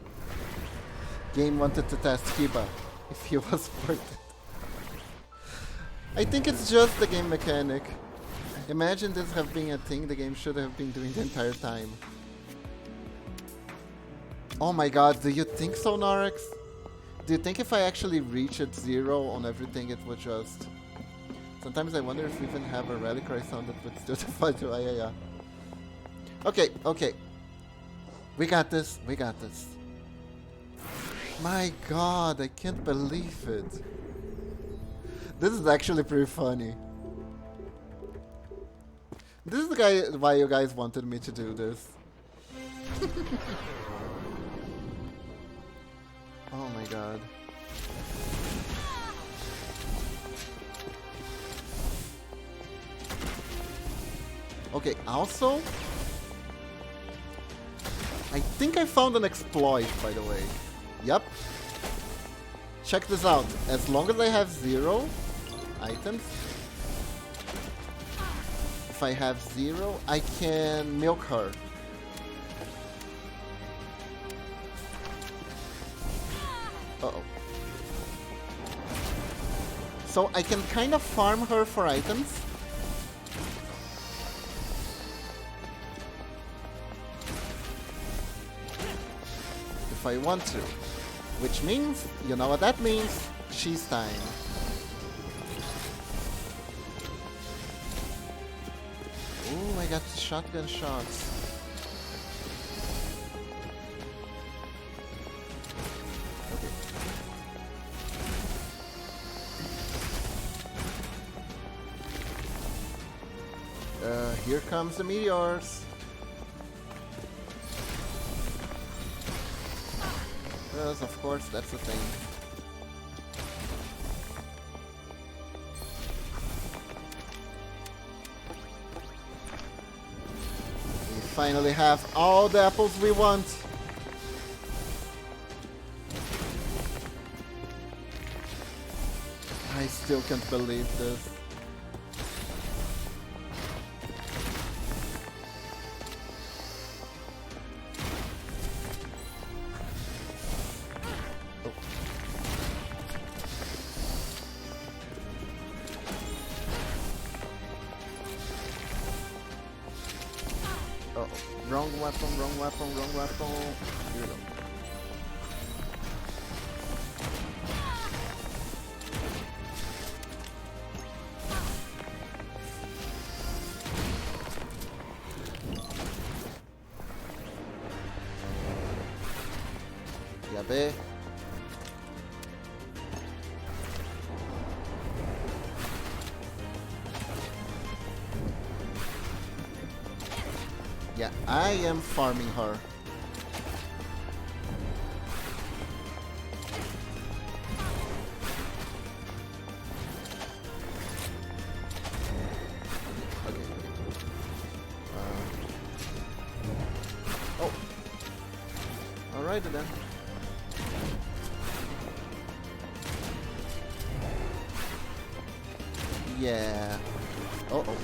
Game wanted to test Kiba if he was worth it. I think it's just the game mechanic. Imagine this have been a thing the game should have been doing the entire time. Oh my god, do you think so, Norex? Do you think if I actually reached 0 on everything it would just... Sometimes I wonder if we even have a rally cry sound that would still defy to yeah. Okay, okay. We got this, we got this. My god, I can't believe it. This is actually pretty funny. This is the guy why you guys wanted me to do this. Oh my god. Okay, also, I think I found an exploit, by the way. Yep. Check this out. As long as I have 0 items, if I have 0, I can milk her. Uh-oh. So I can kind of farm her for items. If I want to. Which means, you know what that means? She's time. Ooh, I got shotgun shots. Here comes the meteors. Yes, of course, that's the thing. We finally have all the apples we want. I still can't believe this. Wrong weapon, wrong weapon, wrong weapon. Here we go. Ya ve. Yeah, I am farming her. Okay. Oh. Alright then. Yeah. Uh-oh.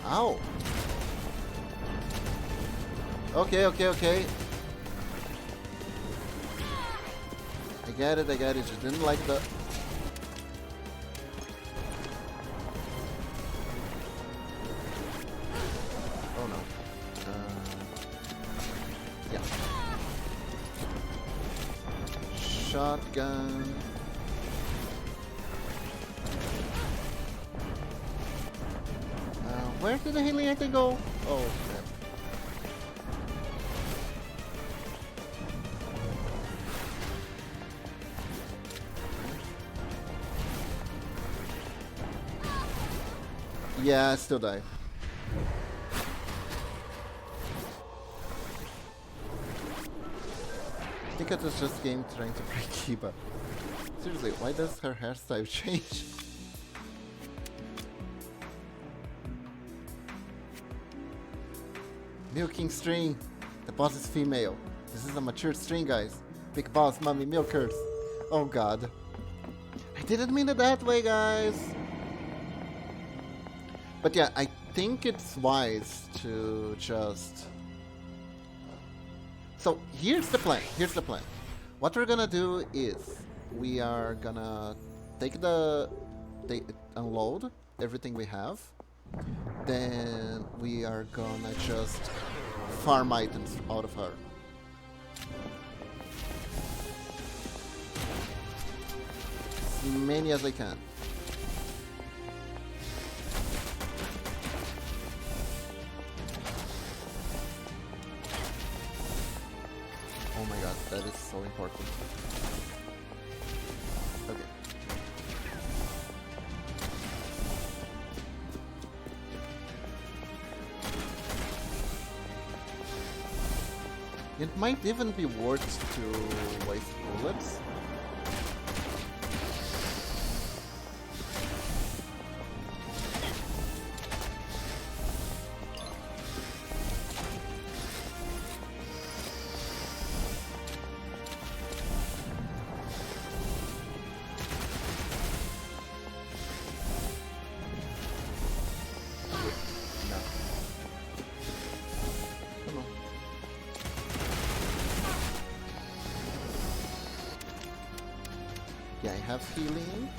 Ow. Okay, okay, okay. I get it, I get it. Just didn't like the... Oh no. Yeah. Shotgun. Where did the healing item go? Oh, crap. Yeah, I still die. I think it was just game trying to break Kiba. Seriously, why does her hairstyle change? Milking string. The boss is female. This is a mature string, guys. Big boss, mommy, milkers. Oh god. I didn't mean it that way, guys. But yeah, I think it's wise to just... So here's the plan. Here's the plan. What we're gonna do is we are gonna unload everything we have. Then we are gonna just farm items out of her. As many as I can. Oh my god, that is so important. Okay. It might even be worth to waste bullets. Yeah, I have healing.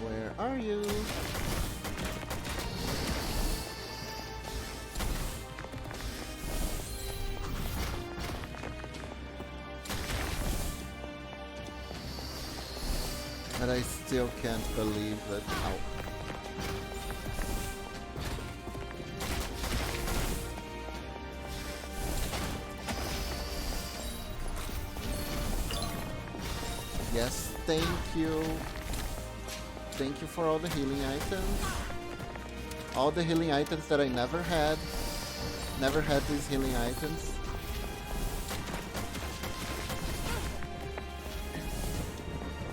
Where are you? But I still can't believe that. Ow. Yes, thank you. Thank you for all the healing items. All the healing items that I never had. Never had these healing items.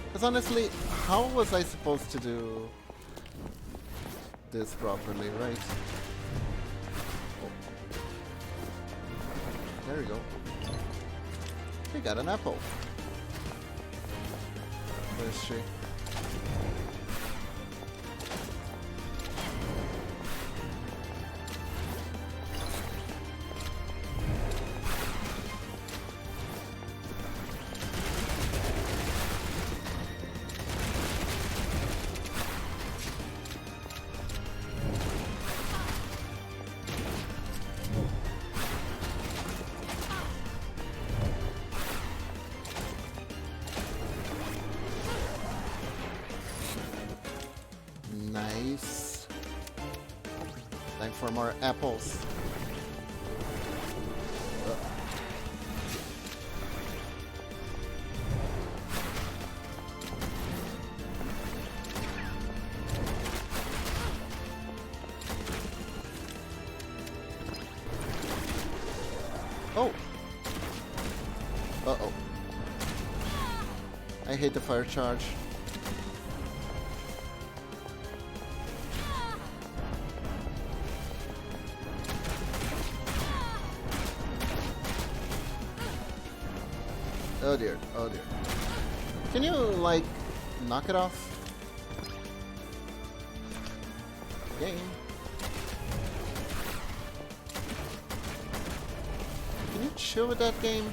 Because honestly, how was I supposed to do this properly, right? Oh. There we go. We got an apple. Where is she? Nice. Time for more apples. Oh! Uh-oh. I hate the fire charge. Oh dear, oh dear. Can you, like, knock it off? Game. Can you chill with that game?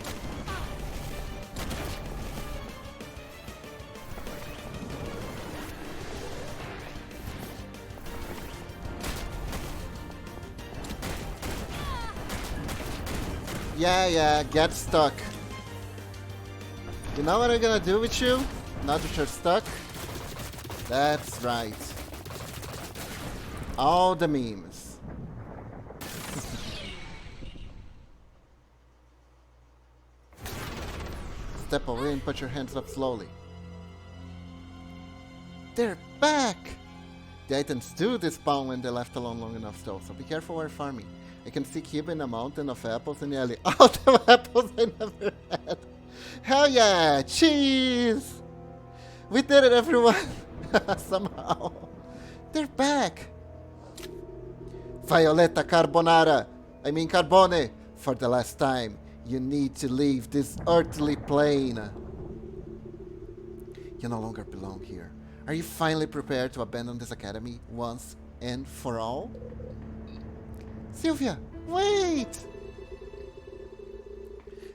Yeah, get stuck. You know what I'm gonna do with you? Now that you're stuck? That's right. All the memes. Step away and put your hands up slowly. They're back! The items do despawn when they're left alone long enough though, so be careful while farming. I can see Kiba in a mountain of apples in the alley. All the apples I never had. Hell yeah! Cheese! We did it, everyone! Somehow. They're back! Violetta Carbonara! I mean Carbone! For the last time, you need to leave this earthly plane. You no longer belong here. Are you finally prepared to abandon this academy once and for all? Sylvia, wait!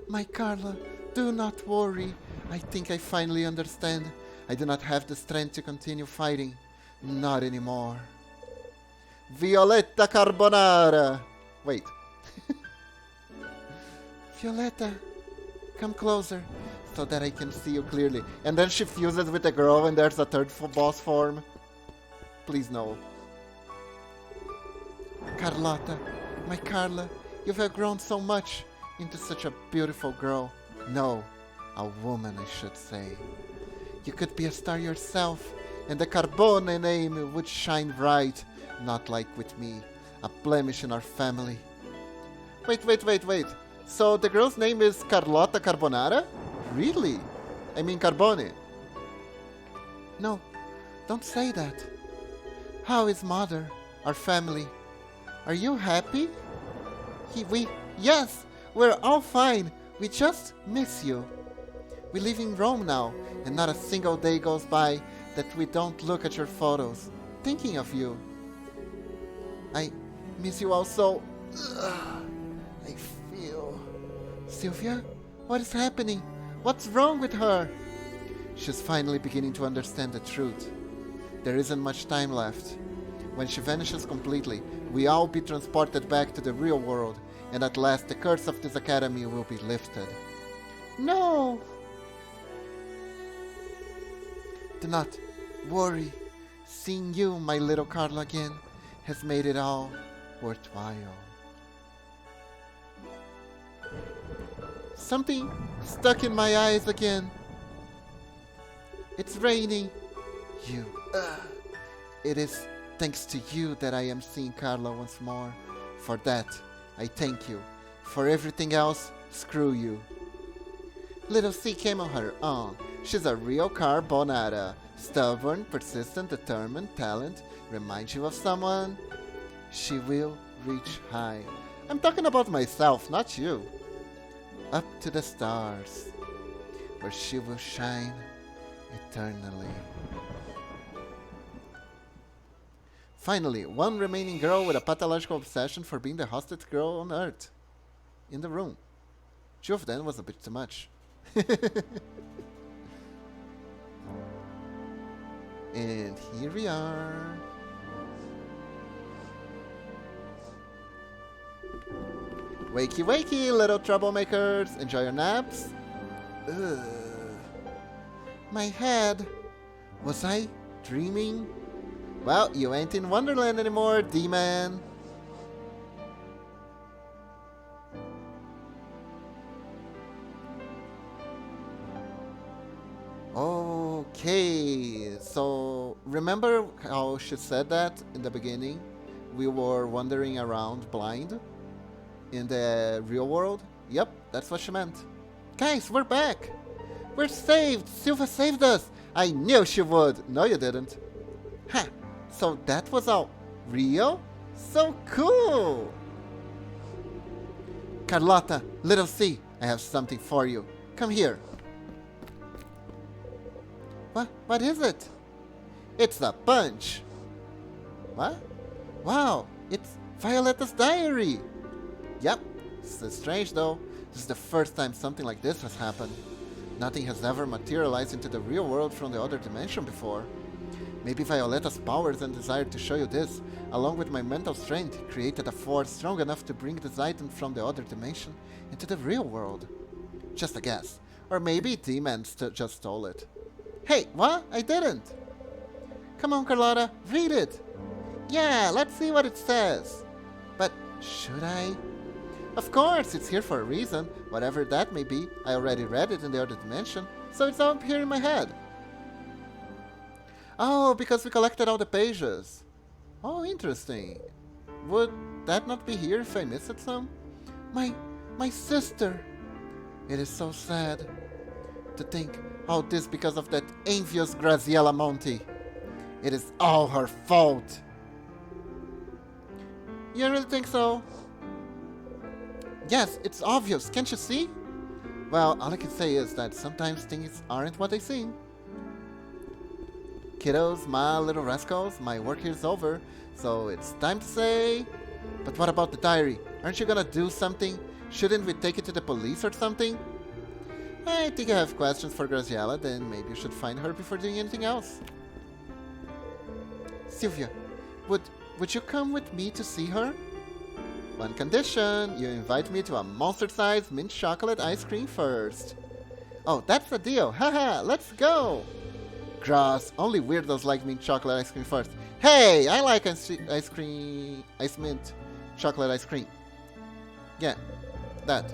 My Carla, do not worry. I think I finally understand. I do not have the strength to continue fighting. Not anymore. Violetta Carbonara! Wait. Violetta, come closer so that I can see you clearly. And then she fuses with the girl and there's a third boss form. Please no. Carlotta, my Carla, you have grown so much into such a beautiful girl. No, a woman I should say. You could be a star yourself and the Carbone name would shine bright. Not like with me, a blemish in our family. Wait. So the girl's name is Carlotta Carbonara? Really? I mean Carbone. No, don't say that. How is mother, our family? Are you happy? Yes, we're all fine. We just miss you. We live in Rome now, and not a single day goes by that we don't look at your photos, thinking of you. I miss you all so. I feel. Sylvia? What is happening? What's wrong with her? She's finally beginning to understand the truth. There isn't much time left. When she vanishes completely, we all be transported back to the real world, and at last the curse of this academy will be lifted. No! Do not worry. Seeing you, my little Carla, again has made it all worthwhile. Something stuck in my eyes again. It's raining. You. It is thanks to you that I am seeing Carla once more. For that, I thank you. For everything else, screw you. Little C came on her own. She's a real Carbonara. Stubborn, persistent, determined, talent. Reminds you of someone? She will reach high. I'm talking about myself, not you. Up to the stars, where she will shine eternally. Finally, one remaining girl with a pathological obsession for being the hottest girl on Earth. In the room. 2 of them was a bit too much. And here we are. Wakey wakey, little troublemakers. Enjoy your naps. Ugh. My head. Was I dreaming? Well, you ain't in Wonderland anymore, D-Man. Okay, so remember how she said that in the beginning? We were wandering around blind in the real world? Yep, that's what she meant. Guys, we're back! We're saved! Silva saved us! I knew she would! No, you didn't. Ha! So that was all real? So cool! Carlotta, little C, I have something for you. Come here. What is it? It's a punch. What? Wow, it's Violetta's diary. Yep, it's strange though. This is the first time something like this has happened. Nothing has ever materialized into the real world from the other dimension before. Maybe Violeta's powers and desire to show you this, along with my mental strength, created a force strong enough to bring this item from the other dimension into the real world. Just a guess. Or maybe demons just stole it. Hey, what? I didn't! Come on, Carlotta, read it! Yeah, let's see what it says. But should I? Of course, it's here for a reason. Whatever that may be, I already read it in the other dimension, so it's all up here in my head. Oh, because we collected all the pages. Oh, interesting. Would that not be here if I missed some? My sister. It is so sad to think all this because of that envious Graziella Monti. It is all her fault. You really think so? Yes, it's obvious, can't you see? Well, all I can say is that sometimes things aren't what they seem. Kiddos, my little rascals, my work here is over, so it's time to say... But what about the diary? Aren't you gonna do something? Shouldn't we take it to the police or something? I think I have questions for Graziella, then maybe you should find her before doing anything else. Sylvia, would you come with me to see her? One condition, you invite me to a monster-sized mint chocolate ice cream first. Oh, that's the deal. Haha, let's go. Gross, only weirdos like mint chocolate ice cream first. Hey, I like ice mint chocolate ice cream. Yeah, that.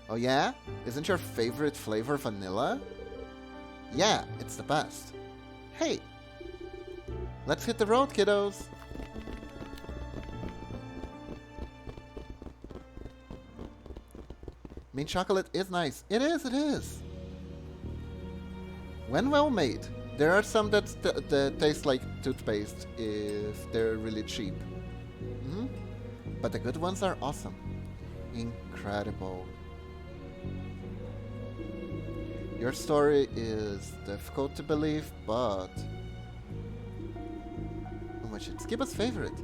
Oh yeah? Isn't your favorite flavor vanilla? Yeah, it's the best. Hey, let's hit the road, kiddos. Mint chocolate is nice. It is. When well made. There are some that taste like toothpaste if they're really cheap. But the good ones are awesome. Incredible. Your story is difficult to believe, but... which is Skiba's favorite.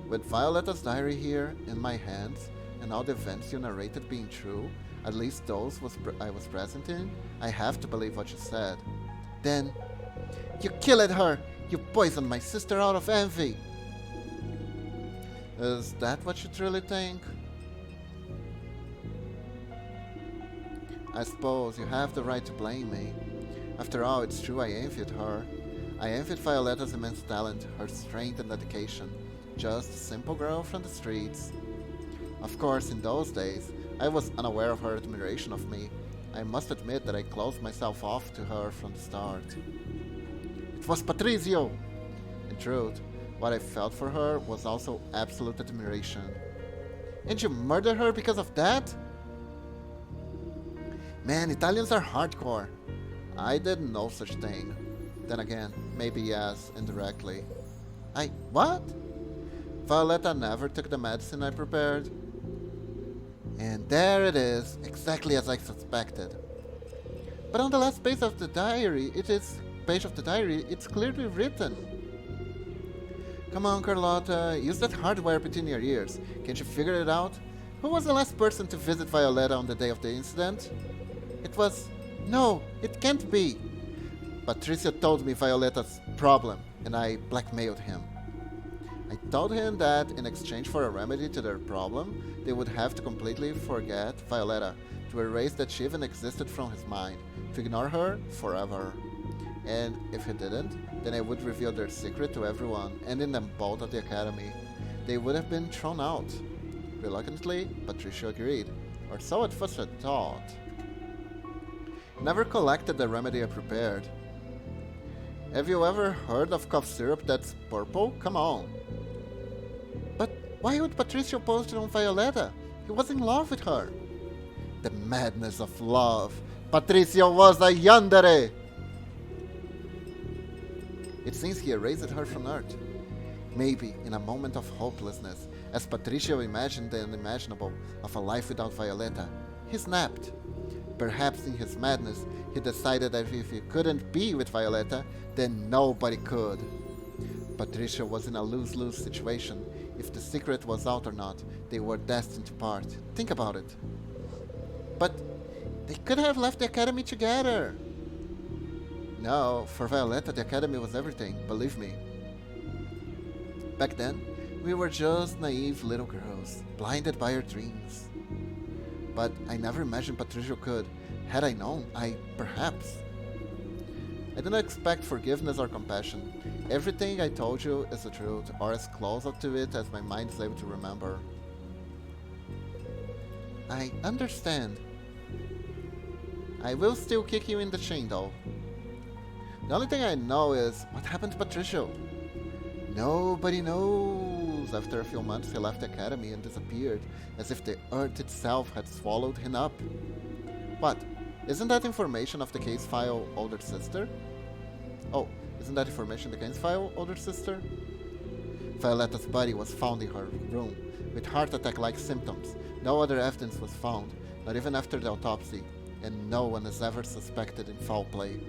With Violetta's diary here in my hands, and all the events you narrated being true, at least those I was present in, I have to believe what you said. Then, you killed her! You poisoned my sister out of envy! Is that what you truly think? I suppose you have the right to blame me. After all, it's true I envied her. I envied Violetta's immense talent, her strength and dedication. Just a simple girl from the streets. Of course, in those days, I was unaware of her admiration of me. I must admit that I closed myself off to her from the start. It was Patricio! In truth, what I felt for her was also absolute admiration. And you murdered her because of that? Man, Italians are hardcore. I didn't know such thing. Then again, maybe yes, indirectly. What? Violetta never took the medicine I prepared. And there it is, exactly as I suspected. But on the last page of the diary, it's clearly written. Come on, Carlotta, use that hardware between your ears. Can't you figure it out? Who was the last person to visit Violetta on the day of the incident? It was... No, it can't be. Patricio told me Violetta's problem, and I blackmailed him. I told him that in exchange for a remedy to their problem, they would have to completely forget Violetta, to erase that she even existed from his mind, to ignore her forever. And if he didn't, then I would reveal their secret to everyone, ending them both at the academy. They would have been thrown out. Reluctantly, Patricio agreed, or so at first I thought. Never collected the remedy I prepared. Have you ever heard of cough syrup that's purple? Come on. But why would Patricio post it on Violetta? He was in love with her. The madness of love. Patricio was a yandere. It seems he erased her from Earth. Maybe in a moment of hopelessness, as Patricio imagined the unimaginable of a life without Violetta, he snapped. Perhaps in his madness, he decided that if he couldn't be with Violetta, then nobody could. Patricia was in a lose-lose situation. If the secret was out or not, they were destined to part. Think about it. But they could have left the academy together. No, for Violetta, the academy was everything, believe me. Back then, we were just naive little girls, blinded by our dreams. But I never imagined Patricio could. Had I known, perhaps. I do not expect forgiveness or compassion. Everything I told you is the truth, or as close to it as my mind is able to remember. I understand. I will still kick you in the shin, though. The only thing I know is what happened to Patricio. Nobody knows. After a few months, he left the academy and disappeared, as if the earth itself had swallowed him up. What? Isn't that information of the case file, older sister? Oh, isn't that information the case file, older sister? Violetta's body was found in her room, with heart attack-like symptoms. No other evidence was found, not even after the autopsy, and no one is ever suspected in foul play.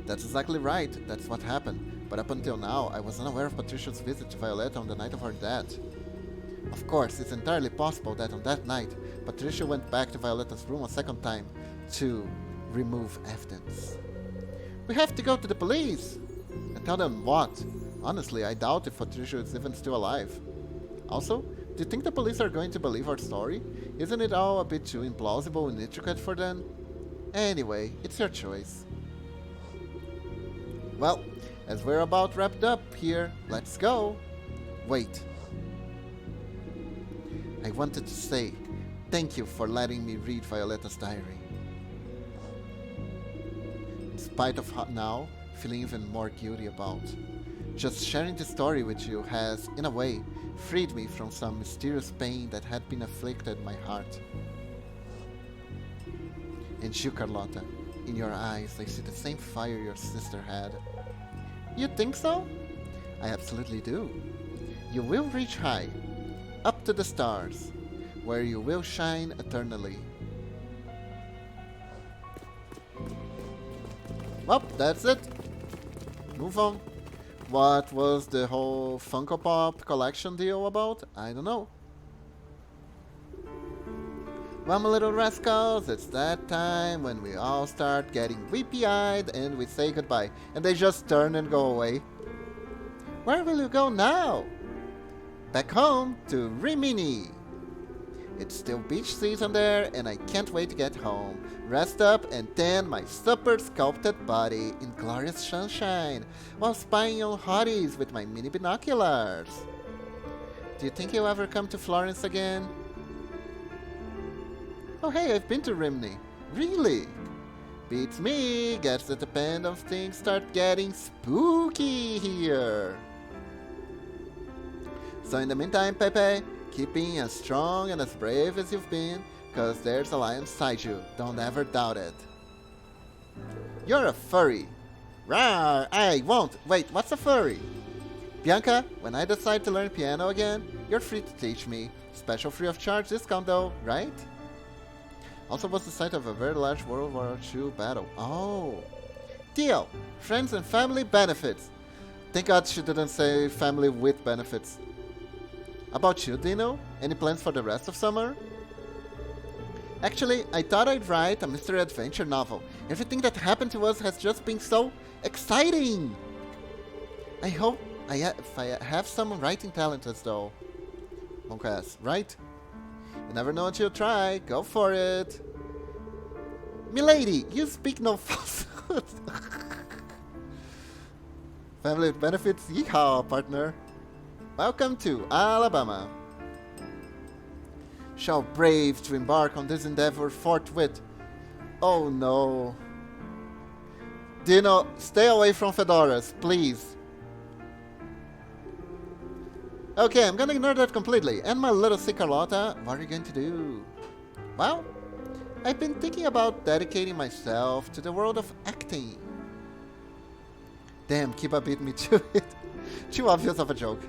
That's exactly right, that's what happened, but up until now, I was unaware of Patricia's visit to Violetta on the night of her death. Of course, it's entirely possible that on that night, Patricia went back to Violetta's room a second time to remove evidence. We have to go to the police! And tell them what? Honestly, I doubt if Patricia is even still alive. Also, do you think the police are going to believe our story? Isn't it all a bit too implausible and intricate for them? Anyway, it's your choice. Well, as we're about wrapped up here, let's go. Wait. I wanted to say thank you for letting me read Violetta's diary. In spite of now feeling even more guilty about, just sharing the story with you has, in a way, freed me from some mysterious pain that had been afflicted my heart. And you, Carlotta, in your eyes I see the same fire your sister had. You think so? I absolutely do. You will reach high, up to the stars, where you will shine eternally. Well, that's it. Move on. What was the whole Funko Pop collection deal about? I don't know. Well, my little rascals, it's that time when we all start getting weepy-eyed and we say goodbye, and they just turn and go away. Where will you go now? Back home to Rimini. It's still beach season there, and I can't wait to get home, rest up, and tan my super sculpted body in glorious sunshine while spying on hotties with my mini binoculars. Do you think you'll ever come to Florence again? Oh hey, I've been to Rimini. Really? Beats me. Guess it depends on things start getting spooky here. So in the meantime, Pepe, keep being as strong and as brave as you've been, cause there's a lion inside you. Don't ever doubt it. You're a furry. Rawr, I won't. Wait, what's a furry? Bianca, when I decide to learn piano again, you're free to teach me. Special free of charge discount though, right? Also was the site of a very large World War II battle. Oh. Deal. Friends and family benefits. Thank God she didn't say family with benefits. About you, Dino? Any plans for the rest of summer? Actually, I thought I'd write a mystery adventure novel. Everything that happened to us has just been so exciting! I hope if I have some writing talent as though. Monkas, right? You never know until you try. Go for it. Milady, you speak no falsehood. Family benefits, yeehaw, partner. Welcome to Alabama. Shall brave to embark on this endeavor forthwith. Oh no. Dino, stay away from fedoras, please. Okay, I'm gonna ignore that completely. And my little sick Carlotta, what are you going to do? Well, I've been thinking about dedicating myself to the world of acting. Damn, Kiba beat me to it. Too obvious of a joke.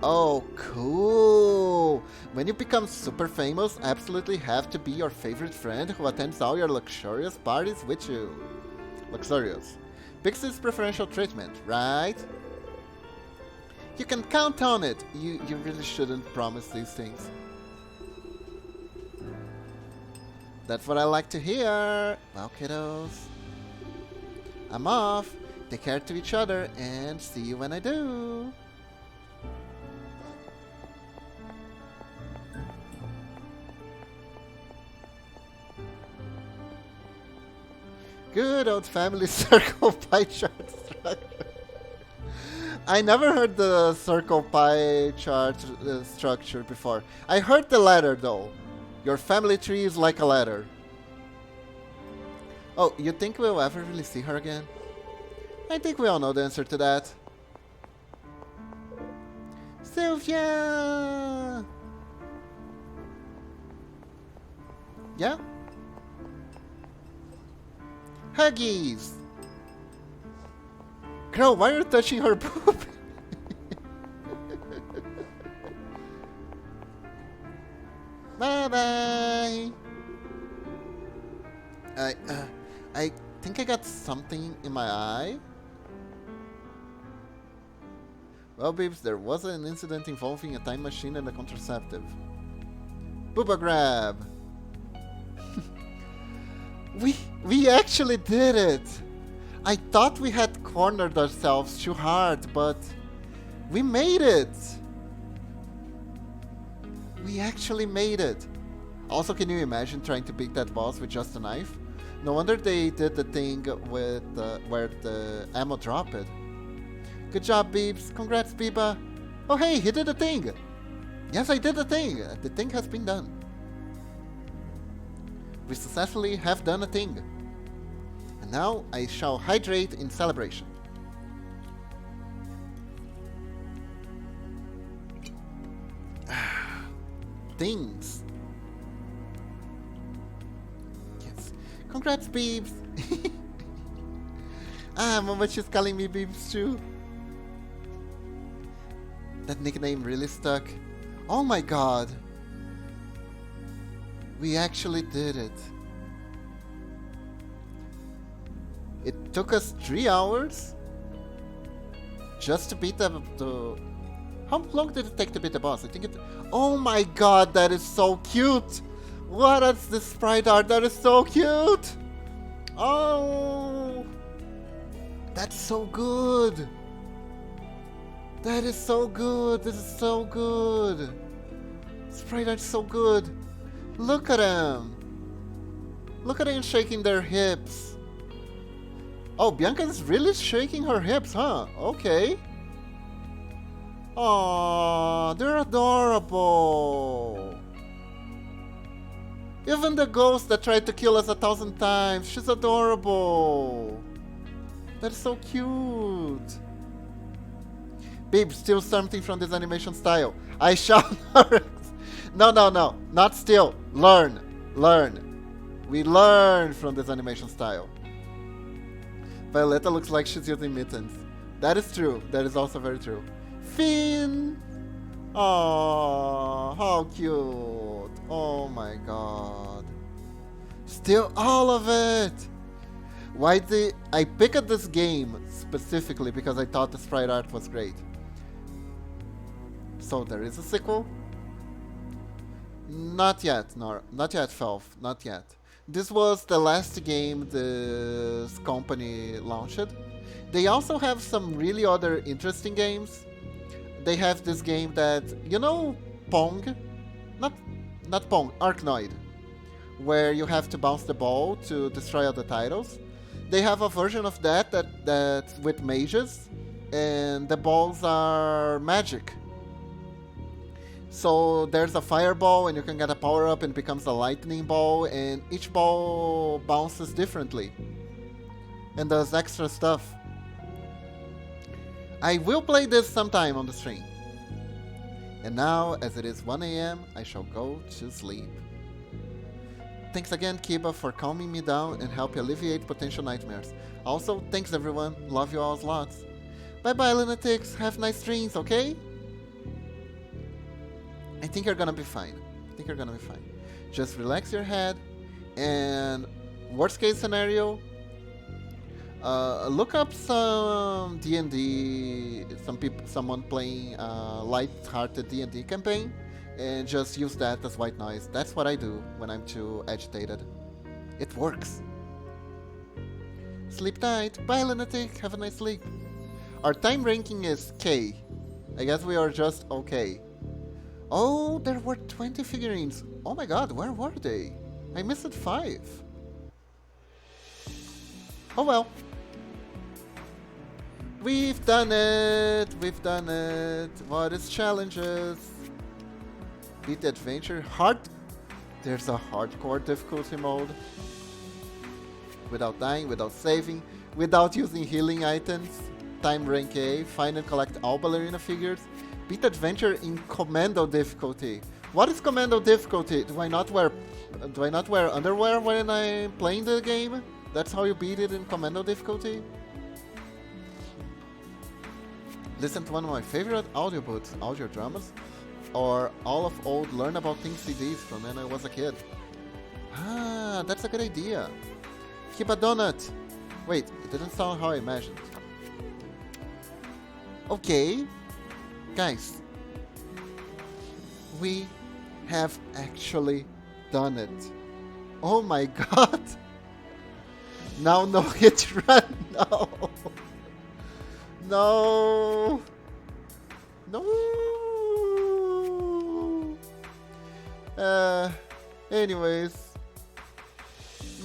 Oh, cool! When you become super famous, I absolutely have to be your favorite friend who attends all your luxurious parties with you. Luxurious. Pixie's preferential treatment, right? You can count on it. You really shouldn't promise these things. That's what I like to hear. Well, kiddos, I'm off. Take care to each other and see you when I do. Good old family circle pie chart structure. I never heard the circle pie chart structure before. I heard the ladder though. Your family tree is like a ladder. Oh, you think we'll ever really see her again? I think we all know the answer to that. Sylvia! Yeah? Huggies! Girl, why are you touching her poop? Bye bye! I think I got something in my eye. Well, babes, there was an incident involving a time machine and a contraceptive. Booba grab! We actually did it! I thought we had cornered ourselves too hard, but we made it! We actually made it! Also, can you imagine trying to beat that boss with just a knife? No wonder they did the thing with where the ammo dropped. Good job, Beebs. Congrats, Biba. Oh, hey, he did the thing. Yes, I did the thing. The thing has been done. We successfully have done a thing. And now I shall hydrate in celebration. Things. Yes. Congrats, Beebs. Mama, she's calling me Beebs too. That nickname really stuck. Oh my god. We actually did it. It took us 3 hours just to beat the... How long did it take to beat the boss? I think it... Oh my god, that is so cute! What is this sprite art? That is so cute! Oh! That's so good! That is so good! This is so good! Sprite art's so good! Look at them! Look at them shaking their hips! Oh, Bianca's really shaking her hips, huh? Okay. Aww, they're adorable! Even the ghost that tried to kill us 1,000 times, she's adorable! That's so cute! Babe, steal something from this animation style. I shall No, not steal. Learn. We learn from this animation style. Violetta looks like she's using mittens. That is true. That is also very true. Finn! Oh, how cute. Oh my god. Steal all of it! Why did I picked this game specifically because I thought the sprite art was great. So there is a sequel? Not yet, not yet, Felf, not yet. This was the last game this company launched. They also have some really other interesting games. They have this game that, you know, Pong? Not Pong, Arkanoid, where you have to bounce the ball to destroy all the titles. They have a version of that's with mages, and the balls are magic. So there's a fireball and you can get a power up and it becomes a lightning ball, and each ball bounces differently and does extra stuff. I will play this sometime on the stream. And now, as it is 1 AM, I shall go to sleep. Thanks again, Kiba, for calming me down and help alleviate potential nightmares. Also, thanks everyone. Love you all lots. Bye bye, lunatics. Have nice dreams, okay? I think you're gonna be fine. Just relax your head, and worst case scenario, look up some D&D, someone playing light-hearted D&D campaign, and just use that as white noise. That's what I do when I'm too agitated. It works. Sleep tight. Bye, lunatic. Have a nice sleep. Our time ranking is K. I guess we are just okay. Oh, there were 20 figurines. Oh my god, where were they? I missed 5. Oh well. We've done it. We've done it. What is challenges? Beat the adventure. Hard. There's a hardcore difficulty mode. Without dying, without saving, without using healing items. Time rank A. Find and collect all ballerina figures. Beat adventure in commando difficulty. What is commando difficulty? Do I not wear underwear when I'm playing the game? That's how you beat it in commando difficulty? Listen to one of my favorite audiobooks, audio dramas, or all of old Learn About Things CDs from when I was a kid. Ah, that's a good idea. Keep a donut. Wait, it didn't sound how I imagined. Okay, guys, we have actually done it. Oh my god. Now no hit run, no. No. No. Anyways.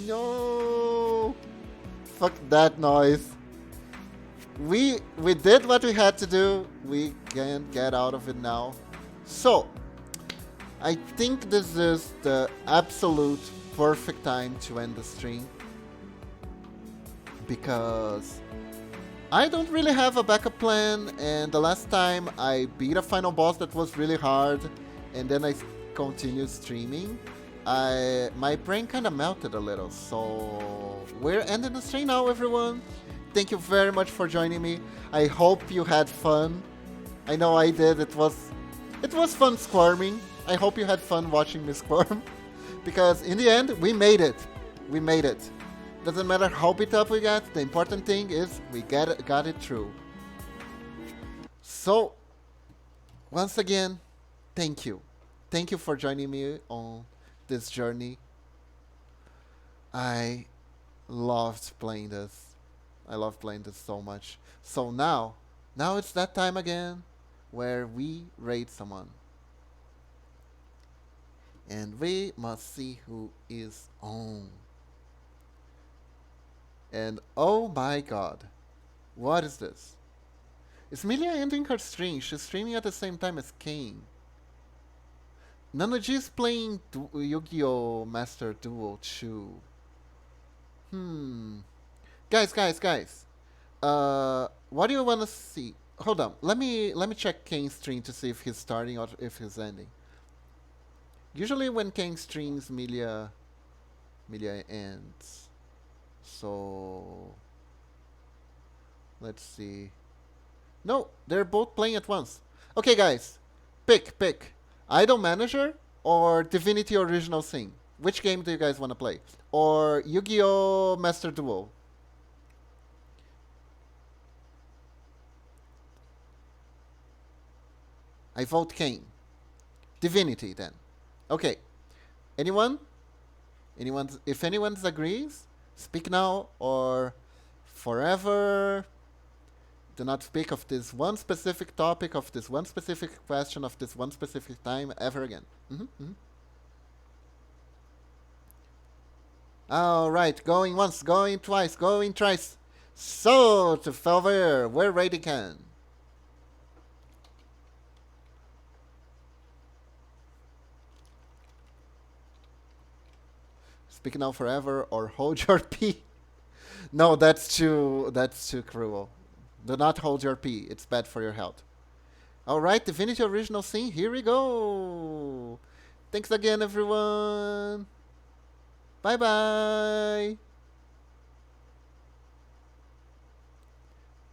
No. Fuck that noise. We did what we had to do. We can't get out of it now. So, I think this is the absolute perfect time to end the stream. Because I don't really have a backup plan, and the last time I beat a final boss that was really hard, and then I continued streaming, my brain kind of melted a little. So we're ending the stream now, everyone. Thank you very much for joining me. I hope you had fun. I know I did. It was fun squirming. I hope you had fun watching me squirm, because in the end we made it. We made it. Doesn't matter how beat up we got, the important thing is we got it through. So, once again, thank you. Thank you for joining me on this journey. I loved playing this. I love playing this so much. So now it's that time again where we raid someone. And we must see who is on. And oh my god, what is this? Is Milia ending her stream? She's streaming at the same time as Kane. Nanoji is playing Yu-Gi-Oh! Master Duel 2. Guys. What do you want to see? Hold on. Let me check Kane's stream to see if he's starting or if he's ending. Usually when Kane streams, Milia ends. So let's see. No, they're both playing at once. Okay, guys, pick Idol Manager or Divinity Original Sin. Which game do you guys want to play? Or Yu-Gi-Oh! Master Duel? I vote Kane. Divinity then. Okay. Anyone? If anyone agrees, speak now or forever. Do not speak of this one specific topic, of this one specific question, of this one specific time ever again. Alright, going once, going twice, going thrice. So, to favor, we're ready can. Speak now forever or hold your pee. No, that's too cruel. Do not hold your pee. It's bad for your health. Alright, Divinity Original Sin, here we go. Thanks again, everyone. Bye bye.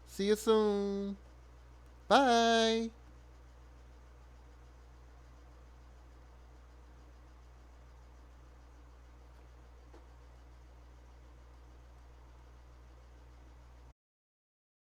See you soon. Bye.